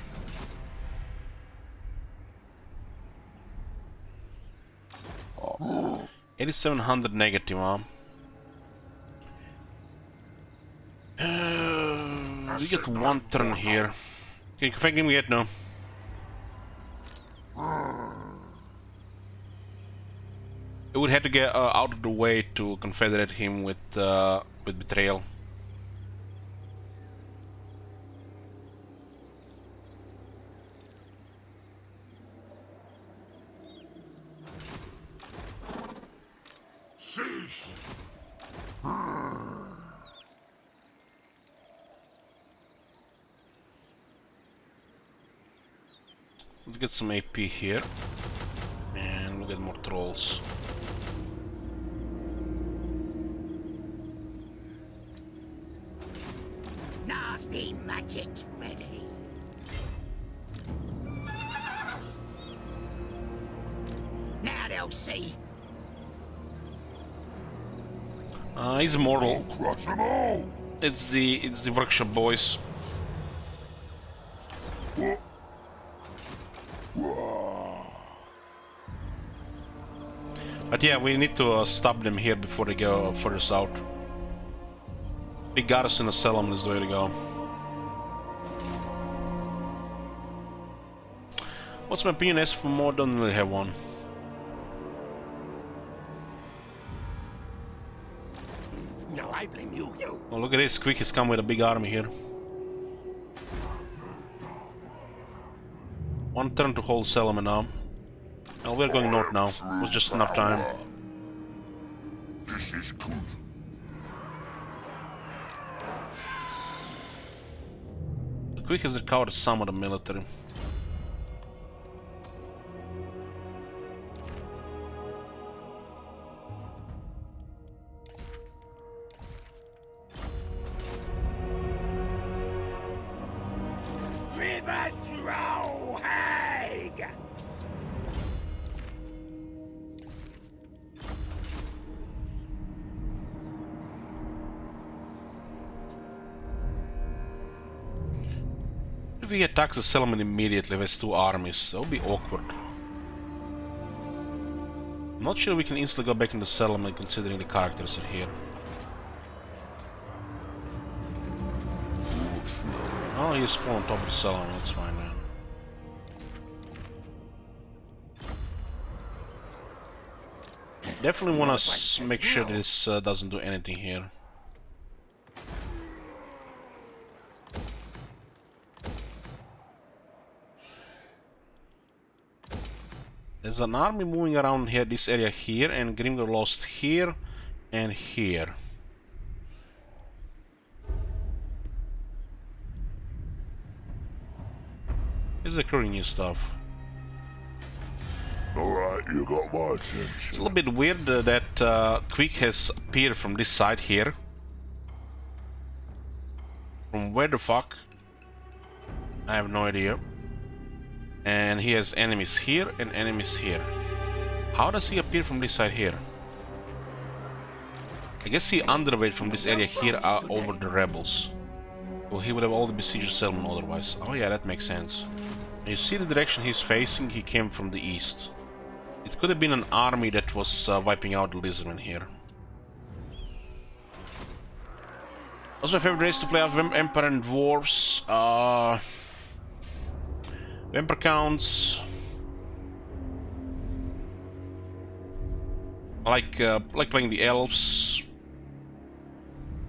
Oh. 8700 negative, huh? We get one turn here. Okay, can we get no? We would have to get out of the way to confederate him with betrayal. Cease. Let's get some AP here, and we'll get more trolls. Nasty magic's ready. Now they'll see. He's immortal. Crush them all. It's the workshop boys. But yeah, we need to stop them here before they go further south. Big garrison in Salem is the way to go. What's my opinion? As for more, don't really have one. No, I blame you. Oh, look at this! Quick has come with a big army here. One turn to hold Salem now. Oh, we're going north now. It was just enough time. This is good. The Quick has recovered some of the military. River throw hag. If we attack the settlement immediately with two armies, that would be awkward. I'm not sure we can instantly go back in the settlement considering the characters are here. Oh, you spawn on top of the settlement, that's fine then. Definitely want to make sure this doesn't do anything here. There's an army moving around here, this area here, and Grimgor lost here and here. Here's the accruing new stuff. Alright, you got my It's a attention. little bit weird that Quick has appeared from this side here. From where the fuck? I have no idea. And he has enemies here and enemies here. How does he appear from this side here? I guess he underweight from this area here over the rebels. Well, he would have all the besieged settlement otherwise. Oh yeah, that makes sense. You see the direction he's facing, he came from the east. It could have been an army that was wiping out the lizardmen here. What's my favorite race to play of Empire and Dwarves? Emperor counts. I like playing the elves.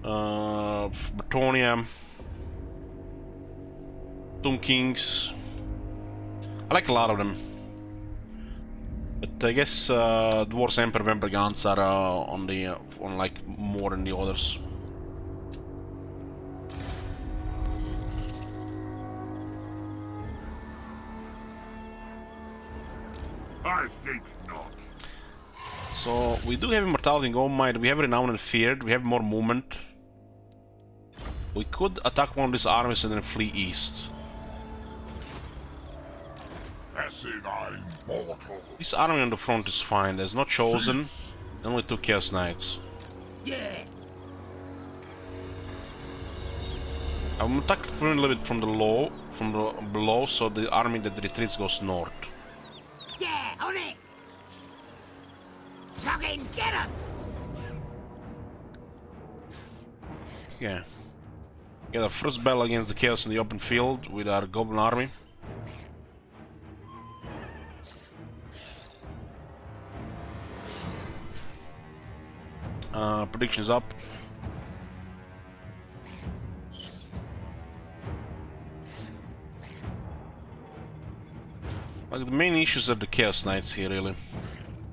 Bretonia. Tomb Kings. I like a lot of them. But I guess Dwarves, Emperor, Vampire Guns are on like more than the others. I think not. So we do have Immortality and Gold Might, we have Renown and Feared, we have more movement. We could attack one of these armies and then flee east. Guessing I'm mortal. This army on the front is fine, there's no Chosen, only 2 Chaos Knights. Yeah. I'm attacking a little bit from the below, so the army that retreats goes north. Yeah, on it. Fucking get him. Yeah. Get the first battle against the Chaos in the open field with our Goblin army. Predictions up. Like the main issues are the Chaos Knights here, really.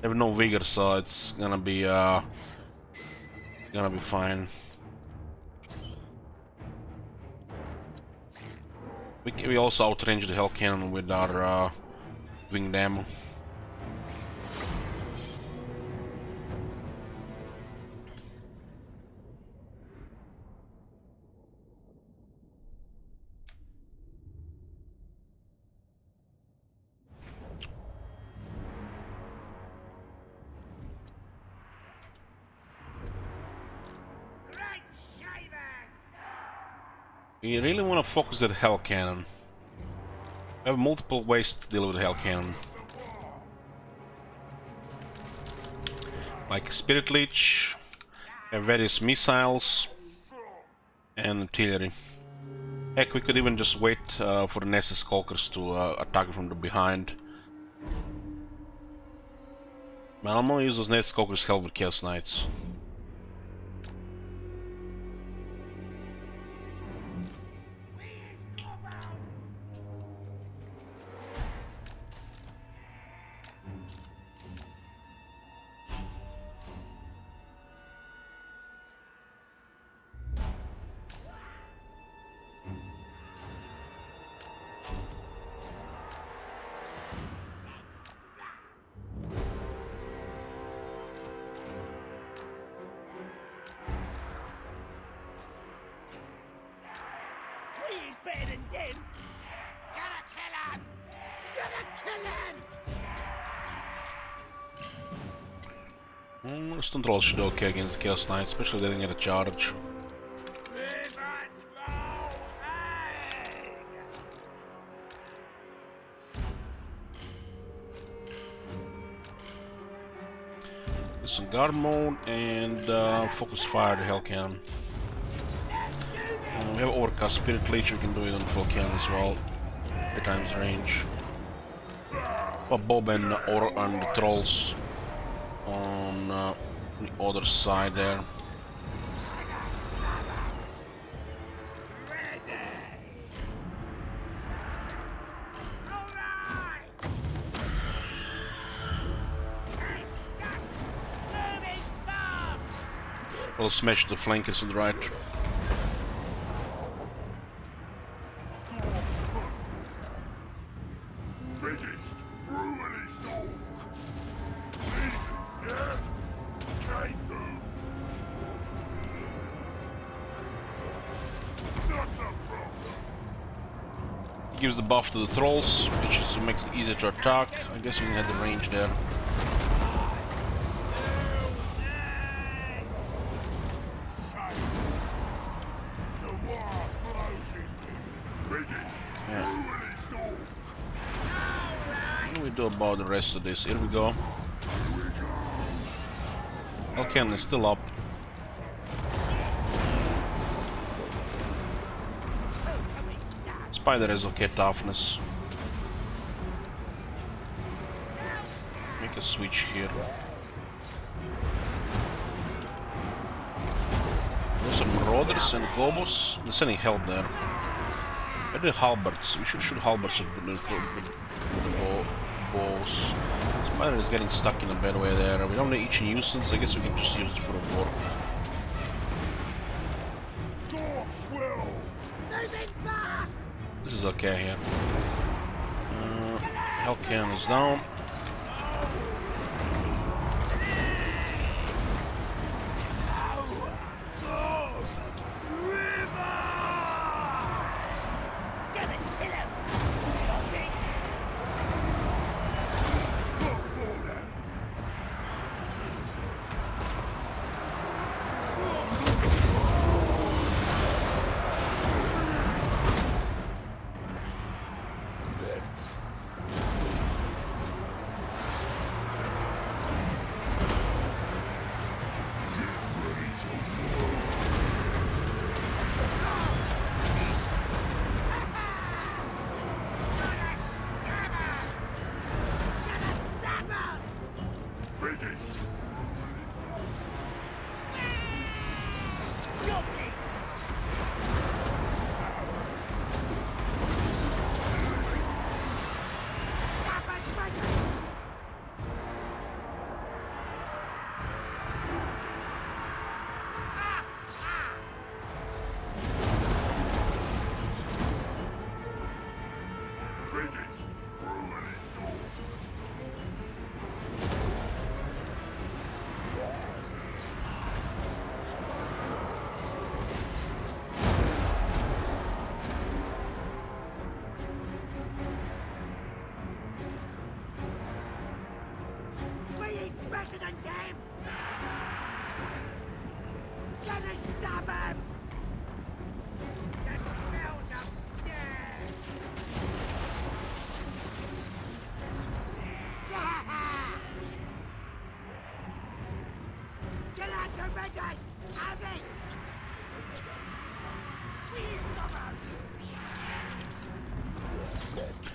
They have no vigor, so it's gonna be fine. We also outrange the Hell Cannon with our winged ammo. You really want to focus at Hell Cannon. We have multiple ways to deal with Hell Cannon. Like Spirit Leech, we have various missiles, and artillery. Heck, we could even just wait for the Nessus Skulkers to attack from the behind. But I'm gonna use those Nessus Skulkers to help with Chaos Knights. Better than them. Gotta kill him. Gotta kill him. Stone Troll should do okay against the Chaos Knight, especially getting at a charge. Some guard mode and focus fire the Hell Cannon. We have Orca Spirit Leech, we can do it on full cannon as well. 3 times range. But Bob and the trolls on the other side there. We'll smash the flankers on the right. Gives the buff to the trolls, which makes it easier to attack. I guess we can have the range there. The war flows do about the rest of this? Here we go. Cannon is still up. Spider has okay toughness. Make a switch here. There's some marauders and gobos. There's any help there. Where are the halberds? We should shoot halberds with the bows. Spider is getting stuck in a bad way there. We don't need each nuisance. I guess we can just use it for a war. This is okay here. Hell cannon is down.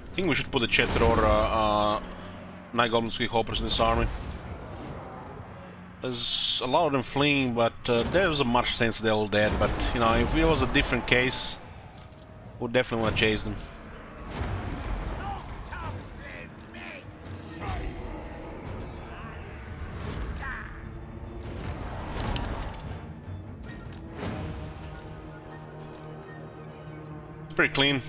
I think we should put a Chetter or Night Goblin Squeak Hoppers in this army. There's a lot of them fleeing, but there's a much sense they're all dead. But you know, if it was a different case, we'd definitely want to chase them. It's pretty clean.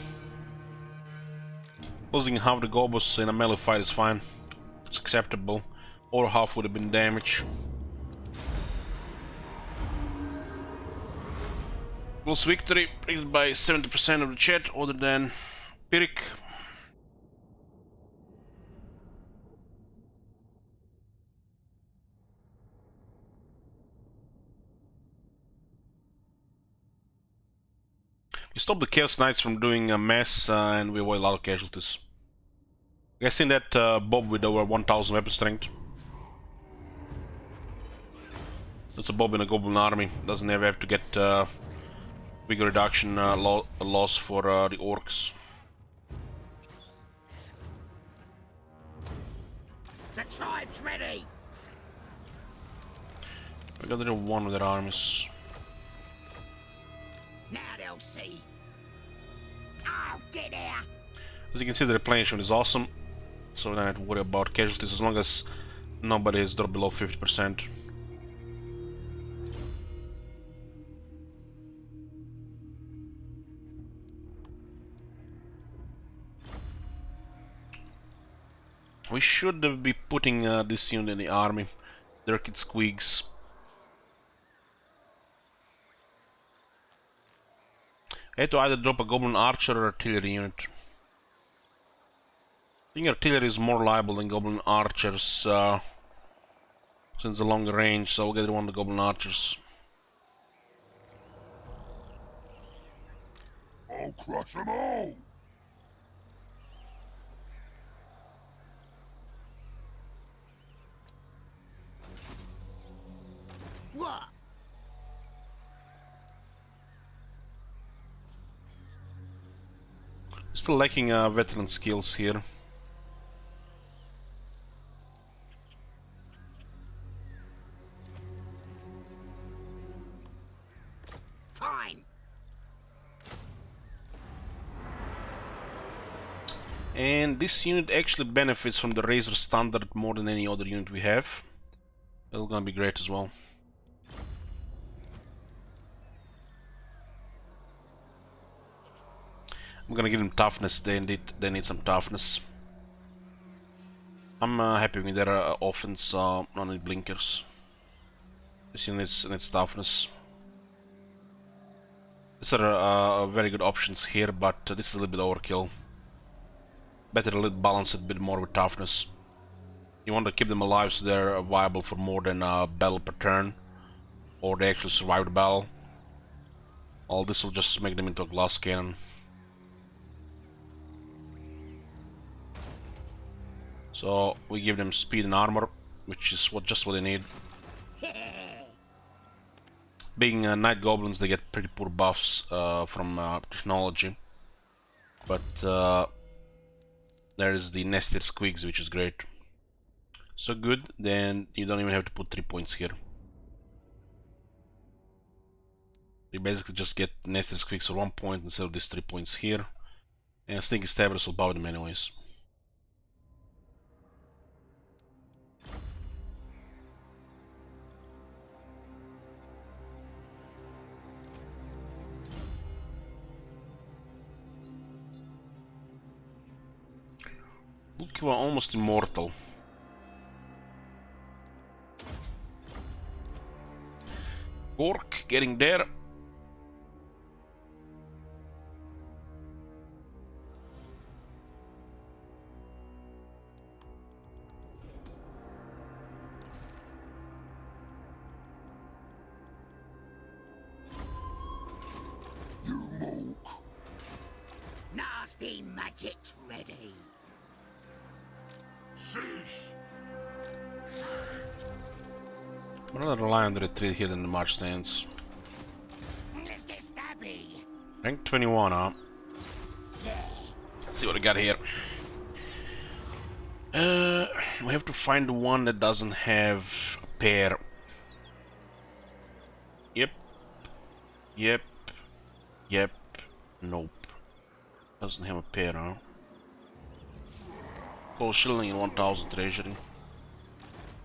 Losing half the gobos in a melee fight is fine. It's acceptable. Or half would have been damage. Plus victory, raised by 70% of the chat, other than Pyrrhic. We stopped the Chaos Knights from doing a mess, and we avoid a lot of casualties. Guessing that Bob with over 1000 weapon strength. That's a Bob in a Goblin army. Doesn't ever have to get vigor reduction loss for the orcs. The tribe's ready. We got the one with their armies. Now they'll see. I'll get there. As you can see, the replenishment is awesome, so we don't have to worry about casualties as long as nobody has dropped below 50%. We should be putting this unit in the army. Dirkit Squeaks. I had to either drop a Goblin Archer or Artillery unit. I think Artillery is more reliable than Goblin Archers since the longer range, so I'll get one of the Goblin Archers. I'll crush them all! Still lacking veteran skills here. Fine. And this unit actually benefits from the Razor Standard more than any other unit we have. It's gonna be great as well. I'm gonna give them toughness. They need some toughness. I'm happy with their offense. No need blinkers. This unit needs toughness. These are very good options here, but this is a little bit overkill. Better a little balance it a bit more with toughness. You want to keep them alive so they're viable for more than a battle per turn, or they actually survive the battle. All this will just make them into a glass cannon. So we give them speed and armor, which is just what they need. Being night goblins, they get pretty poor buffs from technology, but there is the nested squigs, which is great. So good, then you don't even have to put 3 points here. You basically just get nested squigs for 1 point instead of these 3 points here, and sneaky stabbers will power them anyways. Look, you are almost immortal. Gork getting there. You mook. Nasty magic's ready. Cease. I'm gonna rely on the retreat here in the march stance. Let's get stabby. Rank 21, huh? Yeah. Let's see what I got here. We have to find the one that doesn't have a pair. Yep. Yep. Yep. Nope. Doesn't have a pair, huh? Full shilling and 1000 treasury.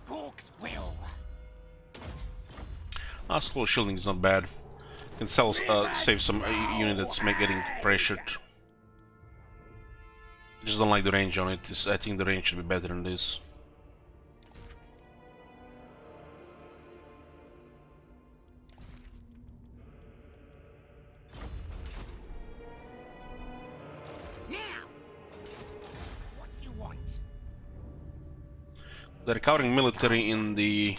Hawk's will. Scroll shielding is not bad. Can sell, save some unit that's getting pressured. Just don't like the range on it. I think the range should be better than this. Now. What you want? They're recovering military in the...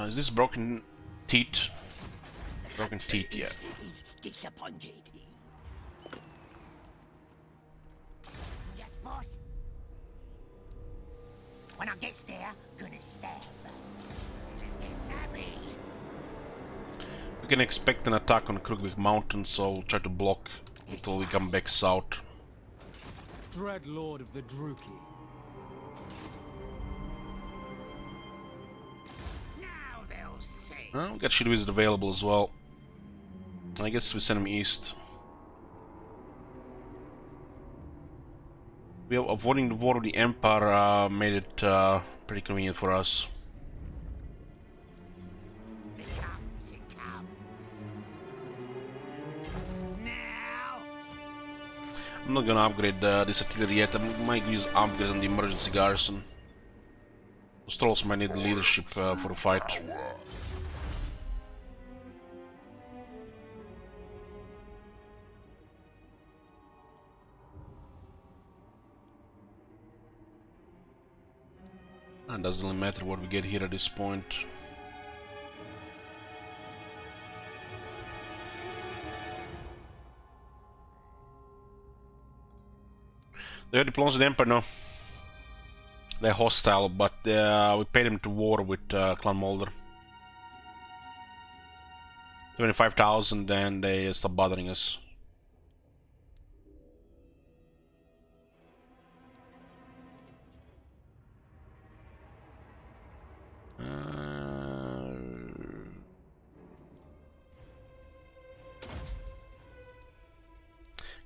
is this Broken Teeth? Broken Teeth, yeah. Disappointed. Yes, boss. When I gets there, gonna stab. Let's get stabby. We can expect an attack on Krugvik Mountain, so we'll try to block until we come back south. Dread Lord of the Druki. Now they'll see. We got Shield Wizard available as well. I guess we send him east. We have avoiding the war of the Empire made it pretty convenient for us. It comes. Now. I'm not gonna upgrade this artillery yet. I might use upgrade on the emergency garrison. Those trolls might need leadership for the fight. It doesn't really matter what we get here at this point. They're diplomacy of the Empire, no. They're hostile, but we paid them to war with Clan Mulder. 25,000 and they stop bothering us.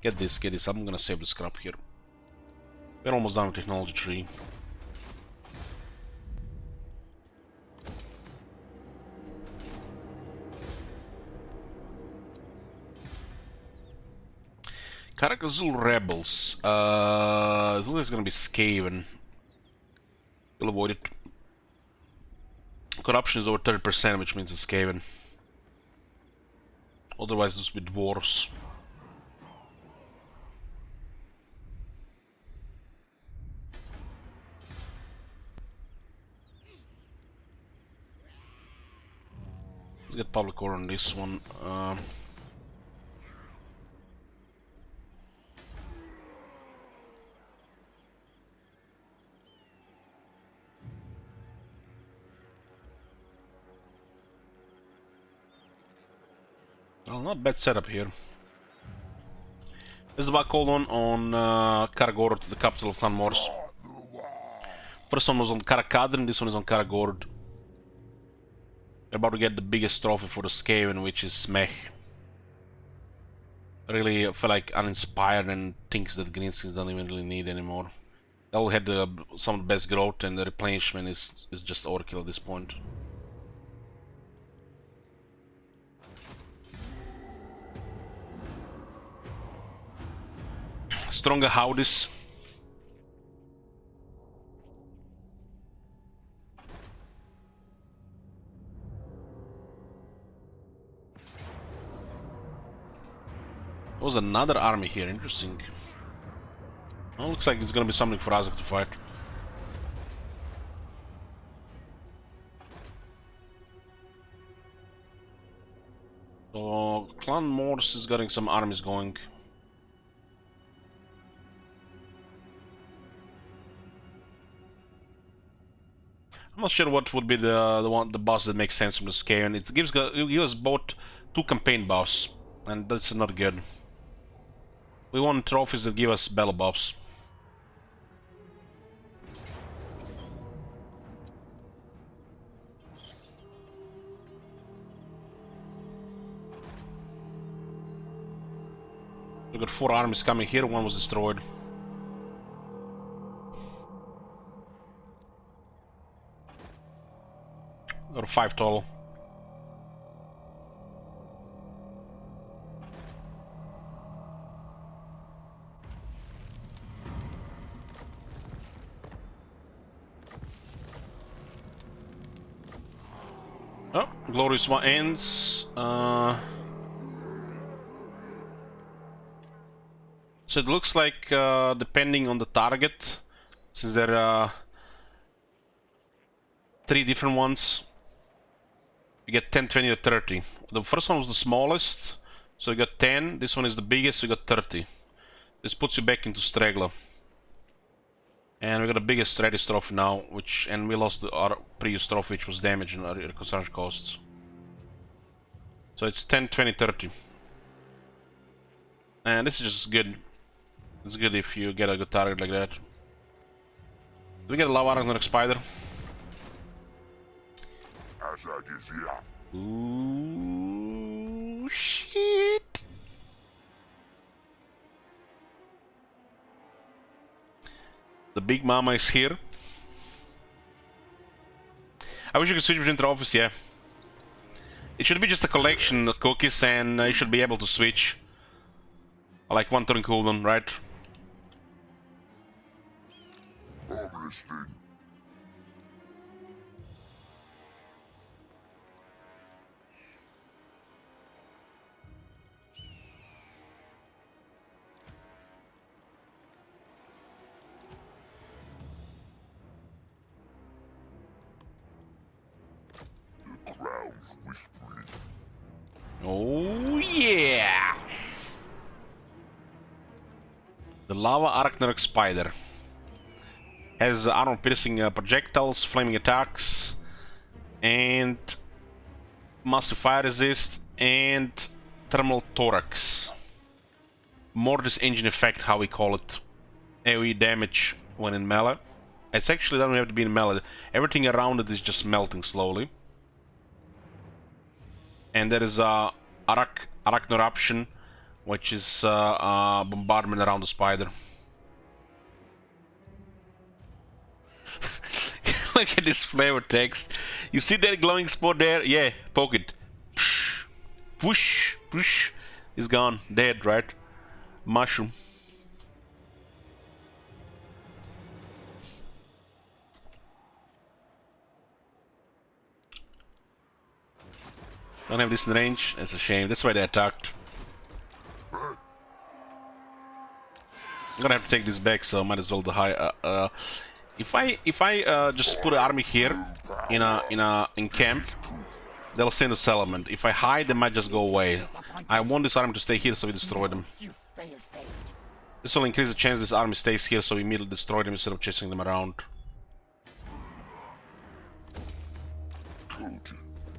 Get this, get this. I'm gonna save the scrap here. We're almost done with technology tree. Karakazul rebels. It's always gonna be Skaven. We'll avoid it. Corruption is over 30%, which means it's Skaven. Otherwise, it's with dwarves. Let's get public order on this one. Well, not bad setup here. This is about called on Karagord, the capital of Clan Morse. First one was on Karakadrin, this one is on Karagord. We're about to get the biggest trophy for the Skaven, which is Mech. Really feel like uninspired and thinks that Greenskins don't even really need anymore. They all had some of the best growth, and the replenishment is just overkill at this point. Stronger howdies. There was another army here, interesting. Well, looks like it's gonna be something for Azak to fight. So, Clan Morse is getting some armies going. I'm not sure what would be the boss that makes sense from the scale, and it gives both 2 campaign buffs, and that's not good. We want trophies that give us battle buffs. We got 4 armies coming here, 1 was destroyed. Or 5 total. Oh, Glorious One ends. So it looks like, depending on the target, since there are 3 different ones, you get 10, 20, or 30. The first one was the smallest, so you got 10. This one is the biggest, so you got 30. This puts you back into Straggler. And we got the biggest Redis trophy now, and we lost our previous trophy, which was damage and our construction costs. So it's 10, 20, 30. And this is just good. It's good if you get a good target like that. Do we get a Lava Ragnarok Spider? Ooh, shit. The big mama is here. I wish you could switch between trophies, yeah. It should be just a collection of cookies, and you should be able to switch. Like 1 turn cooldown, right? Oh yeah! The Lava Arachnarok Spider has armor-piercing projectiles, flaming attacks, and massive fire resist, and thermal thorax. Mortis engine effect, how we call it. AoE damage when in melee. It's actually doesn't have to be in melee. Everything around it is just melting slowly. And there is a Arachnor option, which is bombardment around the spider. Look at this flavor text. You see that glowing spot there? Yeah, poke it. Psh, whoosh, whoosh. It's gone. Dead, right? Mushroom. Don't have this in range. It's a shame. That's why they attacked. I'm gonna have to take this back, so might as well the high. If I just put an army here in camp, they'll send a settlement. If I hide, they might just go away. I want this army to stay here, so we destroy them. This will increase the chance this army stays here, so we immediately destroy them instead of chasing them around.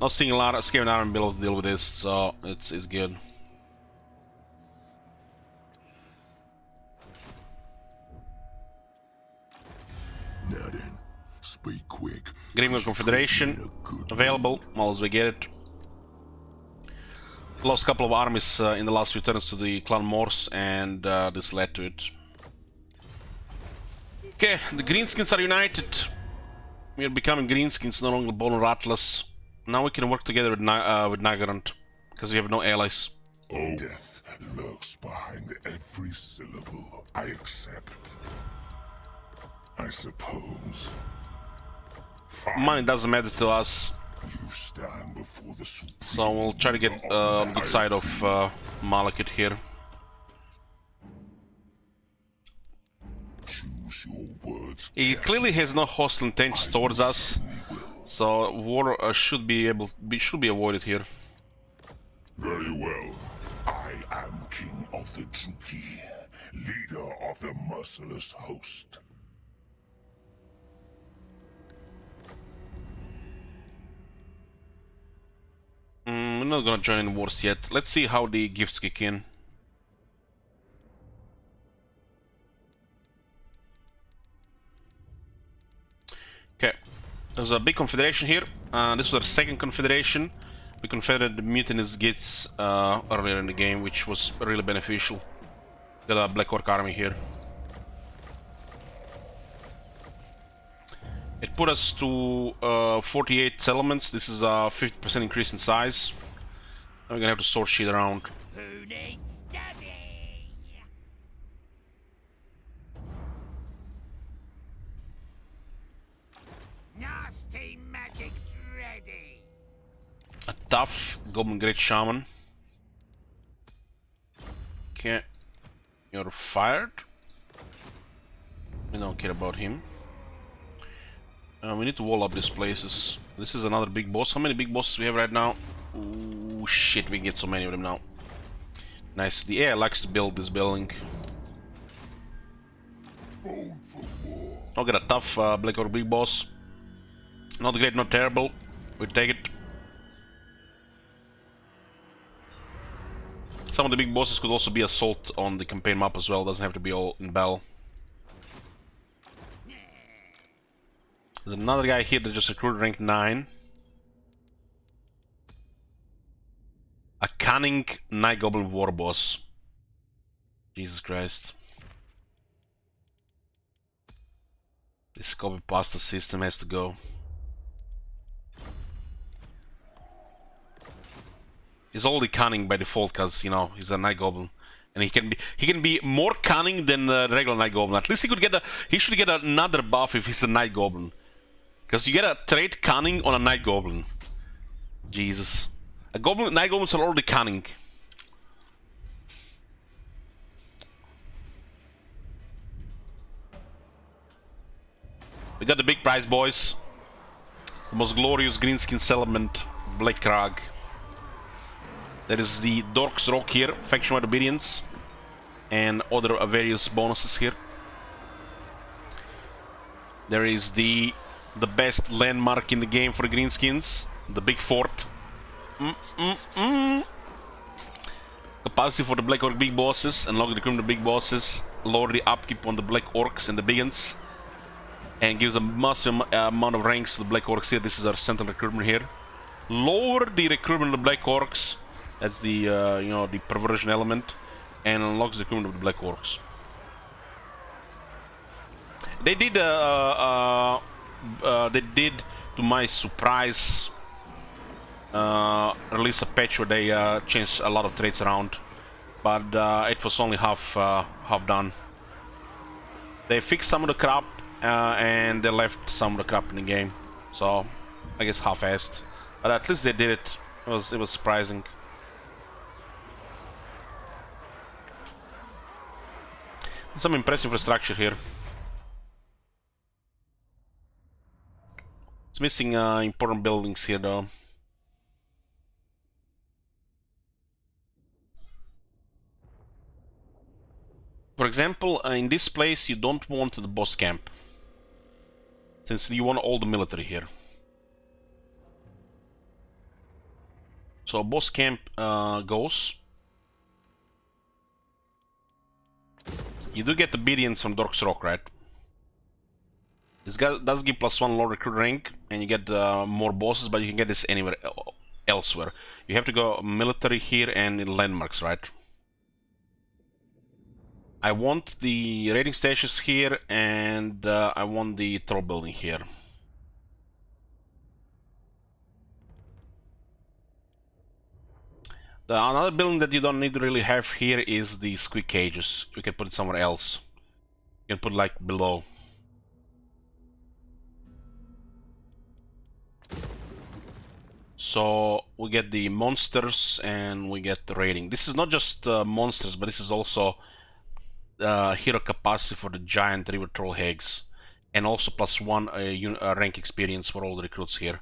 Not seeing a lot of scaring army below to deal with this, so it's good. Now then, speak quick. Grimgor Confederation available, well as we get it. Lost a couple of armies in the last few turns to the Clan Morse, and this led to it. Okay, the Greenskins are united. We are becoming Greenskins, no longer Bonerattlaz. Now we can work together with Nagarant, because we have no allies. Oh. Death lurks behind every syllable. I accept. I suppose. Fine. Money doesn't matter to us, You stand before the supreme. so we'll try to get on the good side of Malekith here. Choose your words. He clearly has no hostile intentions towards us, so war should be avoided here. Very well. I am king of the Druki, leader of the merciless host. We're not gonna join in wars yet. Let's see how the gifts kick in. Okay, there's a big confederation here. This was our second confederation. We confederated the mutinous Gits earlier in the game, which was really beneficial. Got a Black Orc army here. It put us to 48 settlements. This is a 50% increase in size. We're gonna have to sort shit around. Who needs study? Nasty magic's ready. A tough Goblin Great Shaman. Okay. You're fired. We don't care about him. We need to wall up these places. This is another big boss. How many big bosses we have right now? Ooh, shit, we can get so many of them now. Nice. The AI likes to build this building. I'll get a tough Black Orc big boss. Not great, not terrible. We take it. Some of the big bosses could also be assault on the campaign map as well. Doesn't have to be all in battle. There's another guy here that just recruited rank 9. A cunning Night Goblin war boss. Jesus Christ. This copy pasta system has to go. He's already cunning by default because, you know, he's a Night Goblin. And he can be more cunning than the regular Night Goblin. At least he should get another buff if he's a Night Goblin. Because you get a trait cunning on a Night Goblin. Jesus. Night Goblins are already cunning. We got the big prize, boys. The most glorious greenskin settlement, Black Crag. There is the Dork's Rock here, Faction-wide Obedience. And other various bonuses here. There is the best landmark in the game for the greenskins, the big fort. Capacity for the Black Orc big bosses, unlock the criminal big bosses, lower the upkeep on the Black Orcs and the biggins, and gives a massive amount of ranks to the Black Orcs here. This is our central recruitment here. Lower the recruitment of the Black Orcs. That's the you know, the perversion element. and unlocks the recruitment of the Black Orcs. They did, to my surprise, release a patch where they changed a lot of traits around, but it was only half done. They fixed some of the crap, and they left some of the crap in the game, so I guess half-assed. But at least they did it. It was surprising. Some impressive infrastructure here. It's missing important buildings here though. For example, in this place you don't want the boss camp, since you want all the military here. So boss camp goes. You do get obedience from Dork's Rock, right? This guy does give +1 low recruit rank, and you get more bosses, but you can get this anywhere elsewhere. You have to go military here and in landmarks, right? I want the raiding stations here, and I want the troll building here. Another building that you don't need to really have here is the squeak cages. You can put it somewhere else. You can put it like below. So we get the monsters and we get the raiding. This is not just monsters, but this is also hero capacity for the giant river troll hags, and also +1 rank experience for all the recruits here.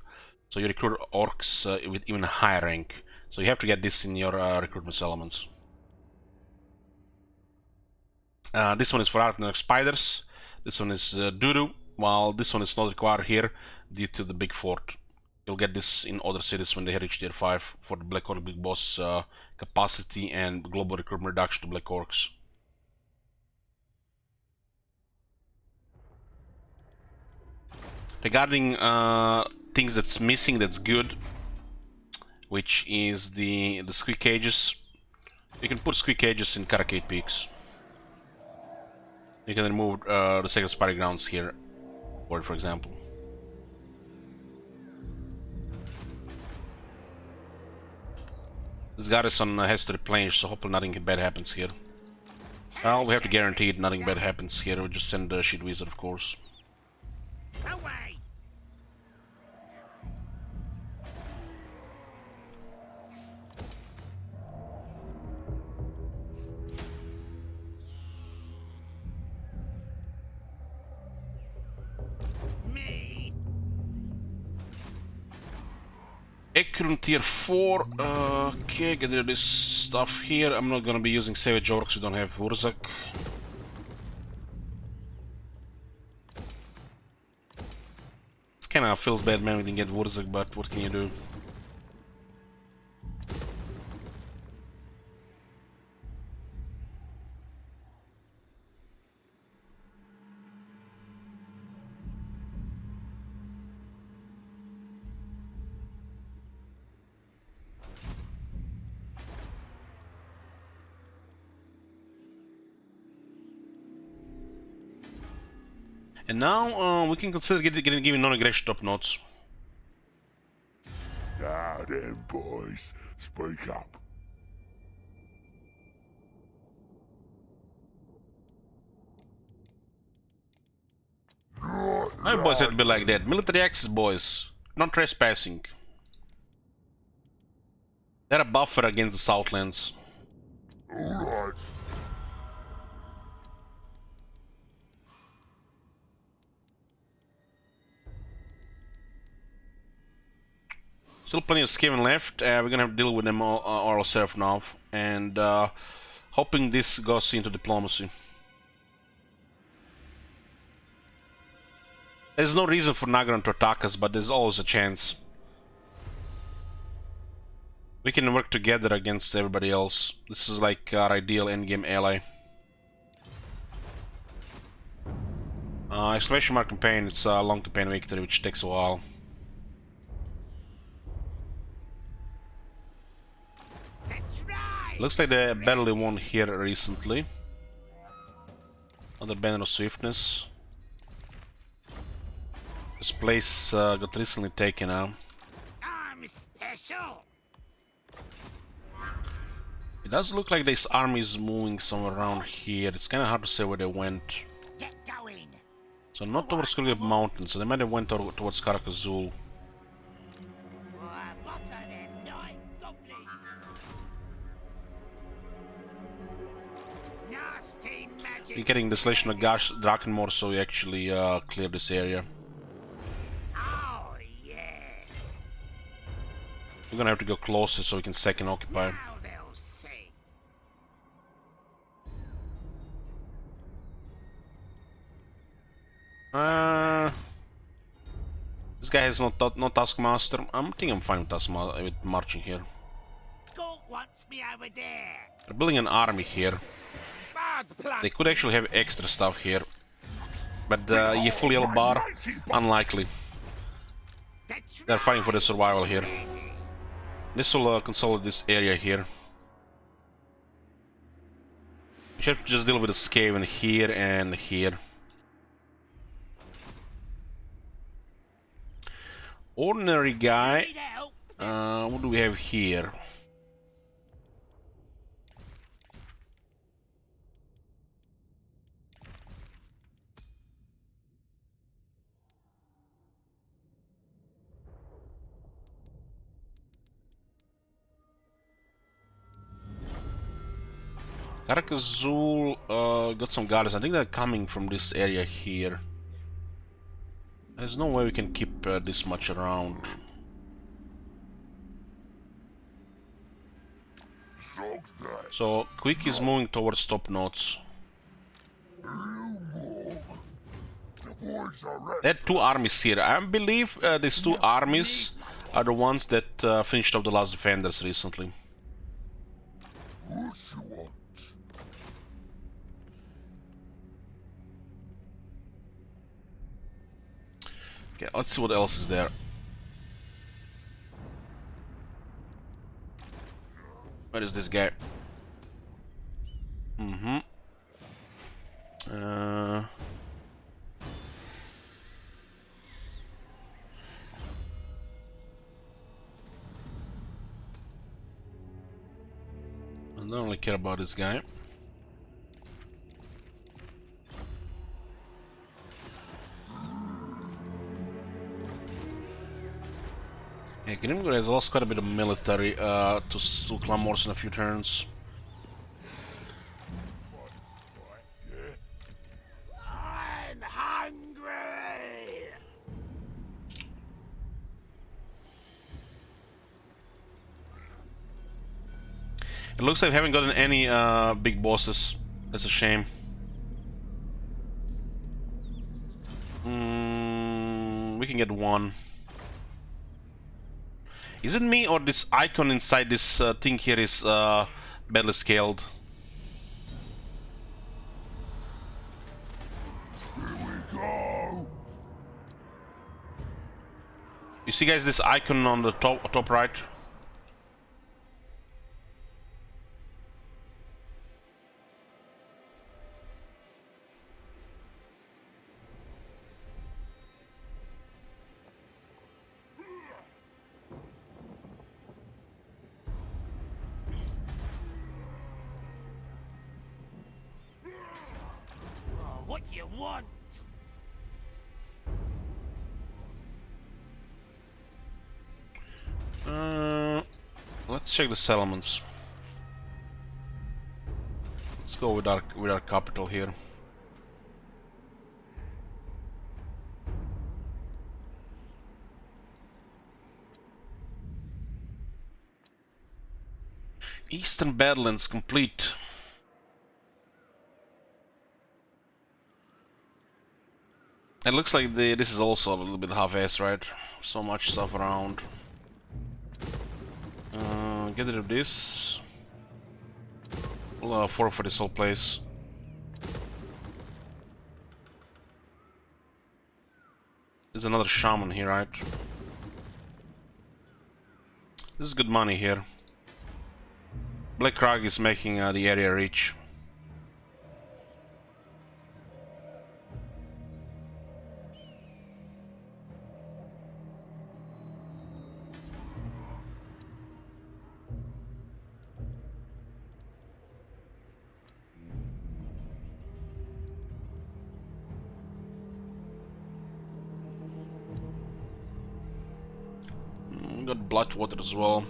So you recruit orcs with even higher rank. So you have to get this in your recruitment elements. This one is for Arctic spiders. This one is doo-doo, while this one is not required here due to the big fort. You'll get this in other cities when they reach tier 5 for the Black Orc Big Boss capacity and global recruitment reduction to Black Orcs. Regarding things that's missing, that's good, which is the squeak cages. You can put squeak cages in Caracade Peaks. You can remove the Sacred Spider Grounds here, for example. This garrison has to replenish, so hopefully nothing bad happens here. Well, we have to guarantee it nothing bad happens here. We'll just send the Sheet Wizard, of course. Away! Ekron tier 4. Okay, get rid of this stuff here. I'm not gonna be using Savage Orcs, we don't have Wurzak. It kinda feels bad, man, we didn't get Wurzak, but what can you do? And now we can consider giving non-aggression top notes. Now then, boys, speak up. My boys have to be like that. Military access, boys. Not trespassing. They're a buffer against the Southlands. Alright. Still plenty of Skaven left. We're gonna have to deal with them all ourselves now, and hoping this goes into diplomacy. There's no reason for Nagran to attack us, but there's always a chance. We can work together against everybody else. This is like our ideal endgame ally. Exclamation mark campaign, it's a long campaign victory, which takes a while. That's right! Looks like they barely won here recently. Another banner of swiftness. This place got recently taken out. I'm special. It does look like this army is moving somewhere around here. It's kind of hard to say where they went. Get going. So not towards Skulgib Mountain, so they might have went towards Karakazul. Nasty magic. We're getting the Selection of Gash Drakenmore, so we actually clear this area. Oh yes. We're gonna have to go closer so we can second occupy. Now they'll see. This guy has no Taskmaster. I'm thinking I'm fine with Taskmaster with marching here. Gork wants me over there. They're building an army here. Bad plans. They could actually have extra stuff here, but you full yellow bar, unlikely. That's They're fighting for their survival here. This will consolidate this area here. We should just deal with the Skaven here and here. Ordinary guy. Need help. What do we have here? Karakazul got some guards. I think they're coming from this area here. There's no way we can keep this much around. So Quick is moving towards top notes. There are two armies here. I believe these two armies are the ones that finished up the last defenders recently. Okay, let's see what else is there. Where is this guy? Mm-hmm. I don't really care about this guy. Yeah, Grimgor has lost quite a bit of military to Sulclamors in a few turns. I'm hungry. It looks like we haven't gotten any big bosses. That's a shame. We can get one. Is it me or this icon inside this thing here is badly scaled? You see, guys, this icon on the top right? What do you want? Let's check the settlements. Let's go with our capital here. Eastern Badlands complete. It looks like this is also a little bit half-assed, right? So much stuff around. Get rid of this. We'll forfeit this whole place. There's another shaman here, right? This is good money here. Black Rug is making the area reach. Got Bloodwater as well.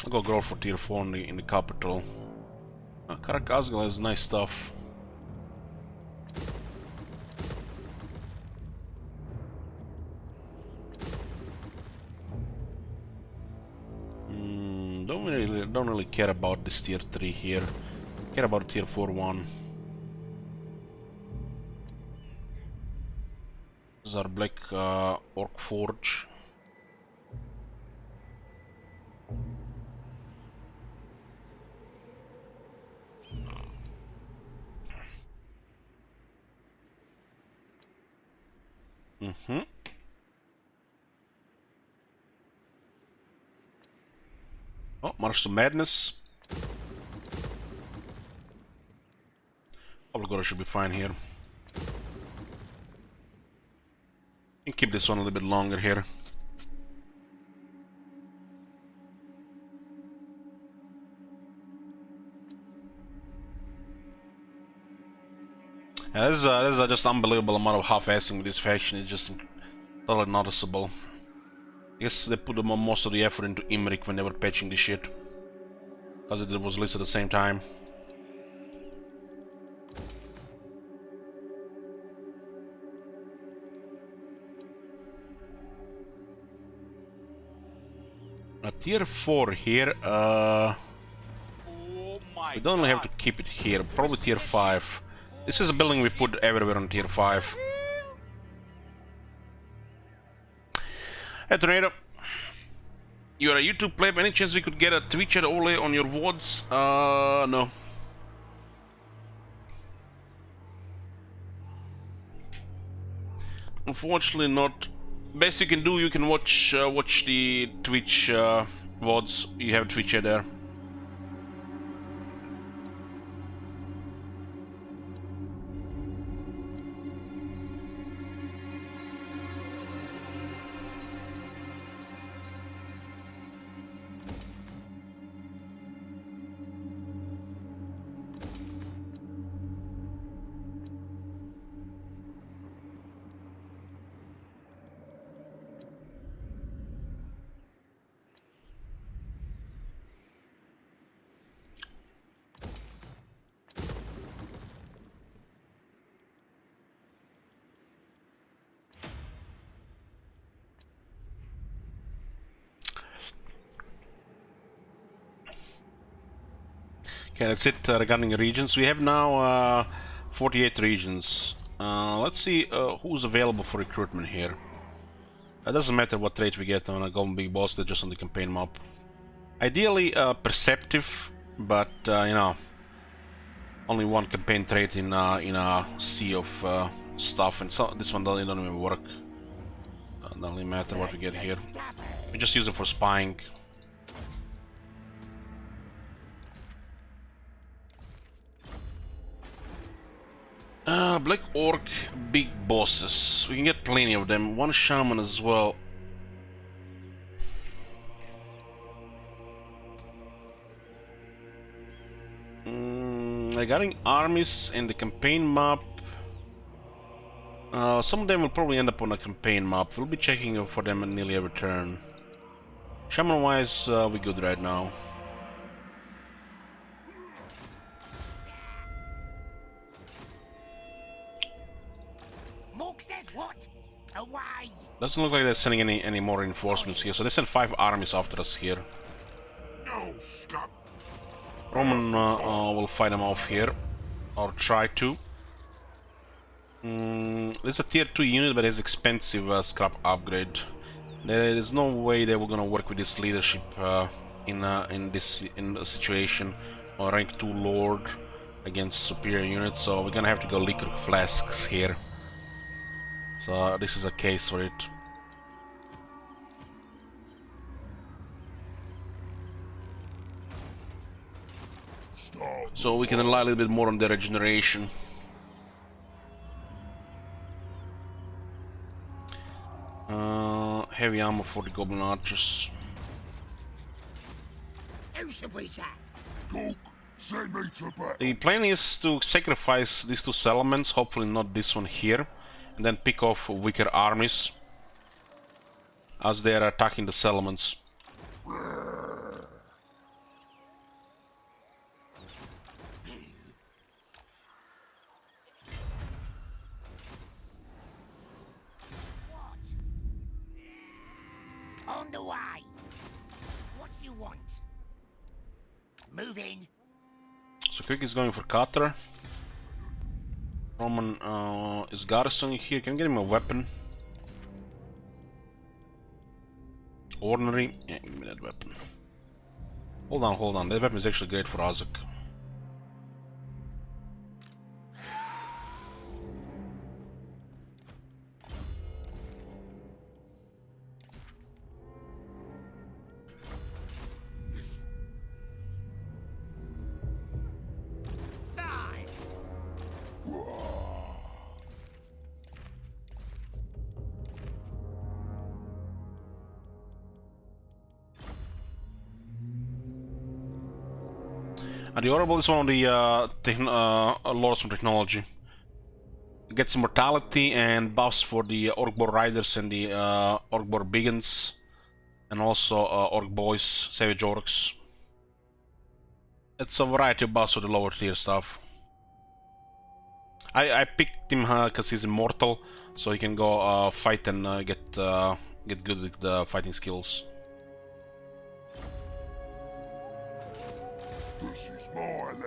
I'll go grow for tier 4 in the capital. Karakazgal has nice stuff. Don't really care about this tier 3 here. Care about tier 4 one. These are Black Orc Forge. Oh, March to Madness. Obligora should be fine here. Can keep this one a little bit longer here. There's a just unbelievable amount of half-assing with this faction. It's just totally noticeable. I guess they put most of the effort into Imrik when they were patching this shit, because it was released at the same time. Tier 4 here, we don't really have to keep it here, probably tier 5. This is a building we put everywhere on tier 5. Hey Tornado, you're a YouTube player, any chance we could get a Twitch at Ole on your VODs? No. Unfortunately not. Best you can do, you can watch the Twitch VODs. You have Twitch there. Okay, that's it regarding regions. We have now 48 regions. Let's see who's available for recruitment here. It doesn't matter what trait we get on a Golden Big Boss, they're just on the campaign map. Ideally perceptive, but you know, only one campaign trait in a sea of stuff, and so this one doesn't even work. Doesn't really matter what we get here. We just use it for spying. Black Orc big bosses. We can get plenty of them. One shaman as well. Regarding armies and the campaign map, some of them will probably end up on a campaign map. We'll be checking for them at nearly every turn. Shaman wise, we're good right now. Doesn't look like they're sending any more reinforcements here, so they sent 5 armies after us here. No scum. Roman will fight them off here, or try to. There's a tier 2 unit, but it's expensive scrap upgrade. There is no way they were gonna work with this leadership in a situation, or rank 2 lord against superior units. So we're gonna have to go liquor flasks here. So this is a case for it. So we can rely a little bit more on the regeneration. Heavy armor for the goblin archers. Who should we attack? Cook, send me to battle. The plan is to sacrifice these two settlements, hopefully not this one here, and then pick off weaker armies as they are attacking the settlements. On the way. What do you want? Move in. So Quick is going for Cutter. Roman is garrisoning here. Can I get him a weapon? Ordinary? Yeah, give me that weapon. Hold on, hold on. That weapon is actually great for Azak. Fine. And the Horrible is one of the lords from technology. It gets immortality and buffs for the Orkbor Riders and the Orkbor Biggins, and also Orc Boys, Savage Orcs. It's a variety of buffs for the lower tier stuff. I picked him because he's immortal, so he can go fight and get good with the fighting skills. This is my land.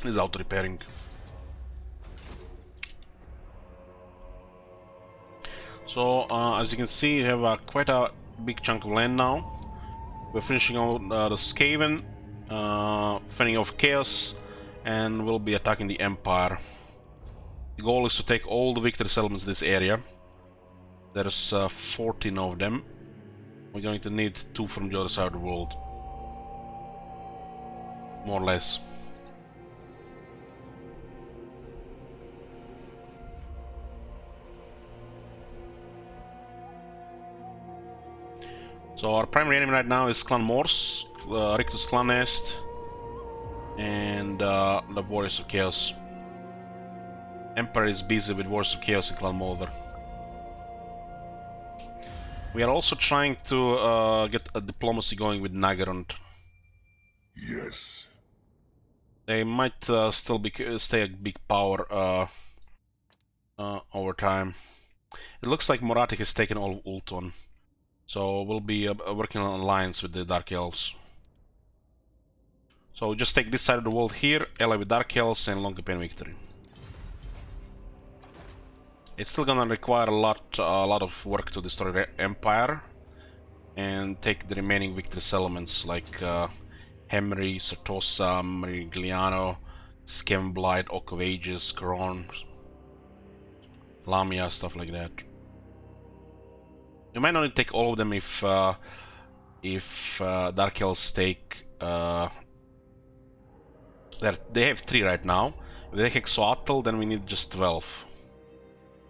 He's out repairing. So as you can see, you have quite a big chunk of land now. We're finishing out the Skaven, fending off Chaos, and we'll be attacking the Empire. The goal is to take all the victory settlements in this area. There's 14 of them. We're going to need 2 from the other side of the world. More or less. So our primary enemy right now is Clan Morse, Rictus Clan Nest, and the Warriors of Chaos. Emperor is busy with Warriors of Chaos in Clan Mulder. We are also trying to get a diplomacy going with Nagarunt. Yes. They might still stay a big power over time. It looks like Moratic has taken all of Ultron. So we'll be working on an alliance with the Dark Elves. So just take this side of the world here, ally with Dark Elves, and long campaign victory. It's still gonna require a lot of work to destroy the Empire and take the remaining victory settlements like Hemry, Sartosa, Merigliano, Skemblight, Oak of Ages, Kron, Lamia, stuff like that. You might not take all of them if Dark Elves take they have 3 right now. If they take Hexoatl, then we need just 12.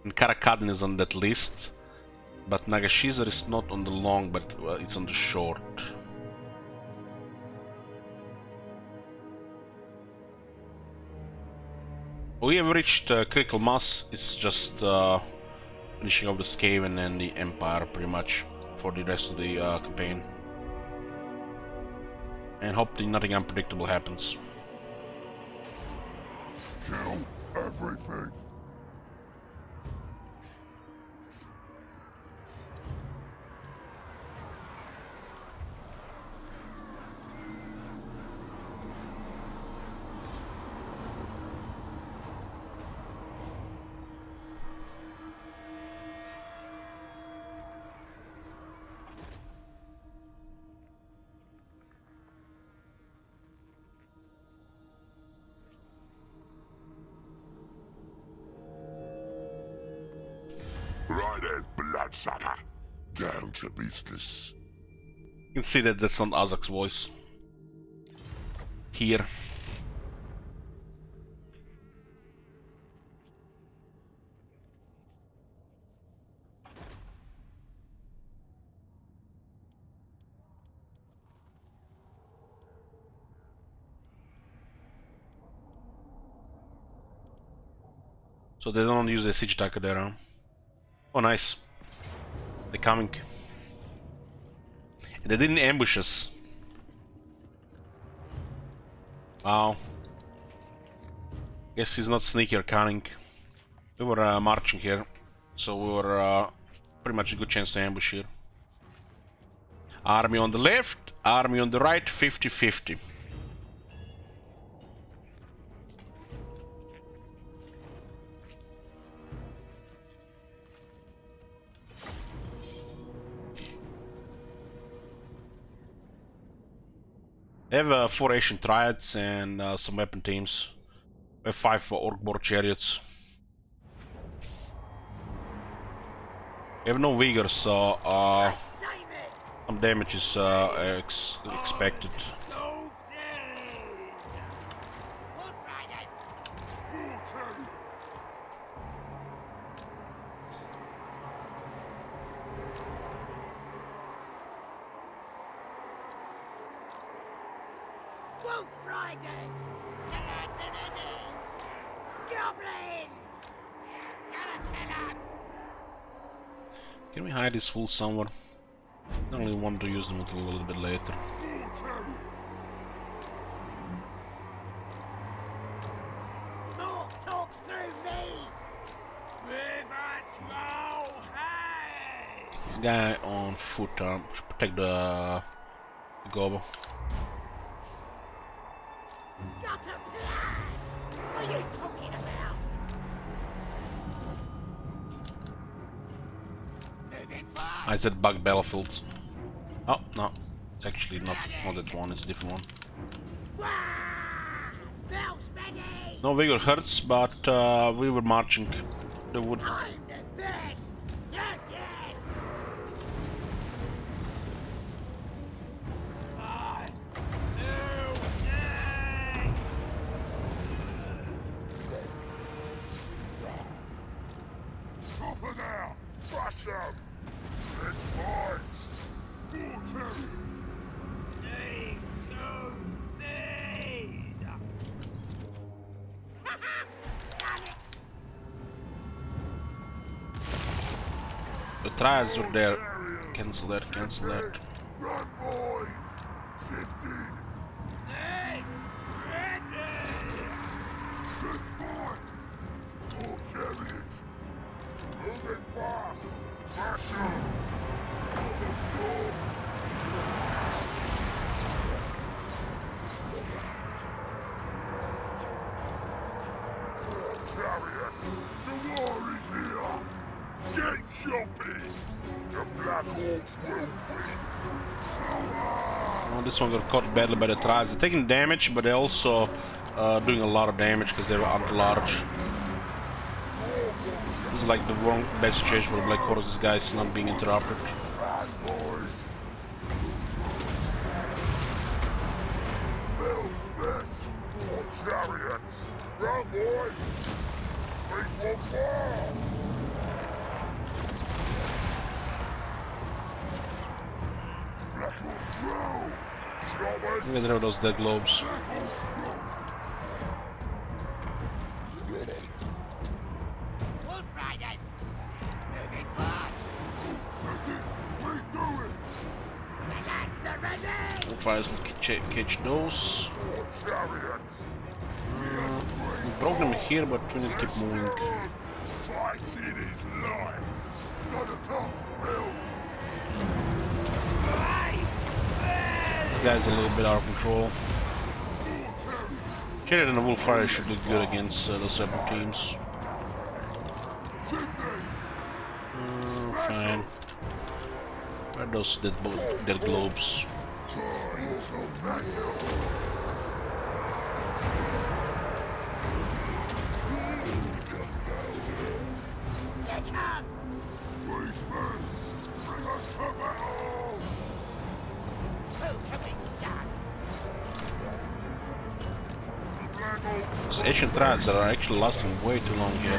And Karakadin is on that list, but Nagashizar is not on the long, but it's on the short. We have reached critical mass. It's just finishing off the Skaven and the Empire pretty much for the rest of the campaign. And hopefully nothing unpredictable happens. Kill everything. cocksucker. Down to business. You can see that that's not Azak's voice. Here. So they don't use a siege attacker there, huh? Oh, nice. They're coming. And they didn't ambush us. Wow. Guess he's not sneaky or cunning. We were marching here, so we were pretty much a good chance to ambush here. Army on the left, army on the right, 50-50. They have 4 Asian triads and some weapon teams. We have 5 orc-boar chariots. We have no vigor, so some damage is expected. Wolf Riders! Goblins! Can we hide these fools somewhere? I only want to use them until a little bit later. Thought talks through me! This guy on foot should protect the gobble. Got a plan! What are you talking about? Moving fast! I said bug battlefield. Oh no, it's actually not that one. It's a different one. Wah! Spells ready! No vigor hurts, but we were marching the wood. I'm the best! Yes, yes! Chopper there! Crush them! It's mines! The triads were there. Cancel that, cancel that. Run, boys! Shifting! Good boy! More chariots! Moving fast! Crush them! Chariot! The war is here! Get shopping! The Black Hawks will win! Oh, this one got caught badly by the triads. They're taking damage, but they're also doing a lot of damage because they're large. This is like the wrong best situation for the Black Horse. This guy's not being interrupted. Run, boys! Smells this! More chariots! Run, boys! Face will fall! Black Hawks roll! Showers! Get rid of those dead globes. Wolf Riders! Moving fast! We do it! The lads are ready! Fires catch those. More chariots! We broke them here, but we need to keep moving. Fighting is life! Not across spills! This guy's a little bit out of control. Chariot and the Wolf Rider should do good against those weapon teams. Fine. Where are those dead globes? Time to battle! Here comes! Policemen! Those ancient threads are actually lasting way too long here.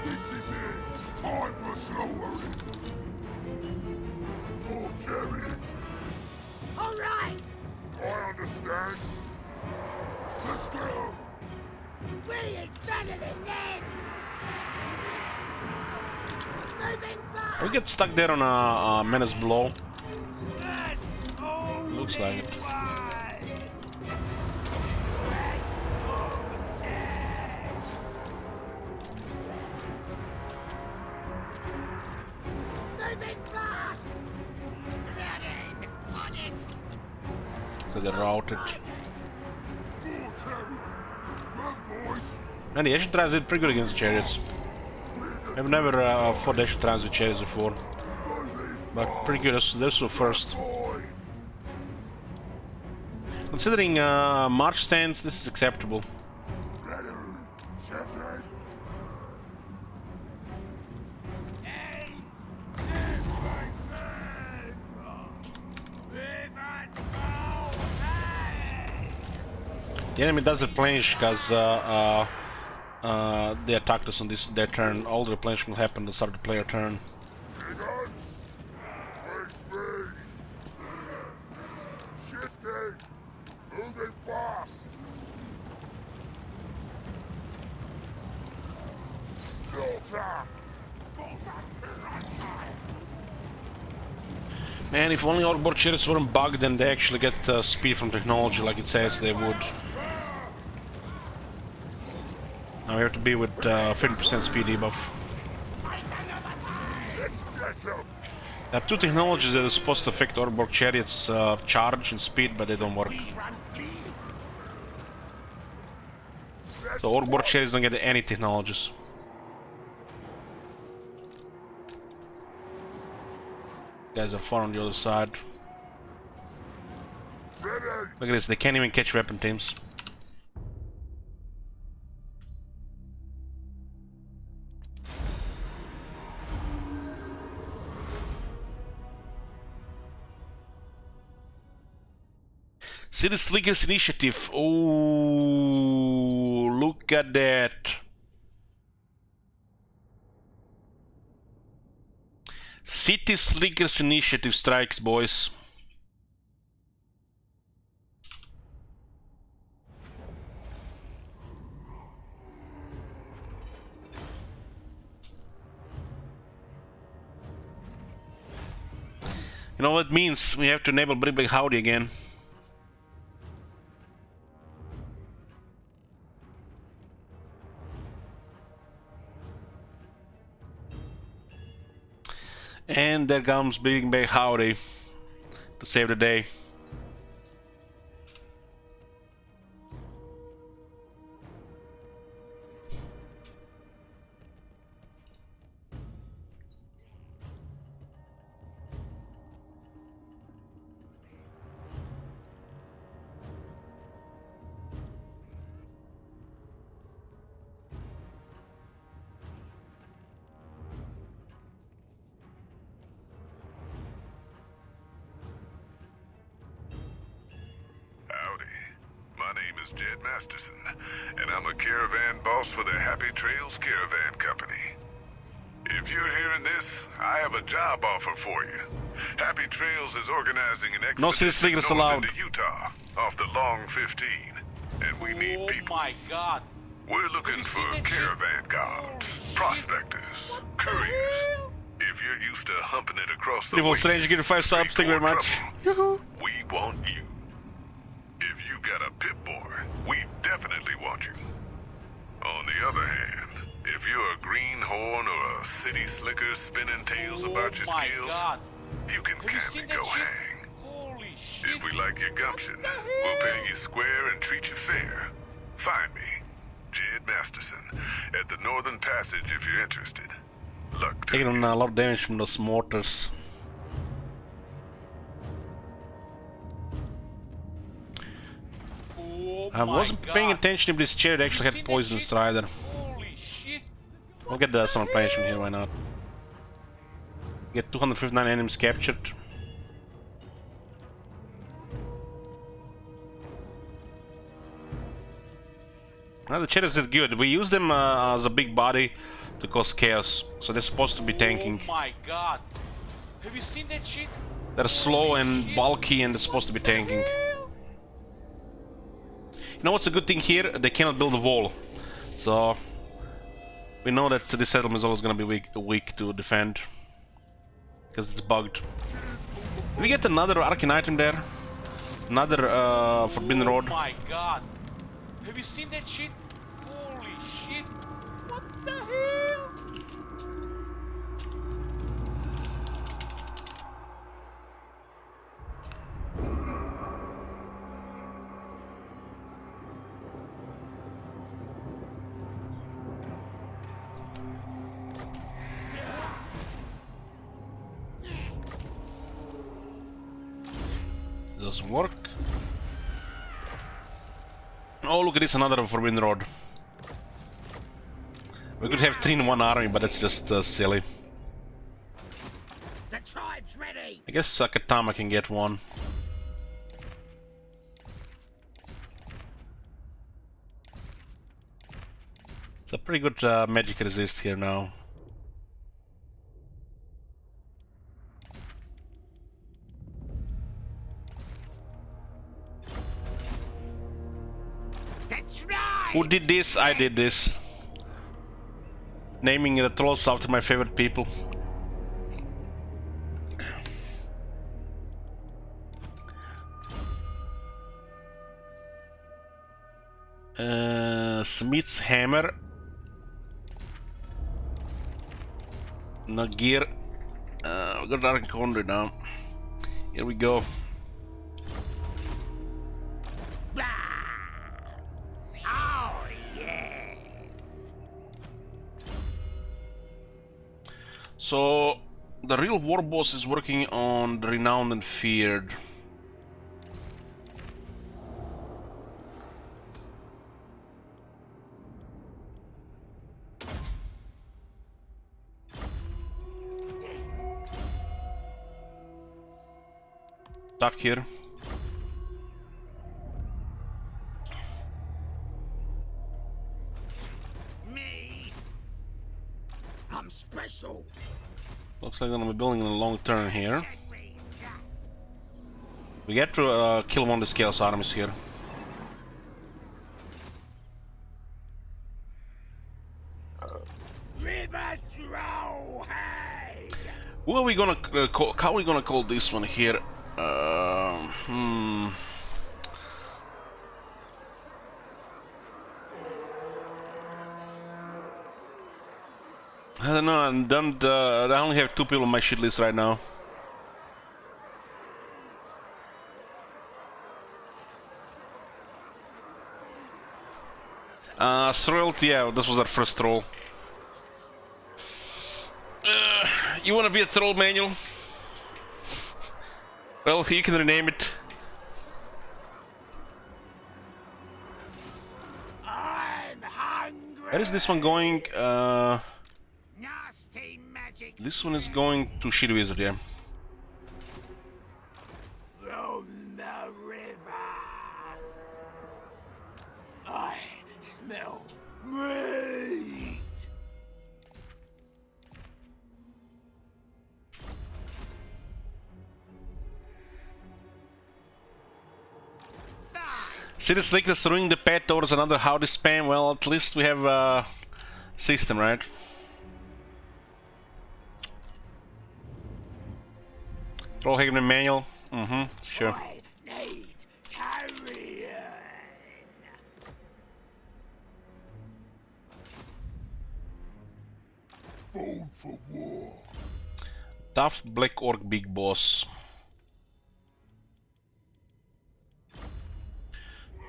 This is it. Time for slaughtering. More chariots. All right. I understand. Let's go. We ain't better than them. Moving fast. We get stuck there on a menace blow. Looks like it. Moving fast. Ready. On it. So they're routed. More chariot. Run, boys. And the ancient trans did pretty good against the chariots. I've never fought ancient trans with chariots before. But pretty good, this was the first. Boys. Considering march stance, this is acceptable. Ready. Chef. The enemy does replenish because they attacked us on their turn. All the replenishment will happen at the start of the player turn. Shifting. Moving fast. Slaughter. Man, if only outboard chariots weren't bugged, then they actually get speed from technology like it says they would. Now we have to be with 50% speed debuff. Let's get him. There are two technologies that are supposed to affect outboard chariots' charge and speed, but they don't work. So outboard chariots don't get any technologies. Guys are far on the other side. Ready. Look at this, they can't even catch weapon teams. City Slickers Initiative. Oh, look at that. City Slickers Initiative strikes, boys. You know what it means? We have to enable Big Big Howdy again. And there comes Big Big Howdy to save the day. Jed Masterson, and I'm a caravan boss for the Happy Trails Caravan Company. If you're hearing this, I have a job offer for you. Happy Trails is organizing an No city expedition slickers north allowed. into Utah off the Long 15, and we need people. my god. We're looking for caravan guards, prospectors, couriers. If you're used to humping it across the Evil waste, Strange, get 5 subs, thank you very much. trouble, we want you. If you got a pit boy, we definitely want you. On the other hand, if you're a greenhorn or a city slicker spinning tales about your skills, you can kindly go hang. Holy shit. If we like your gumption, we'll pay you square and treat you fair. Find me, Jed Masterson, at the Northern Passage if you're interested. Luck to Taking you. on a lot of damage from those mortars. I wasn't paying attention if this chariot actually had poisonous rider. Holy shit! I'll get some replenishment here, why not? Get 259 enemies captured. The Cherries did good. We use them as a big body to cause chaos, so they're supposed to be tanking. Oh my god! Have you seen that shit? They're slow and bulky and they're supposed to be tanking. You know what's a good thing here? They cannot build a wall. So we know that this settlement is always going to be weak to defend. Because it's bugged. Did we get another arcane item there? Another forbidden road? Oh my god! Have you seen that shit? Holy shit! What the hell? Doesn't work. Oh, look at this, another forbidden road. We could have 3 in one army, but that's just silly. The tribe's ready. I guess Sakatama can get one. It's a pretty good magic resist here now. That's right. Who did this? I did this. Naming the trolls after my favorite people. Smith's hammer. Nagir. We got Dark Conduit now. Here we go. Oh, yes. So the real war boss is working on the renowned and feared. Stuck here. Me. I'm special. Looks like I'm gonna be building a long turn here. We get to kill one of the Scales armies here. River Throwhead. Who are we gonna call? How are we gonna call this one here? I don't know. I only have 2 people on my shit list right now. Thrilled, yeah, this was our first troll. You wanna be a troll, Manuel? Well, you can rename it. I'm hungry. Where is this one going? Nasty magic. This one is going to Shitty Wizard, yeah. From the river. I smell meat. City Slickness throwing the pet towards another howdy spam. Well, at least we have a system, right? Trollhagen and manual. Sure. I need carrion. Born for war. Tough Black Orc Big Boss.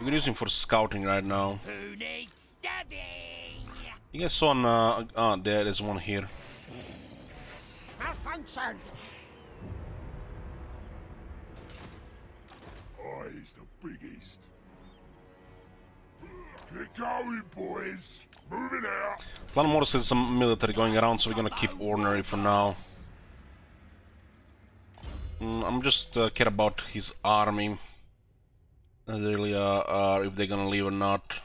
We can use him for scouting right now. Who needs stabbing? You guys saw on, there is one here. Malfunction. Is the biggest. Get going, boys. Moving out. Planmore says some military going around, so we're gonna keep ordinary for now. I'm just care about his army. Not really if they're gonna leave or not.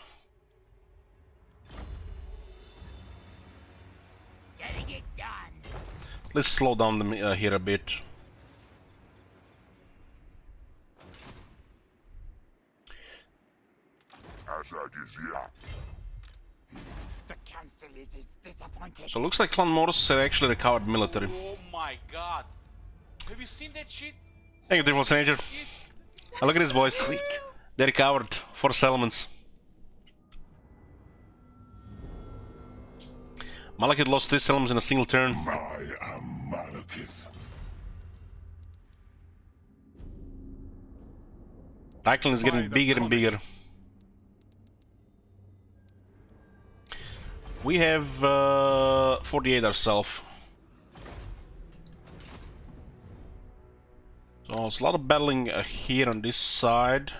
Let's slow down them here a bit. The council is disappointed. So looks like Clan Morse have actually recovered military. Oh my god. Have you seen that shit? Thank you, Triple Stranger. Shit. Look at this, boys. They recovered 4 settlements. Malekith lost 3 settlements in a single turn. I am Malekith. Reichland is getting bigger and bigger. We have 48 ourselves. So it's a lot of battling here on this side.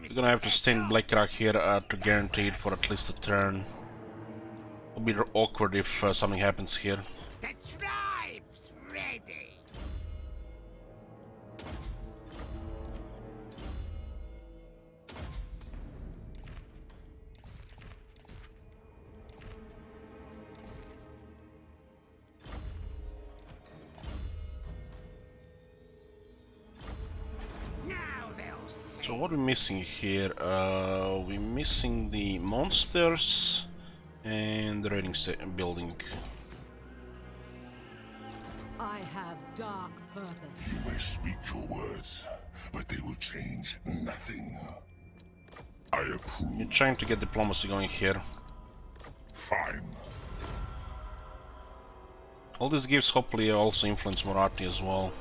We're gonna have to stay in Blackrock here to guarantee it for at least a turn. It'll be awkward if something happens here. The tribe's ready. Now they'll see. So what are we missing here? We're missing the monsters and the raiding building. I have dark purpose. You may speak your words, but they will change nothing. I approve. We're trying to get diplomacy going here. Fine. All this gives hopefully also influence Marathi as well.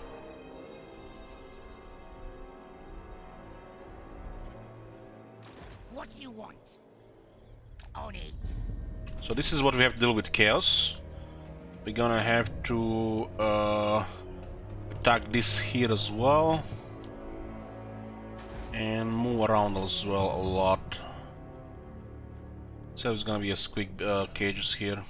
What you want? On it. So this is what we have to deal with chaos. We're gonna have to attack this here as well. And move around as well a lot. So there's gonna be a squeak cages here.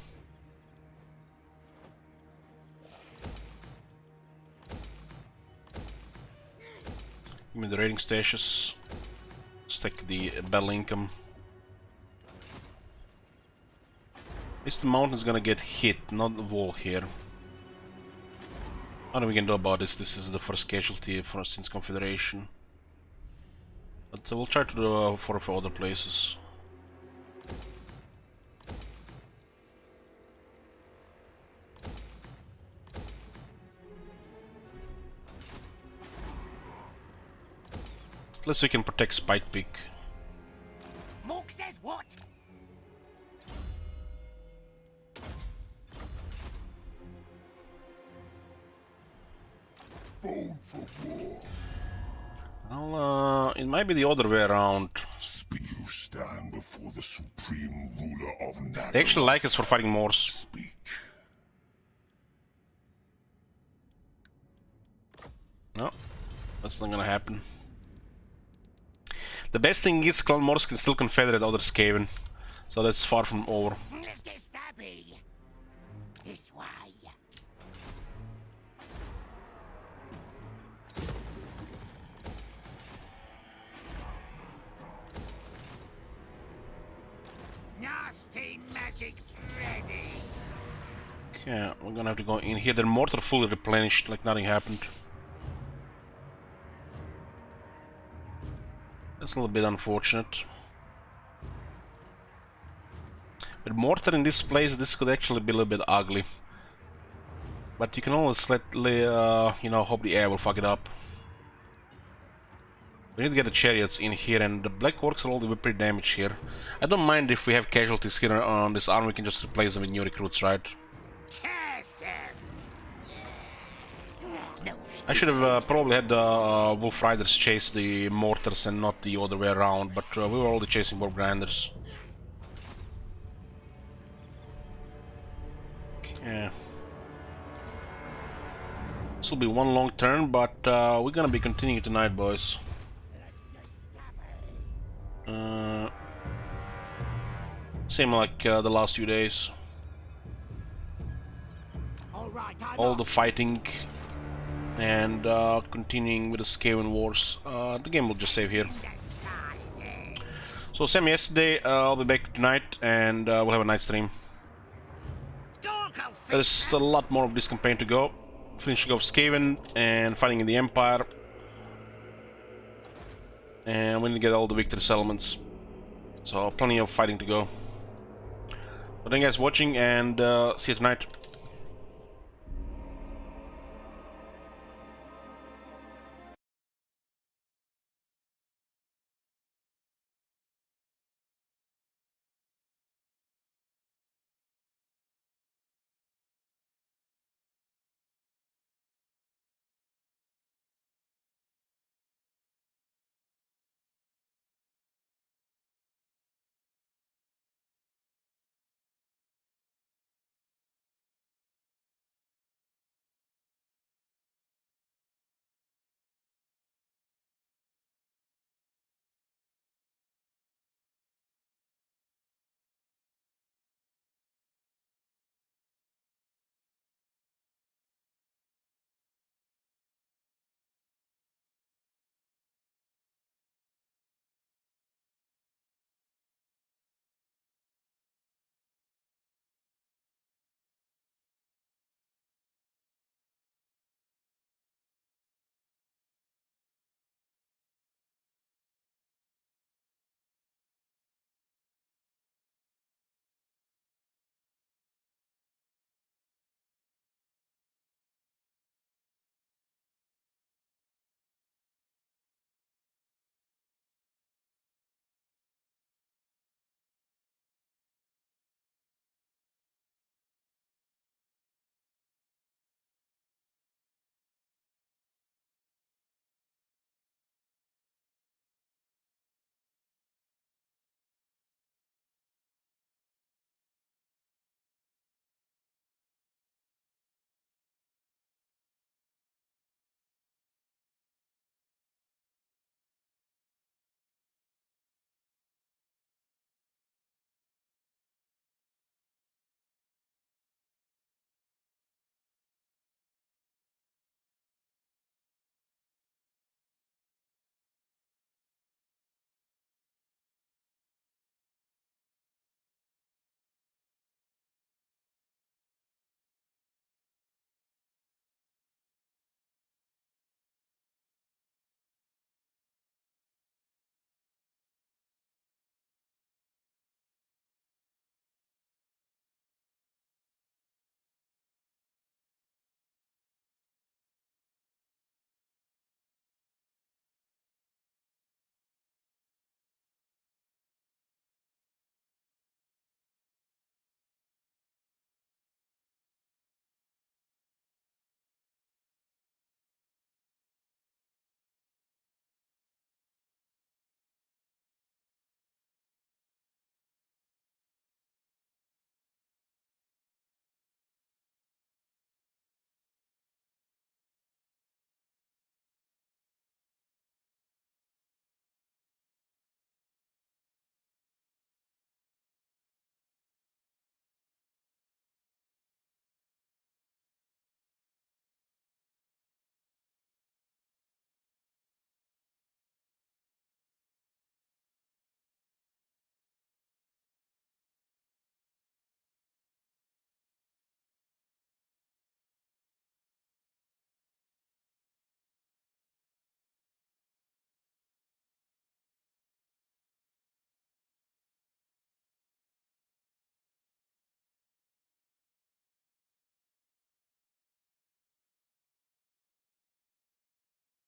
Give me the raiding stations. Stack the battle income. At least the mountain is gonna get hit, not the wall here. Nothing we can do about this. This is the first casualty since Confederation. But we'll try to do for other places. At least we can protect Spike Peak. Mork says what? Bone for war. Well, it might be the other way around. You stand before the supreme ruler of Narrow. They actually like us for fighting Morse. Speak. No, that's not gonna happen. The best thing is Clan Morse can still confederate other Skaven, so that's far from over. Let's get stabby. This way. Nasty magic's ready. Okay, we're gonna have to go in here. The mortar fully replenished, like nothing happened. That's a little bit unfortunate. With mortar in this place, this could actually be a little bit ugly. But you can always you know, hope the air will fuck it up. We need to get the chariots in here, and the black orcs are already pretty damaged here. I don't mind if we have casualties here on this army, we can just replace them with new recruits, right? Curse 'em. No. I should have probably had the Wolf Riders chase the mortars and not the other way around, but we were already chasing Warp Grinders. Okay. This will be one long turn, but we're gonna be continuing tonight, boys. Same like the last few days. All the fighting and continuing with the Skaven Wars. The game will just save here. So same yesterday, I'll be back tonight and we'll have a night stream. There's a lot more of this campaign to go. Finishing off Skaven and fighting in the Empire. And we need to get all the victory settlements. So plenty of fighting to go. But thank you guys for watching, and see you tonight.